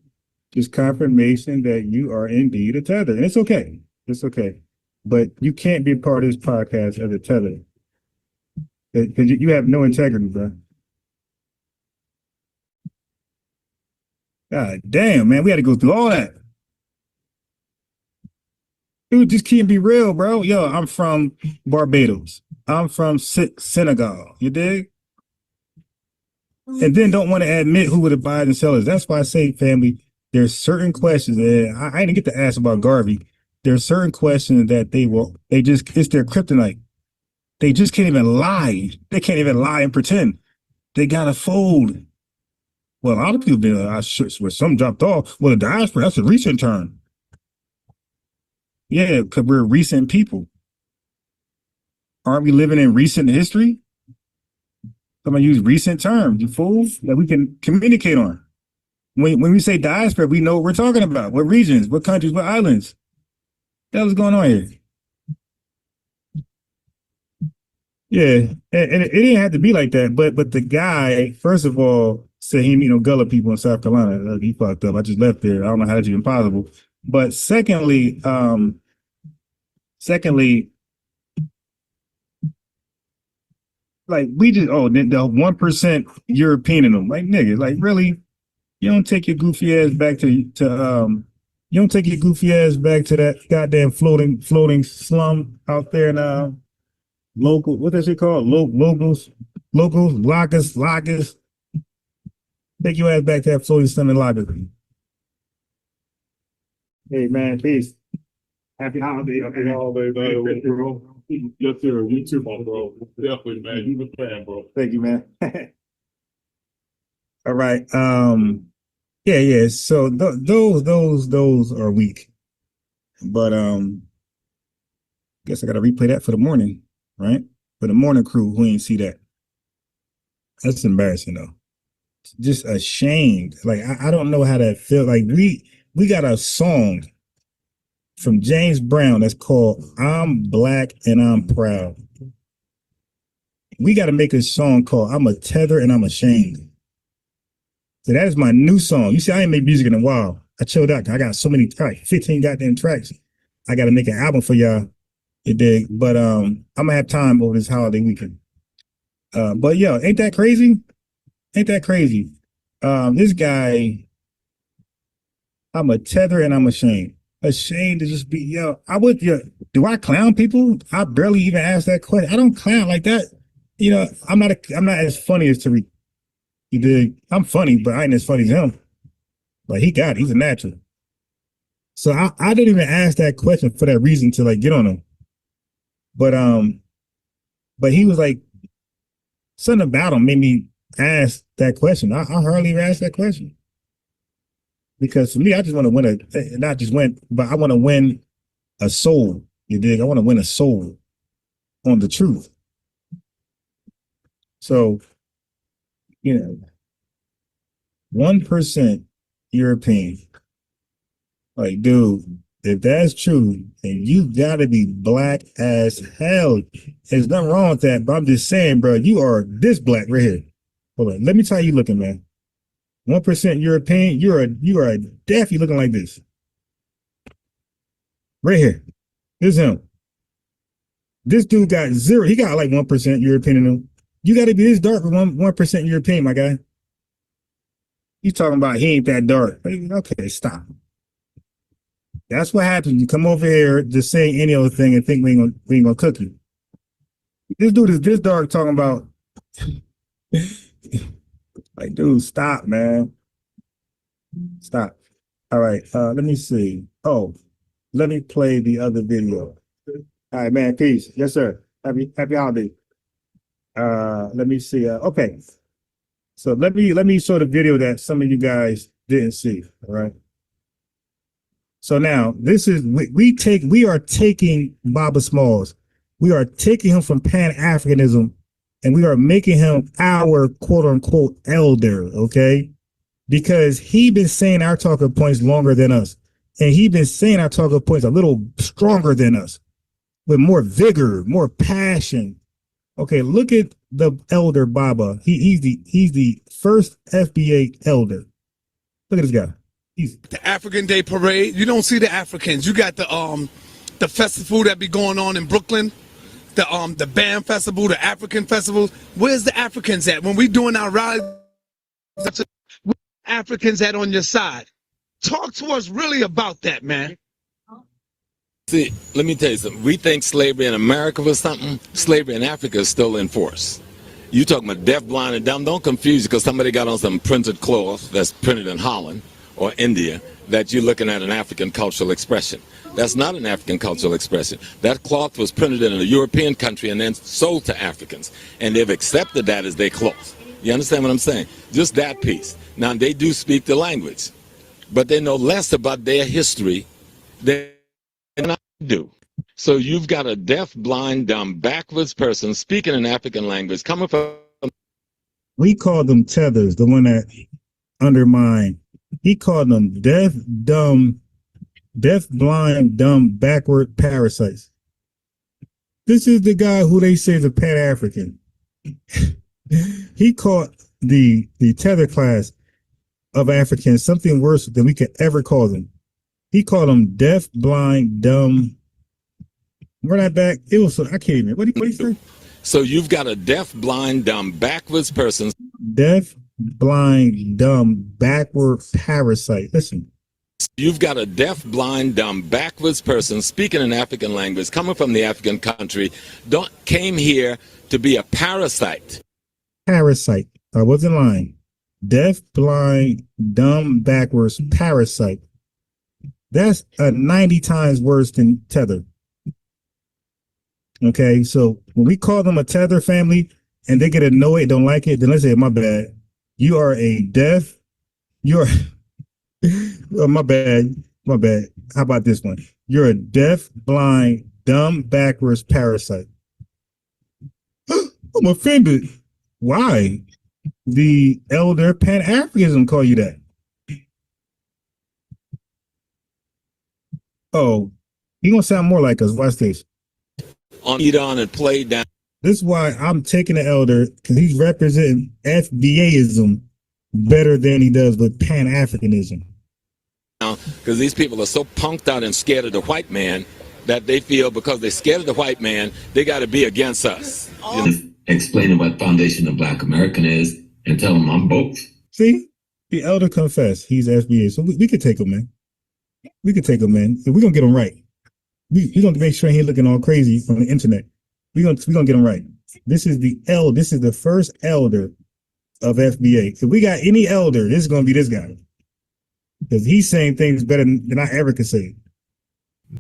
Just confirmation that you are indeed a tether. And it's okay. It's okay. But you can't be a part of this podcast as a tether. Because you have no integrity, bro. God damn, man. We had to go through all that. Dude, just can't be real, bro. Yo, I'm from Barbados. I'm from Senegal. You dig? And then don't want to admit who were the buyers and sellers. That's why I say, family, there's certain questions, and I didn't get to ask about Garvey. There's certain questions that it's their kryptonite. They just can't even lie. They can't even lie and pretend. They gotta fold. Well, a lot of people been, well, some dropped off. Well, the diaspora, that's a recent term. Yeah, because we're recent people. Aren't we living in recent history? I'm gonna use recent terms, you fools, that we can communicate on. When we say diaspora, we know what we're talking about. What regions, what countries, what islands. What was going on here? Yeah, and it didn't have to be like that. But the guy, first of all, said he Gullah people in South Carolina. He fucked up. I just left there. I don't know how that's even possible. But secondly, like we just the 1% European in them. Like nigga, like really, you don't take your goofy ass back to you don't take your goofy ass back to that goddamn floating slum out there in local, what that shit called? Locals, lockers. Take your ass back to that Floyd Sunday locker. Hey man, peace. Happy holiday. Happy holiday, bro. Yes, sir. You too, my bro. Definitely, man. You the fan, bro. Thank you, man. All right. Yeah. So those are weak. But guess I gotta replay that for the morning, right? For the morning crew who ain't see that. That's embarrassing though. Just ashamed. Like I don't know how that feels. Like we got a song from James Brown that's called I'm Black and I'm Proud. We got to make a song called I'm a Tether and I'm Ashamed. So that is my new song. You see, I ain't made music in a while. I chilled out. I got so many, 15 goddamn tracks. I got to make an album for y'all. You dig? But I'm gonna have time over this holiday weekend. But yo, ain't that crazy? Ain't that crazy? This guy, I'm a tether and I'm ashamed. Ashamed to just be, do I clown people? I barely even ask that question. I don't clown like that. You know, I'm not as funny as Tariq. You dig? I'm funny, but I ain't as funny as him. Like he got it. He's a natural. So I didn't even ask that question for that reason to like get on him. But he was like, something about him made me ask that question. I hardly even asked that question. Because for me, I just want to win not just win, but I want to win a soul. You dig? I want to win a soul on the truth. So, 1% European. Like, dude, if that's true, then you gotta be black as hell. There's nothing wrong with that, but I'm just saying, bro, you are this black right here. Hold on, let me tell you looking, man. 1% European, you are definitely looking like this. Right here. This is him. This dude got 0. He got like 1% European in him. You got to be this dark with 1% European, my guy. You talking about he ain't that dark. Okay, stop. That's what happens. You come over here just saying any other thing and think we ain't gonna cook you. This dude is this dark talking about like, dude, stop, man. Stop. All right, let me see. Oh, let me play the other video. All right, man, peace. Yes, sir. Happy holiday. Let me see. Okay. So let me show the video that some of you guys didn't see. All right. So now this is we are taking Baba Smalls. We are taking him from Pan-Africanism and we are making him our quote unquote elder, okay? Because he been saying our talking points longer than us. And he been saying our talking points a little stronger than us with more vigor, more passion. Okay, look at the elder Baba. He's the first FBA elder. Look at this guy. The African Day Parade. You don't see the Africans. You got the festival that be going on in Brooklyn, the band festival, the African festivals. Where's the Africans at when we doing our rallies? Where's Africans at on your side? Talk to us really about that, man. See, let me tell you something. We think slavery in America was something. Slavery in Africa is still in force. You talking about deaf, blind, and dumb. Don't confuse you because somebody got on some printed cloth that's printed in Holland or India that you're looking at an African cultural expression. That's not an African cultural expression. That cloth was printed in a European country and then sold to Africans. And they've accepted that as their cloth. You understand what I'm saying? Just that piece. Now, they do speak the language, but they know less about their history than I do. So you've got a deaf, blind, dumb, backwards person speaking an African language coming from... We call them tethers, the one that undermine. He called them deaf, blind, dumb, backward parasites. This is the guy who they say is a Pan-African. He called the tether class of Africans something worse than we could ever call them. He called them deaf, blind, dumb. Run that back. It was so I can't even. What do you say? So you've got a deaf, blind, dumb, backwards person. Deaf, blind, dumb, backward parasite. Listen, You've got a deaf, blind, dumb, backwards person speaking an African language, coming from the African country, came here to be a parasite. Parasite. I wasn't lying. Deaf, blind, dumb, backwards, parasite. That's 90 times worse than tether. Okay, so when we call them a tether family and they get annoyed, don't like it, then let's say, my bad. You are a deaf, you're, oh, my bad. How about this one? You're a deaf, blind, dumb, backwards parasite. I'm offended. Why? The elder Pan-Africanism call you that. Oh, he gonna sound more like us. Watch this. Eat on and play down. This is why I'm taking the elder, because he's representing FBAism better than he does with Pan-Africanism. Because these people are so punked out and scared of the white man that they feel because they're scared of the white man, they got to be against us. You know? Explaining what foundation of Black American is and tell them I'm both. See, the elder confessed he's FBA, so we could take him, man. We could take him, man. We're gonna get him right. We're gonna make sure he ain't looking all crazy on the internet. We're gonna get him right. This is the first elder of FBA. If we got any elder, this is gonna be this guy. Because he's saying things better than I ever could say.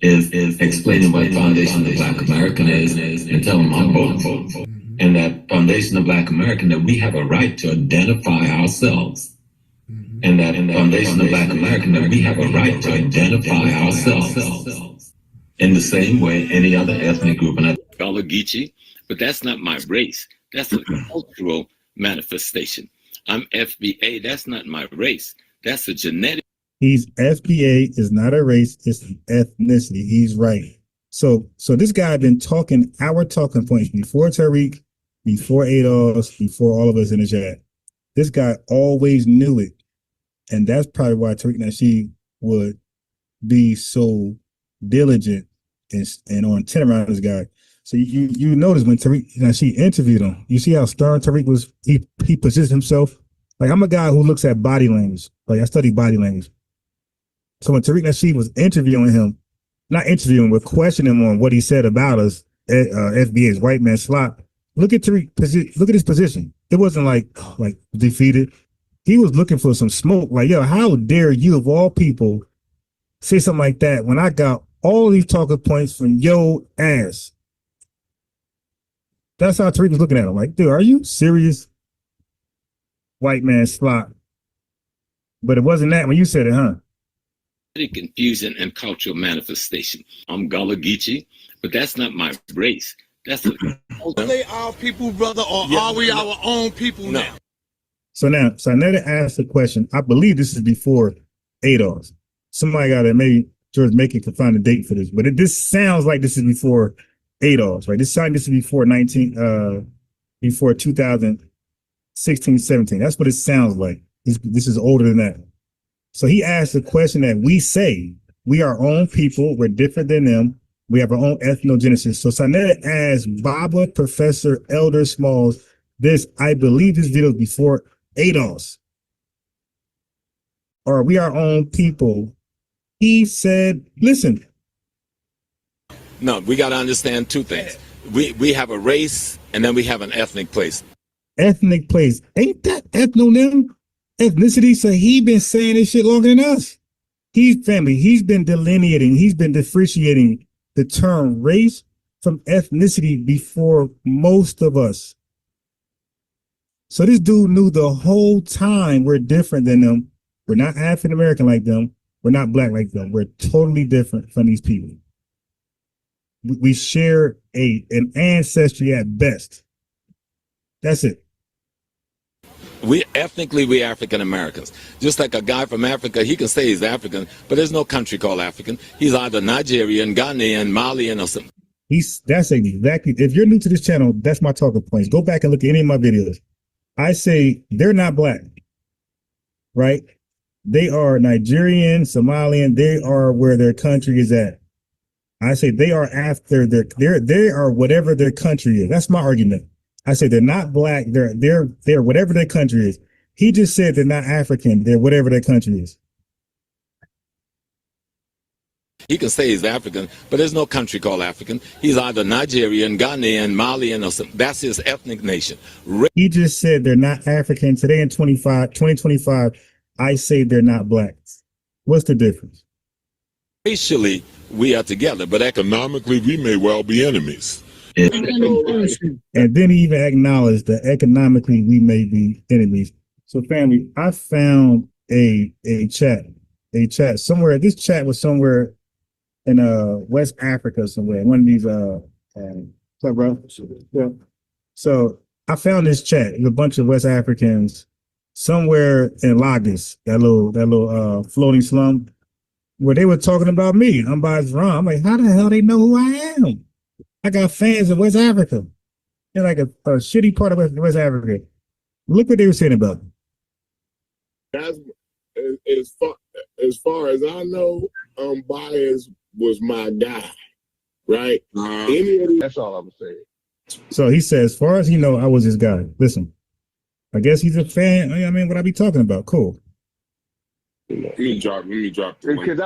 Is explaining what foundation of Black American is and tell them I'm both. And that foundation of Black American, that we have a right to identify ourselves. And that foundation of Black American, that we have a right to identify ourselves in the same way any other ethnic group. And Gullah Geechee, but that's not my race. That's a cultural manifestation. I'm FBA. That's not my race. That's a genetic. He's FBA is not a race, it's an ethnicity. He's right. So this guy been talking our talking points before Tariq, before Adolf, before all of us in the chat. This guy always knew it. And that's probably why Tariq Nasheed would be so diligent and on 10 around this guy. So you notice when Tariq Nasheed interviewed him, you see how stern Tariq was, he positioned himself. Like, I'm a guy who looks at body language. Like, I study body language. So when Tariq Nasheed was interviewing him, not interviewing, but questioning him on what he said about us, FBA's white man slop, look at Tariq, look at his position. It wasn't like defeated. He was looking for some smoke. Like, yo, how dare you, of all people, say something like that when I got all these talking points from yo ass? That's how Tariq was looking at him. Like, dude, are you serious? White man slop. But it wasn't that when you said it, huh? Confusion and cultural manifestation. I'm Gullah Geechee, but that's not my race. That's a. Are they our people, brother, or are we our own people now? So I never asked the question. I believe this is before Adolf. Somebody got to, maybe George Macon can find a date for this, but this sounds like this is before Adolf, right? This is before 2016, 17. That's what it sounds like. This is older than that. So he asked the question that we say, we are our own people, we're different than them, we have our own ethnogenesis. So Sanetta asked Baba, Professor Elder Smalls, this, I believe this video is before Adolf. Or we our own people. He said, listen. No, we got to understand two things. We have a race and then we have an ethnic place. Ethnic place. Ain't that ethnonym? Ethnicity. So he been saying this shit longer than us. He's been delineating, he's been differentiating the term race from ethnicity before most of us. So this dude knew the whole time we're different than them. We're not African American like them. We're not black like them. We're totally different from these people. We share an ancestry at best. That's it. We African Americans. Just like a guy from Africa, he can say he's African, but there's no country called African. He's either Nigerian, Ghanaian, Malian, or something. That's exactly. If you're new to this channel, that's my talking points. Go back and look at any of my videos. I say they're not black, right? They are Nigerian, Somalian. They are where their country is at. I say they are after they are whatever their country is. That's my argument. I say they're not black. They're whatever their country is. He just said they're not African. They're whatever their country is. He can say he's African, but there's no country called African. He's either Nigerian, Ghanaian, Malian, or something. That's his ethnic nation. He just said they're not African. Today in 2025, I say they're not black. What's the difference? Racially, we are together, but economically, we may well be enemies. And then he even acknowledged that economically we may be enemies. So family, I found a chat somewhere. This chat was somewhere in West Africa somewhere. One of these what's up, bro? Yeah. So I found this chat. There's a bunch of West Africans somewhere in Lagos, that little floating slum, where they were talking about me. I'm biased wrong. I'm like, how the hell they know who I am? I got fans in West Africa. They're like a shitty part of West Africa. Look what they were saying about me. That's as far as I know, Bias was my guy, right? That's all I'm saying. So he says, as far as he know, I was his guy. Listen, I guess he's a fan. I mean, what I be talking about? Cool. Let me drop the Because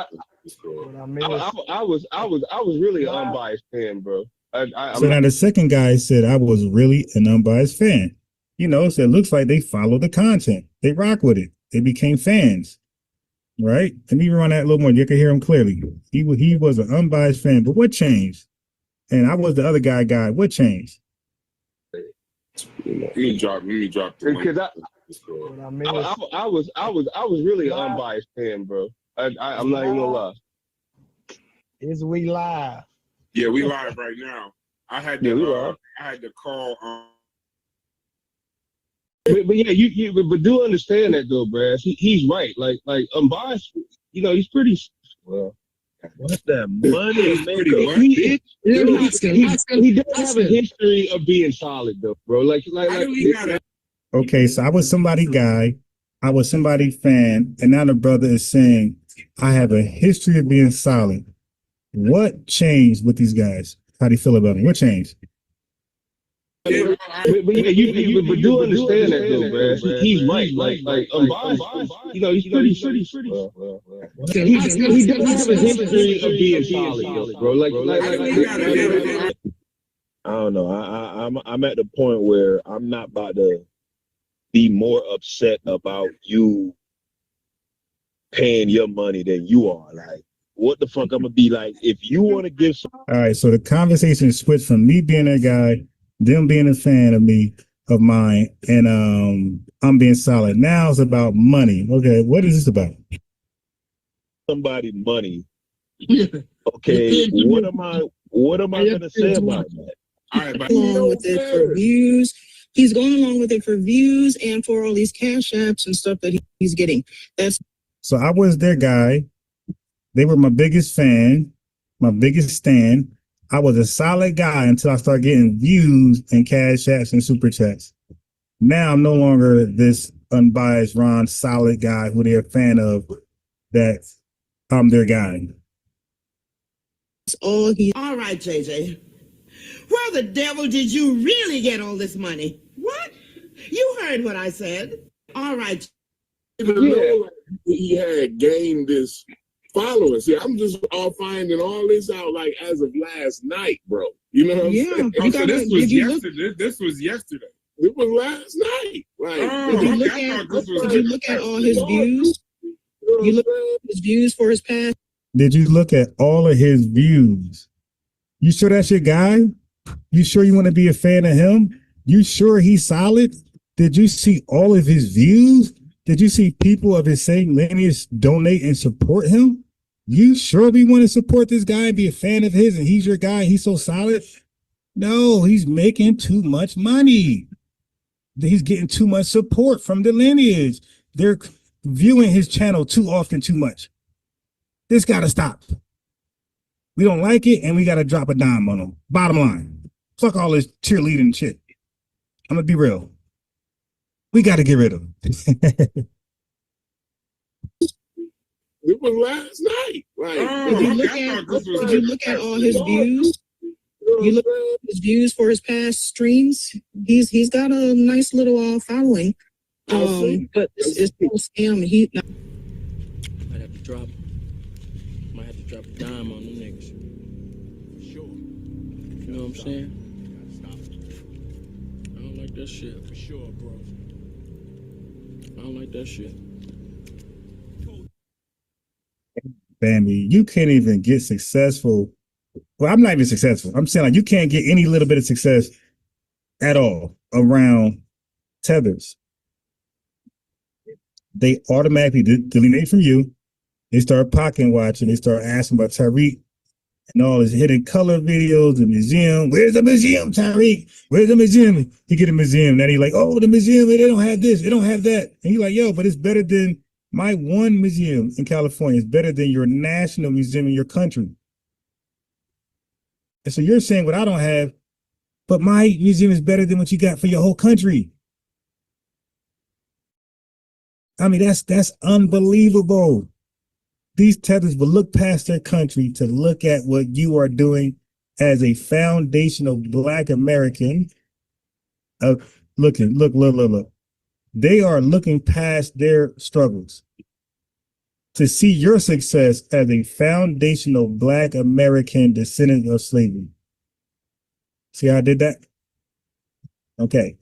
I was really an unbiased fan, bro. So now the second guy said I was really an unbiased fan. You know, so it looks like they follow the content. They rock with it. They became fans, right? Let me run that a little more. You can hear him clearly. He was an unbiased fan. But what changed? And I was the other guy. What changed? Let me drop because I was really an unbiased fan, bro. I'm not even gonna lie. Is we live? Yeah, we live right now. I had to call. But yeah, but do understand that though, Brad. He's right. Like unbiased. You know, he's pretty well. What's that money maker? He does have a history of being solid though, bro. Like. Okay, so I was somebody guy, I was somebody fan, and now the brother is saying I have a history of being solid. What changed with these guys? How do you feel about it? What changed? But yeah, do understand that though, Brad. He's right. Like unbiased. You know, he's pretty. He does have a history of being solid, bro. Like. I don't know. I'm at the point where I'm not about to be more upset about you paying your money than you are. Like, what the fuck I'm gonna be like if you want to give some. All right, so the conversation switched from me being a guy, them being a fan of mine, and I'm being solid. Now it's about money. Okay, what is this about? Somebody money. Okay, what am I gonna say about that? All right, along with it for views. He's going along with it for views and for all these cash apps and stuff that he's getting. So I was their guy. They were my biggest fan, my biggest stan. I was a solid guy until I started getting views and cash apps and super chats. Now I'm no longer this unbiased Ron solid guy who they're a fan of, that I'm their guy. All right, JJ. Where the devil did you really get all this money? What? You heard what I said. All right. He had gained this following. See, I'm just all finding all this out like as of last night, bro. You know what I'm saying? So this was yesterday. This was yesterday. It was last night. Like, did you look at all his views? You look at his views for his past? Did you look at all of his views? You sure that's your guy? You sure you want to be a fan of him? You sure he's solid? Did you see all of his views? Did you see people of his same lineage donate and support him? You sure we want to support this guy and be a fan of his and he's your guy? He's so solid? No, he's making too much money. He's getting too much support from the lineage. They're viewing his channel too often, too much. This got to stop. We don't like it, and we got to drop a dime on him. Bottom line, fuck all this cheerleading shit. I'm going to be real. We got to get rid of him. It was last night. Like, did you look at all his views? You look at his views for his past streams. He's got a nice little following. But it's still scam. Might have to drop dime on them niggas. Sure. You know what I'm saying? I don't like that shit. For sure, bro. I don't like that shit. Bambi, you can't even get successful. Well, I'm not even successful. I'm saying like you can't get any little bit of success at all around tethers. They automatically delineate from you. They start pocket watching. They start asking about Tariq and all his hidden color videos, the museum. Where's the museum, Tariq? Where's the museum? He get a museum. Then he like, oh, the museum, they don't have this, they don't have that. And he like, yo, but it's better than my one museum in California. It's better than your national museum in your country. And so you're saying what I don't have, but my museum is better than what you got for your whole country. I mean, that's unbelievable. These tethers will look past their country to look at what you are doing as a foundational Black American. Look. They are looking past their struggles to see your success as a foundational Black American descendant of slavery. See how I did that? Okay.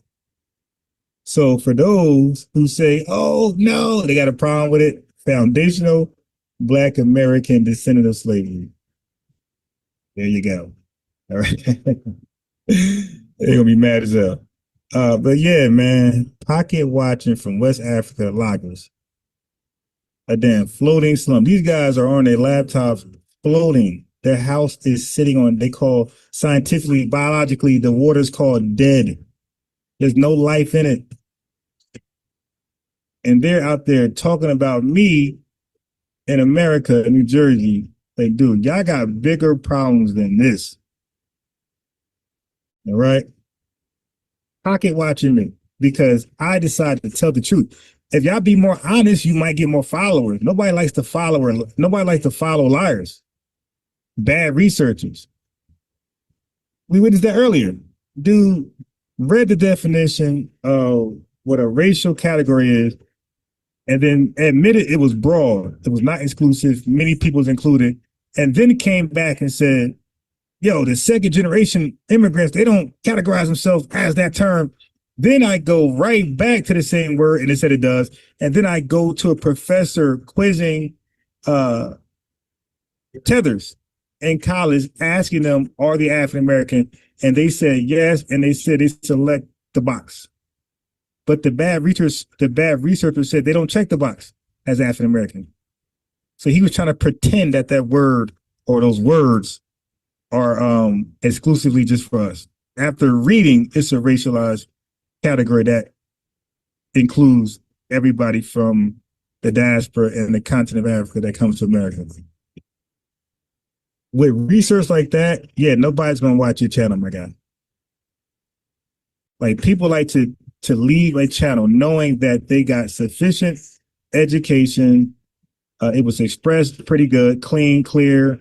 So for those who say, oh, no, they got a problem with it, foundational Black American descendant of slavery. There you go. All right. They're gonna be mad as hell. But yeah, man, pocket watching from West Africa loggers. A damn floating slum. These guys are on their laptops floating. Their house is sitting on, they call scientifically, biologically, the water's called dead. There's no life in it. And they're out there talking about me in America, in New Jersey. Like, dude, y'all got bigger problems than this. All right? Pocket watching me because I decided to tell the truth. If y'all be more honest, you might get more followers. Nobody likes to follow liars, bad researchers. We witnessed that earlier. Dude read the definition of what a racial category is and then admitted it was broad. It was not exclusive. Many people was included. And then came back and said, yo, the second generation immigrants, they don't categorize themselves as that term. Then I go right back to the same word and it said it does. And then I go to a professor quizzing tethers in college, asking them, are they African-American? And they said yes. And they said they select the box. But the bad researcher said they don't check the box as African-American. So he was trying to pretend that that word or those words are exclusively just for us. After reading, it's a racialized category that includes everybody from the diaspora and the continent of Africa that comes to America. With research like that, yeah, nobody's gonna watch your channel, my guy. Like people like to leave a channel knowing that they got sufficient education. It was expressed pretty good, clean, clear.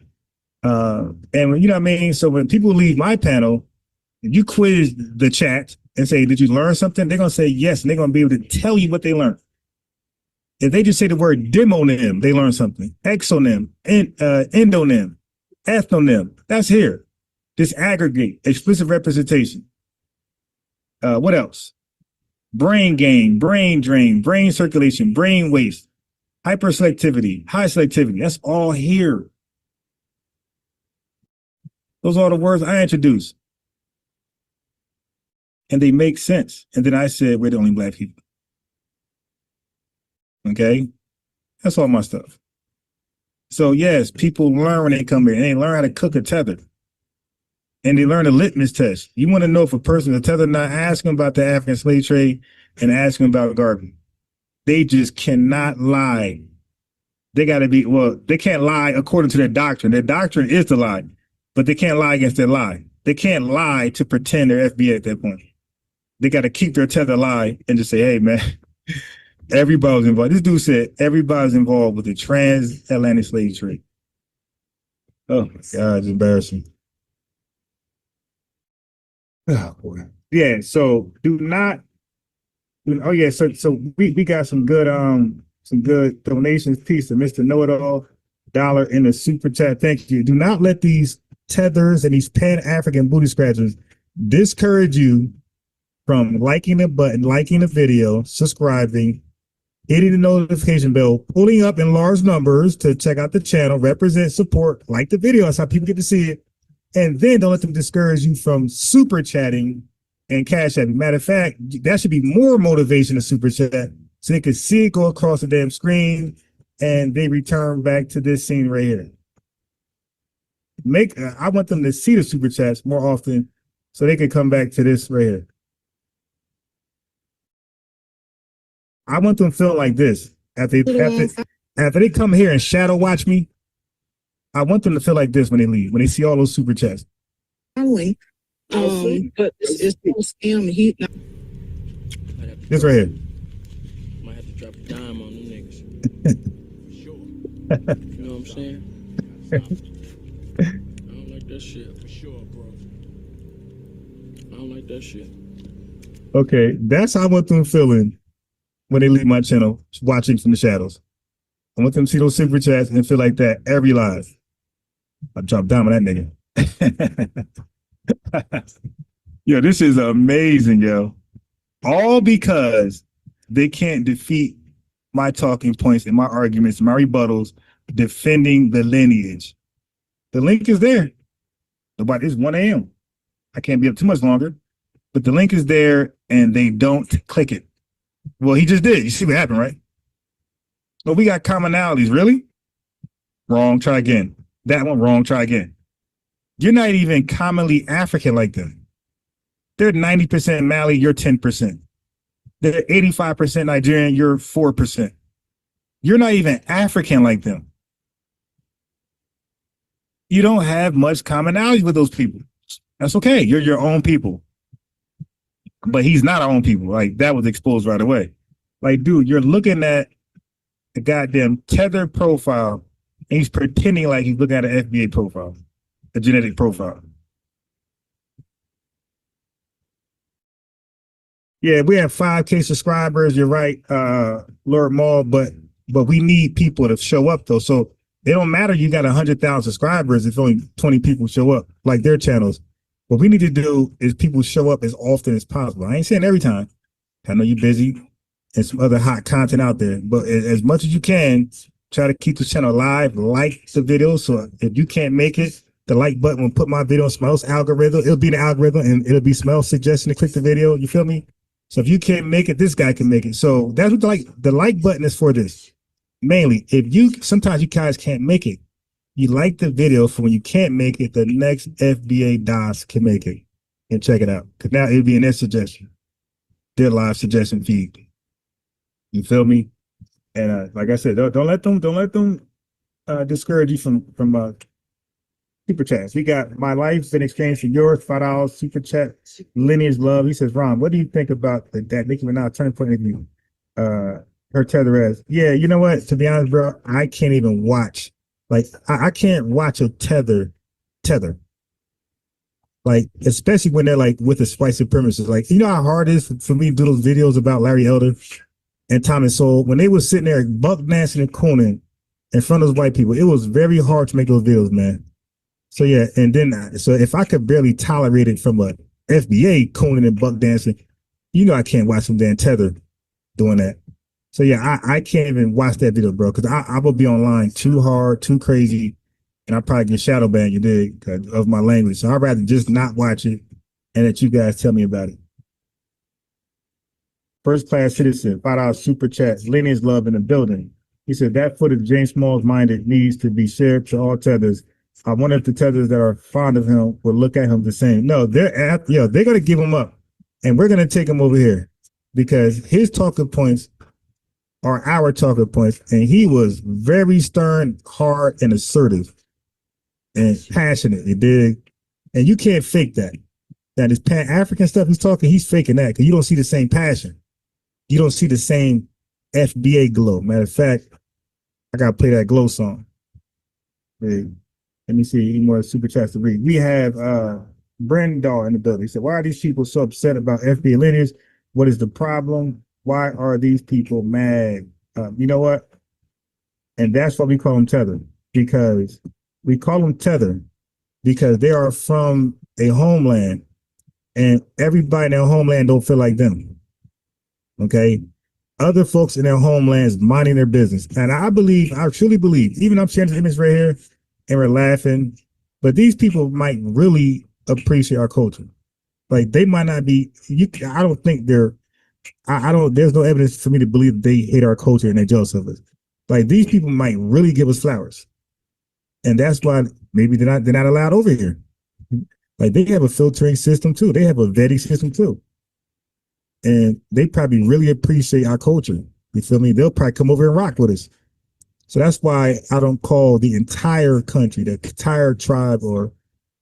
And you know what I mean? So when people leave my panel, if you quiz the chat and say, did you learn something? They're going to say yes, and they're going to be able to tell you what they learned. If they just say the word demonym, they learn something. Exonym, endonym, ethnonym, that's here. Disaggregate, explicit representation. What else? Brain gain, brain drain, brain circulation, brain waste, hyperselectivity, high selectivity. That's all here. Those are the words I introduced. And they make sense. And then I said, we're the only Black people. Okay? That's all my stuff. So yes, people learn when they come here and they learn how to cook a tether. And they learn a litmus test. You want to know if a person is a tether or not, ask them about the African slave trade and ask them about Garvey. They just cannot lie. They got to be, well, they can't lie according to their doctrine. Their doctrine is to lie, but they can't lie against their lie. They can't lie to pretend they're FBA at that point. They got to keep their tether lie and just say, hey, man, everybody was involved. This dude said everybody's involved with the transatlantic slave trade. Oh, my God, it's embarrassing. Oh, boy. Yeah, so do not. Oh, yeah, so we got some good donations piece to Mr. Know-It-All. in the super chat. Thank you. Do not let these tethers and these Pan-African booty scratchers discourage you from liking the button, liking the video, subscribing, hitting the notification bell, pulling up in large numbers to check out the channel, represent, support, like the video. That's how people get to see it. And then don't let them discourage you from super chatting and cash apping. Matter of fact, that should be more motivation to super chat so they can see it go across the damn screen and they return back to this scene right here. I want them to see the super chats more often so they can come back to this right here. I want them to feel like this after they come here and shadow watch me. I want them to feel like this when they leave, when they see all those super chats. But it's no scam. This right here. Might have to drop a dime on them niggas. You know what I'm saying? I don't like that shit. For sure, bro. I don't like that shit. Okay, that's how I want them feeling when they leave my channel, watching from the shadows. I want them to see those super chats and feel like that every live. I dropped down on that nigga. Yo, this is amazing, yo. All because they can't defeat my talking points and my arguments, my rebuttals, defending the lineage. The link is there. It's 1 a.m. I can't be up too much longer, but the link is there and they don't click it. Well, he just did. You see what happened, right? Well, we got commonalities. Really? Wrong. Try again. That one wrong. Try again. You're not even commonly African like them. They're 90% Mali. You're 10%. They're 85% Nigerian. You're 4%. You're not even African like them. You don't have much commonality with those people. That's okay. You're your own people. But he's not our own people. Like, that was exposed right away. Like, dude, you're looking at a goddamn tether profile and he's pretending like he's looking at an FBA profile, a genetic profile. Yeah, we have 5K subscribers. You're right, Lord Maul, but we need people to show up though. So it don't matter you got 100,000 subscribers if only 20 people show up, like their channels. What we need to do is people show up as often as possible. I ain't saying every time. I know you're busy and some other hot content out there, but as much as you can, try to keep the channel alive, like the video. So if you can't make it, the like button will put my video on Smells algorithm. It'll be in the algorithm and it'll be Smells suggestion to click the video. You feel me? So if you can't make it, this guy can make it. So that's what the like button is for this. Mainly, sometimes you guys can't make it. You like the video for when you can't make it, the next FBA DOS can make it and check it out. Because now it'll be in their suggestion, their live suggestion feed. You feel me? And like I said, don't let them discourage you from super chats. We got my life's been exchanged for yours, $5 super chat. Lineage love. He says, Ron, what do you think about that Nicki Minaj turning point of view? Her tether as. Yeah, you know what? To be honest, bro, I can't even watch. Like, I can't watch a tether. Like, especially when they're like with the white supremacists. Like, you know how hard it is for me to do those videos about Larry Elder and Thomas Sowell? When they were sitting there buck dancing and cooning in front of those white people, it was very hard to make those videos, man. So yeah, and then so if I could barely tolerate it from a FBA cooning and buck dancing, you know I can't watch some damn tether doing that. So yeah, I can't even watch that video, bro, because I will be online too hard, too crazy, and I probably get shadow banned, you dig, of my language. So I'd rather just not watch it and let you guys tell me about it. First class citizen, $5 super chats, lineage love in the building. He said that footage James Smalls minded needs to be shared to all tethers. I wonder if the tethers that are fond of him will look at him the same. No, they're gonna give him up, and we're gonna take him over here because his talking points are our talking points, and he was very stern, hard, and assertive, and passionate. You dig? And you can't fake that. Now this Pan-African stuff he's talking, he's faking that because you don't see the same passion. You don't see the same FBA glow. Matter of fact, I gotta play that glow song. Let me see any more super chats to read. We have Brendal in the building. He said, why are these people so upset about FBA lineage? What is the problem? Why are these people mad? You know what? And that's what we call them tethered. because we call them tether because they are from a homeland and everybody in their homeland don't feel like them. Okay. Other folks in their homelands minding their business. And I truly believe, even I'm sharing this image right here and we're laughing, but these people might really appreciate our culture. Like they might not be, I don't think there's no evidence for me to believe that they hate our culture and they're jealous of us. Like these people might really give us flowers. And that's why maybe they're not allowed over here. Like they have a filtering system too. They have a vetting system too. And they probably really appreciate our culture. You feel me? They'll probably come over and rock with us. So that's why I don't call the entire country, the entire tribe or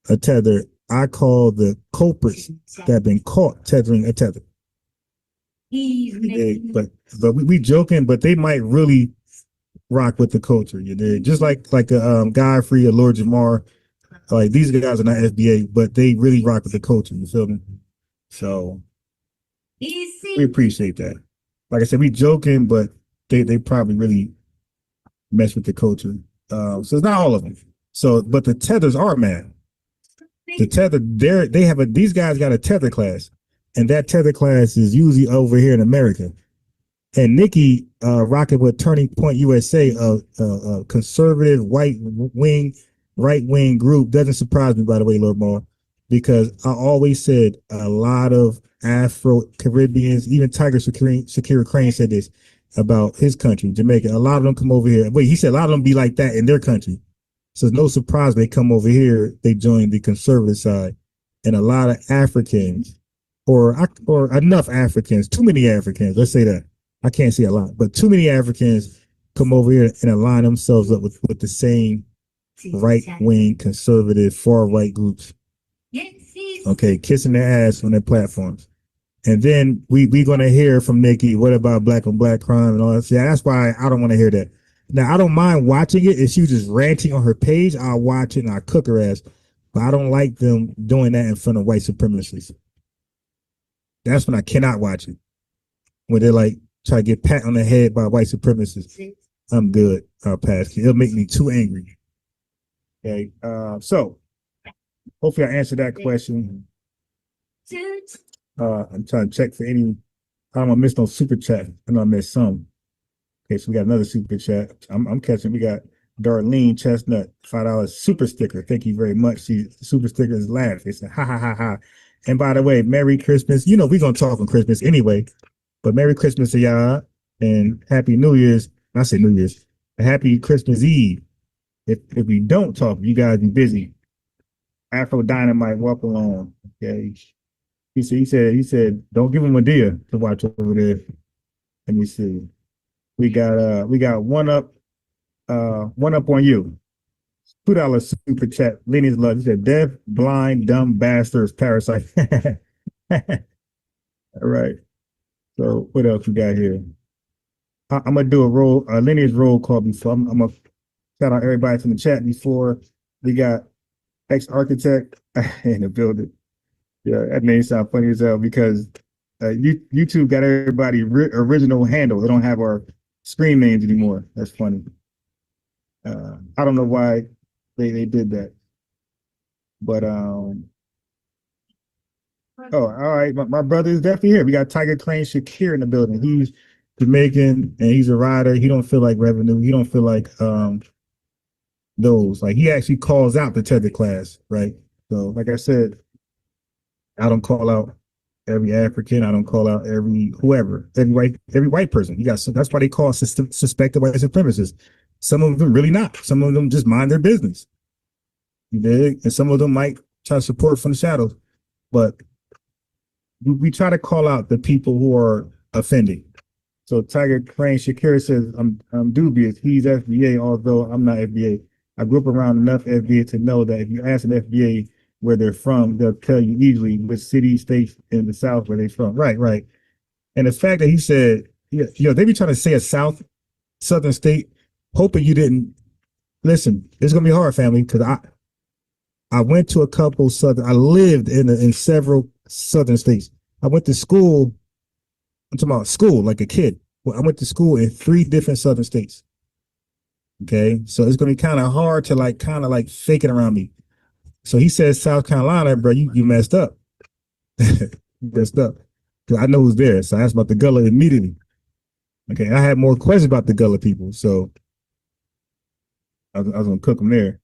a tether. I call the culprits that have been caught tethering a tether. But we joking, but they might really rock with the culture. You know, just like Godfrey or Lord Jamar. Like these guys are not FBA, but they really rock with the culture. You feel me? So we appreciate that. Like I said, we joking, but they probably really mess with the culture. So it's not all of them. So, but the tethers are mad. The tether, these guys got a tether class, and that tether class is usually over here in America. And Nikki rocking with Turning Point USA, a conservative right wing group, doesn't surprise me, by the way, Lord Moore, because I always said a lot of Afro-Caribbeans, even Tiger Shakira Crane said this about his country, Jamaica. A lot of them come over here. Wait, he said a lot of them be like that in their country. So it's no surprise they come over here, they join the conservative side. And a lot of Africans, or enough Africans, too many Africans, let's say that. I can't say a lot, but too many Africans come over here and align themselves up with the same right-wing, conservative, far-right groups. Okay, kissing their ass on their platforms. And then we going to hear from Nikki, what about black on black crime and all that? Yeah, that's why I don't want to hear that. Now, I don't mind watching it. If she was just ranting on her page, I'll watch it and I'll cook her ass. But I don't like them doing that in front of white supremacists. That's when I cannot watch it. When they're like, try to get pat on the head by white supremacists. I'm good. I'll pass. It'll make me too angry. Okay. So hopefully I answered that question. I'm trying to check for any. I don't want to miss no super chat. I know I missed some. Okay, so we got another super chat. I'm catching. We got Darlene Chestnut, $5 super sticker. Thank you very much. Super sticker is laugh. It's a ha ha ha ha. And by the way, Merry Christmas. You know we're gonna talk on Christmas anyway. But Merry Christmas to y'all and Happy New Year's. I say New Year's. Happy Christmas Eve. If we don't talk, you guys be busy. Afro Dynamite, walk along. Okay. He said, don't give him a deal to watch over there. Let me see. We got one up on you. $2 super chat. Lenny's love. He said, deaf, blind, dumb bastards, parasite. All right. So what else we got here? I'm gonna do a Lenny's roll call before. I'm gonna shout out everybody from the chat before. We got ex-architect in the building. Yeah, that name sounds funny as hell because YouTube got everybody original handle. They don't have our screen names anymore. That's funny. I don't know why they did that. But oh, all right. My brother is definitely here. We got Tiger Crane Shakir in the building. He's Jamaican and he's a rider. He don't feel like revenue. He don't feel like those. Like he actually calls out the tether class, right? So like I said, I don't call out every African. I don't call out every whoever, every white person. You got that's why they call suspected white supremacists. Some of them really not. Some of them just mind their business. You dig? And some of them might try to support from the shadows. But we try to call out the people who are offending. So Tiger Crane Shakira says, I'm dubious. He's FBA, although I'm not FBA. I grew up around enough FBA to know that if you ask an FBA where they're from, they'll tell you easily which city, states in the South where they're from. Right. And the fact that he said, they be trying to say a southern state, hoping you didn't listen. It's gonna be hard, family, because I went to a couple I lived in several southern states. I went to school. I'm talking about school like a kid. Well, I went to school in 3 different southern states. Okay, so it's gonna be kind of hard to kind of fake it around me. So he says South Carolina, bro, you messed up. You messed up. Because I know who's there. So I asked about the Gullah immediately. Okay, I had more questions about the Gullah people, so I was gonna cook them there.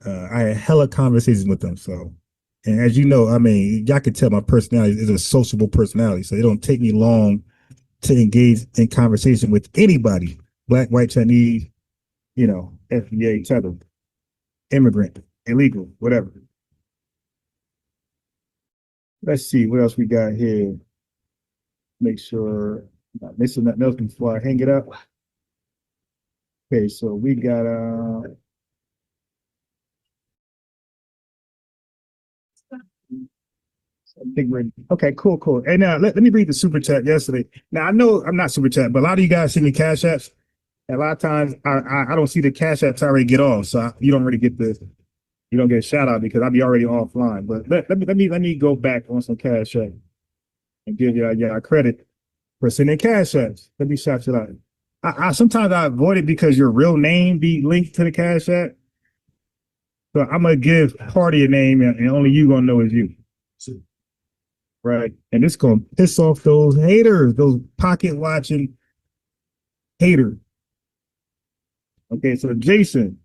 I had hella conversations with them. So, and as you know, I mean, y'all can tell my personality is a sociable personality. So it don't take me long to engage in conversation with anybody, Black, white, Chinese, FBA, tether, immigrant, illegal, whatever. Let's see what else we got here. Make sure I'm not missing nothing else before I hang it up. Okay, so we got I think we're okay, cool. And now let me read the super chat yesterday. Now I know I'm not super chat, but a lot of you guys see me cash apps. And a lot of times I don't see the cash apps already get off, so you don't really get you don't get a shout out because I'll be already offline. But let me go back on some cash app and give y'all credit for sending cash apps. Let me shout you out. I sometimes I avoid it because your real name be linked to the cash app. So I'm gonna give part of your name and only you gonna know is you. Right. And it's gonna piss off those haters, those pocket watching haters. Okay, so Jason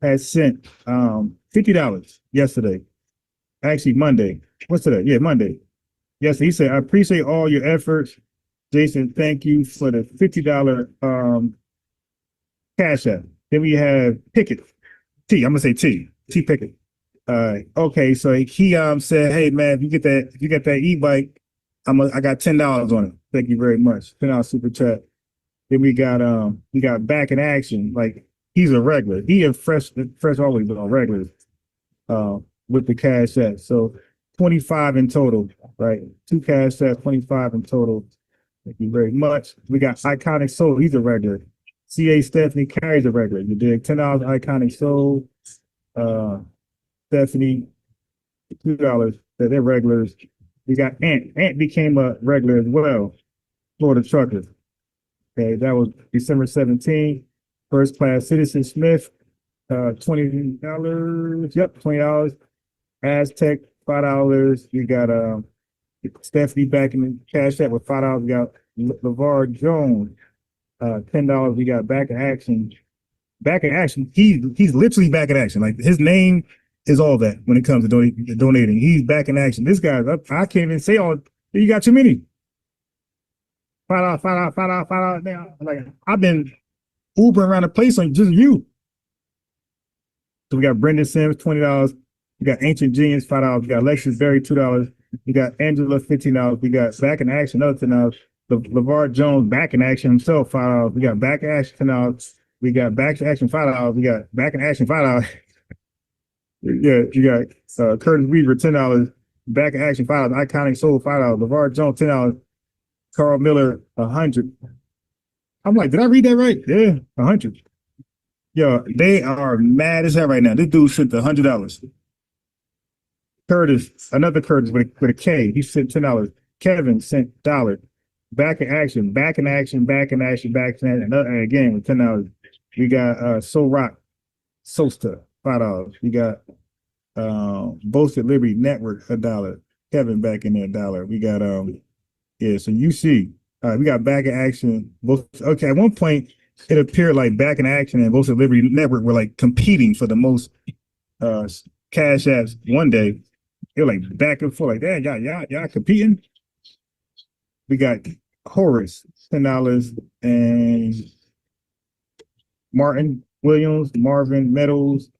has sent $50 yesterday. Actually Monday. What's today? Yeah, Monday. Yes, he said, I appreciate all your efforts. Jason, thank you for the $50 cash app. Then we have Pickett. I'm gonna say T Pickett. Okay, so he said, hey man, if you get that e-bike, I got $10 on it. Thank you very much. $10 super chat. Then we got Back in Action. Like he's a regular. He and fresh always been on regulars with the cash app. So 25 in total, right? 2 cash apps, 25 in total. Thank you very much. We got Iconic Soul. He's a regular. CA Stephanie carries a regular. You did $10 Iconic Soul. Stephanie, $2. They're regulars. We got Ant. Ant became a regular as well. Florida Trucker. Okay, that was December 17th. First Class Citizen Smith, $20. Yep, $20. Aztec, $5. We got Stephanie back in the cash app with $5. We got LeVar Jones, $10. We got Back in Action. Back in Action. He's literally Back in Action. Like his name is all that when it comes to donating. He's Back in Action. This guy, I can't even say all. You got too many. $5. Now, like I've been Ubering around the place on just you. So we got Brendan Sims, $20. We got Ancient Genius, $5. We got Lexus Berry, $2. We got Angela, $15. We got Back in Action, another $10. LeVar Jones, Back in Action himself, $5. We got Back in Action, $10. We got Back in Action, $5. We got Back in Action, $5. Yeah, you got Curtis Weaver, $10. Back in Action, $5. Iconic Soul, $5. LeVar Jones, $10. Carl Miller, $100. I'm like, did I read that right? Yeah, $100. Yo, they are mad as hell right now. This dude sent $100. Curtis, another Curtis with a K, he sent $10. Kevin sent $1. Back in Action, Back in Action, Back in Action, Back in Action, another again with $10. We got Soul Rock, Sosta, $5. We got Boasted Liberty Network, $1. Kevin back in there, $1. We got yeah, so you see, we got Back in Action. Okay, at one point it appeared like Back in Action and Boasted Liberty Network were like competing for the most cash apps one day. They were like back and forth, like, damn, y'all competing. We got Horace, $10, and Martin Williams, Marvin Meadows,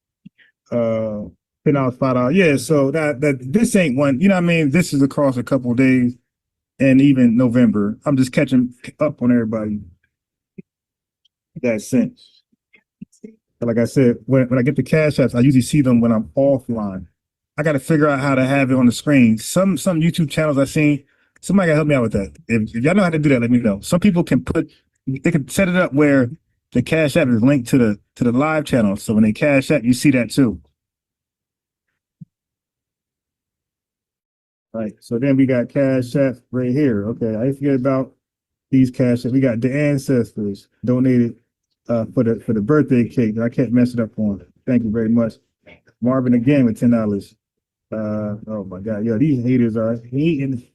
$10, $5. Yeah, so that this ain't one, you know what I mean? This is across a couple of days and even November. I'm just catching up on everybody that sent. But like I said, when I get the cash apps, I usually see them when I'm offline. I got to figure out how to have it on the screen. Some YouTube channels I've seen, somebody got to help me out with that. If y'all know how to do that, let me know. Some people can set it up where the cash app is linked to the live channel. So when they cash app, you see that too. All right, so then we got cash app right here. Okay, I forget about these cash apps. We got the ancestors donated for the birthday cake. I can't mess it up for him. Thank you very much. Marvin again with $10. Oh my God, yo, these haters are hating.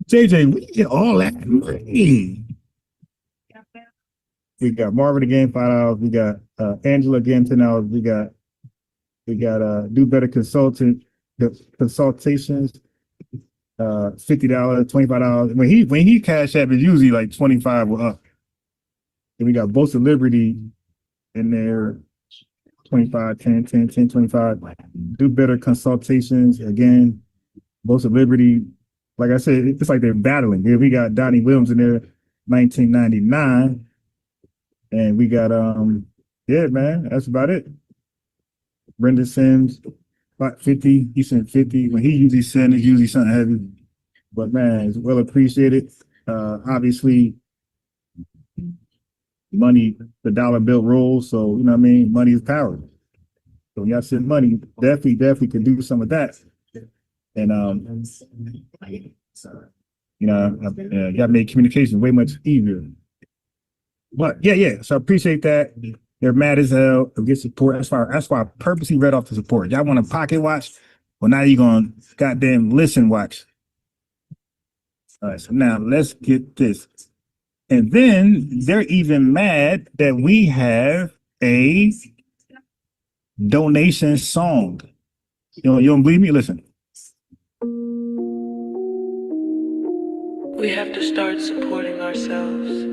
JJ, we get all that money. We got Marvin again, $5. We got Angela again, $10. We got Do Better Consultations, $50, $25. When he cash app is usually like 25 or up. And we got Boast of Liberty in there, 25, 10, 10, 10, 25. Do Better Consultations again, Boast of Liberty. Like I said, it's like they're battling. Yeah, we got Donnie Williams in there, 1999. And we got yeah, man, that's about it. Brendan Sims, about 50. He sent 50. When he usually sends, it's usually something heavy. But man, it's well appreciated. Obviously, money, the dollar bill rolls. So, you know what I mean? Money is power. So when y'all send money, definitely can do some of that. And you know, y'all made communication way much easier. But yeah. So I appreciate that. They're mad as hell. Get support. That's why I purposely read off the support. Y'all want to pocket watch? Well, now you're gonna goddamn listen watch. All right. So now let's get this. And then they're even mad that we have a donation song. You don't believe me? Listen. We have to start supporting ourselves.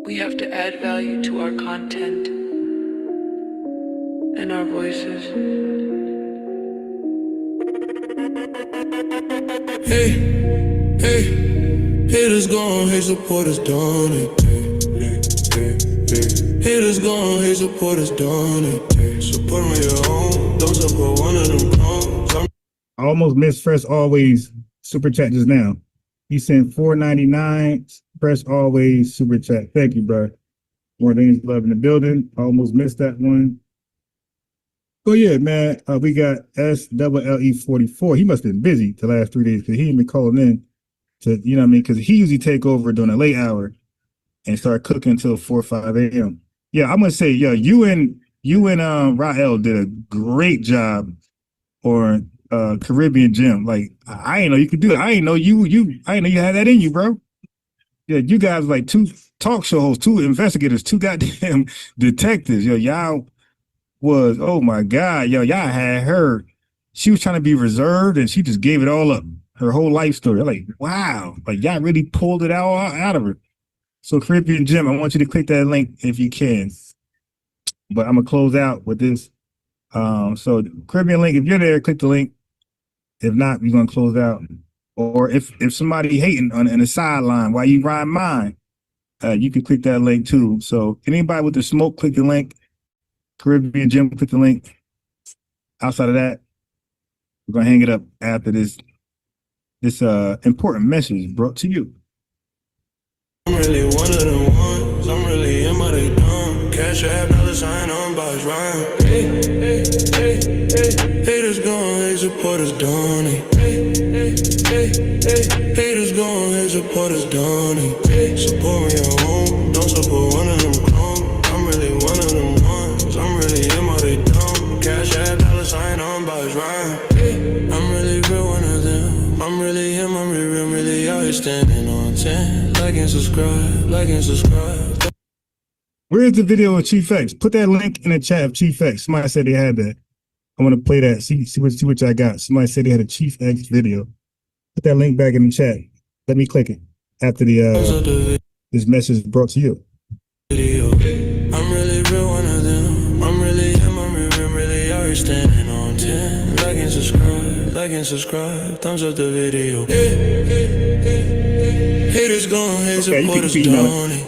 We have to add value to our content and our voices. Hey, haters gone, hate supporters done it. Haters gone, hate supporters done it. Support me your own, don't support one of them clones. I almost missed Fresh Always super chat just now. He sent $4.99. Fresh Always super chat. Thank you, bro. More things love in the building. I almost missed that one. Oh yeah, man. We got SLLE44. He must have been busy the last 3 days because he ain't been calling in to, you know what I mean? Because he usually take over during the late hour and start cooking until 4 or 5 a.m. Yeah, I'm gonna say, yo, you and Rael did a great job on Caribbean Gym. Like I ain't know you could do it. I ain't know you had that in you, bro. Yeah, you guys like two talk show hosts, two investigators, two goddamn detectives. Yo, y'all was, oh my God, y'all had her. She was trying to be reserved and she just gave it all up. Her whole life story. Like, wow, like y'all really pulled it out of her. So Caribbean Gym, I want you to click that link if you can. But I'm gonna close out with this. So Caribbean link, if you're there, click the link. If not, we're gonna close out. Or if somebody hating on the sideline while you ride mine, you can click that link too. So anybody with the smoke, click the link. Caribbean Gym, click the link. Outside of that, we're gonna hang it up after this important message brought to you. I'm really one of them ones. I'm really in my they dumb. Cash app, $sign on box rhyme. Haters gone, hate supporters done it. Haters gone, hate supporters done it. Support me at home, don't support one of them clones. I'm really one of them ones. I'm really in my they dumb. Cash app, $sign on box rhyme. I'm really real one of them. I'm really him, I'm really out here standing on 10. Like and subscribe. Where's the video of Chief X? Put that link in the chat of Chief X. Somebody said they had that. I want to play that. See what I got. Somebody said they had a Chief X video. Put that link back in the chat. Let me click it after the this message is brought to you. I'm really real one of them. I'm really him, I'm really out here standing on 10. Like and subscribe. Thumbs up the video. Haters gone, hate supporters done it.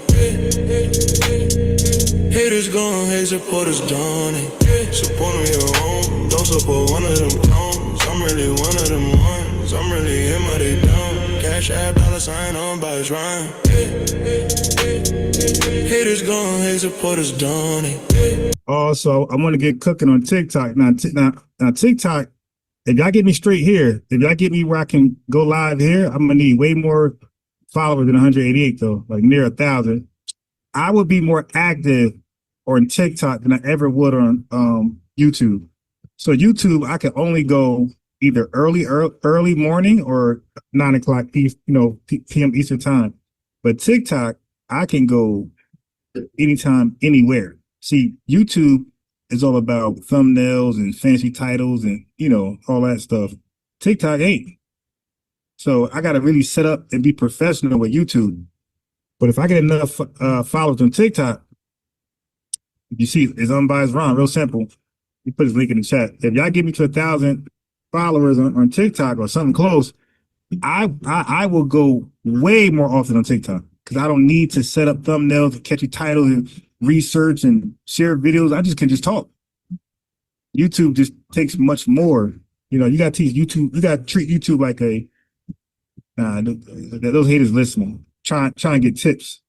Haters gone, hate supporters done it. Support me your own, don't support one of them clones. I'm really one of them ones. I'm really him, but they dumb. Cash app, $sign on box rhyme. Haters gone, hate supporters done it. Also, I want to get cooking on TikTok. Now TikTok, if y'all get me straight here, if y'all get me where I can go live here, I'm gonna need way more followers than 188 though, like near 1,000. I would be more active on TikTok than I ever would on YouTube. So YouTube, I can only go either early morning or 9 o'clock p.m. Eastern time. But TikTok, I can go anytime, anywhere. See, YouTube is all about thumbnails and fancy titles and all that stuff. TikTok ain't. So I got to really set up and be professional with YouTube. But if I get enough followers on TikTok, you see, it's unbiased Ron, real simple. You put his link in the chat. If y'all get me to 1,000 followers on TikTok or something close, I will go way more often on TikTok because I don't need to set up thumbnails and catchy titles and research and share videos. I just can talk. YouTube just takes much more. You got to teach YouTube. You got to treat YouTube like those haters listening, trying to get tips.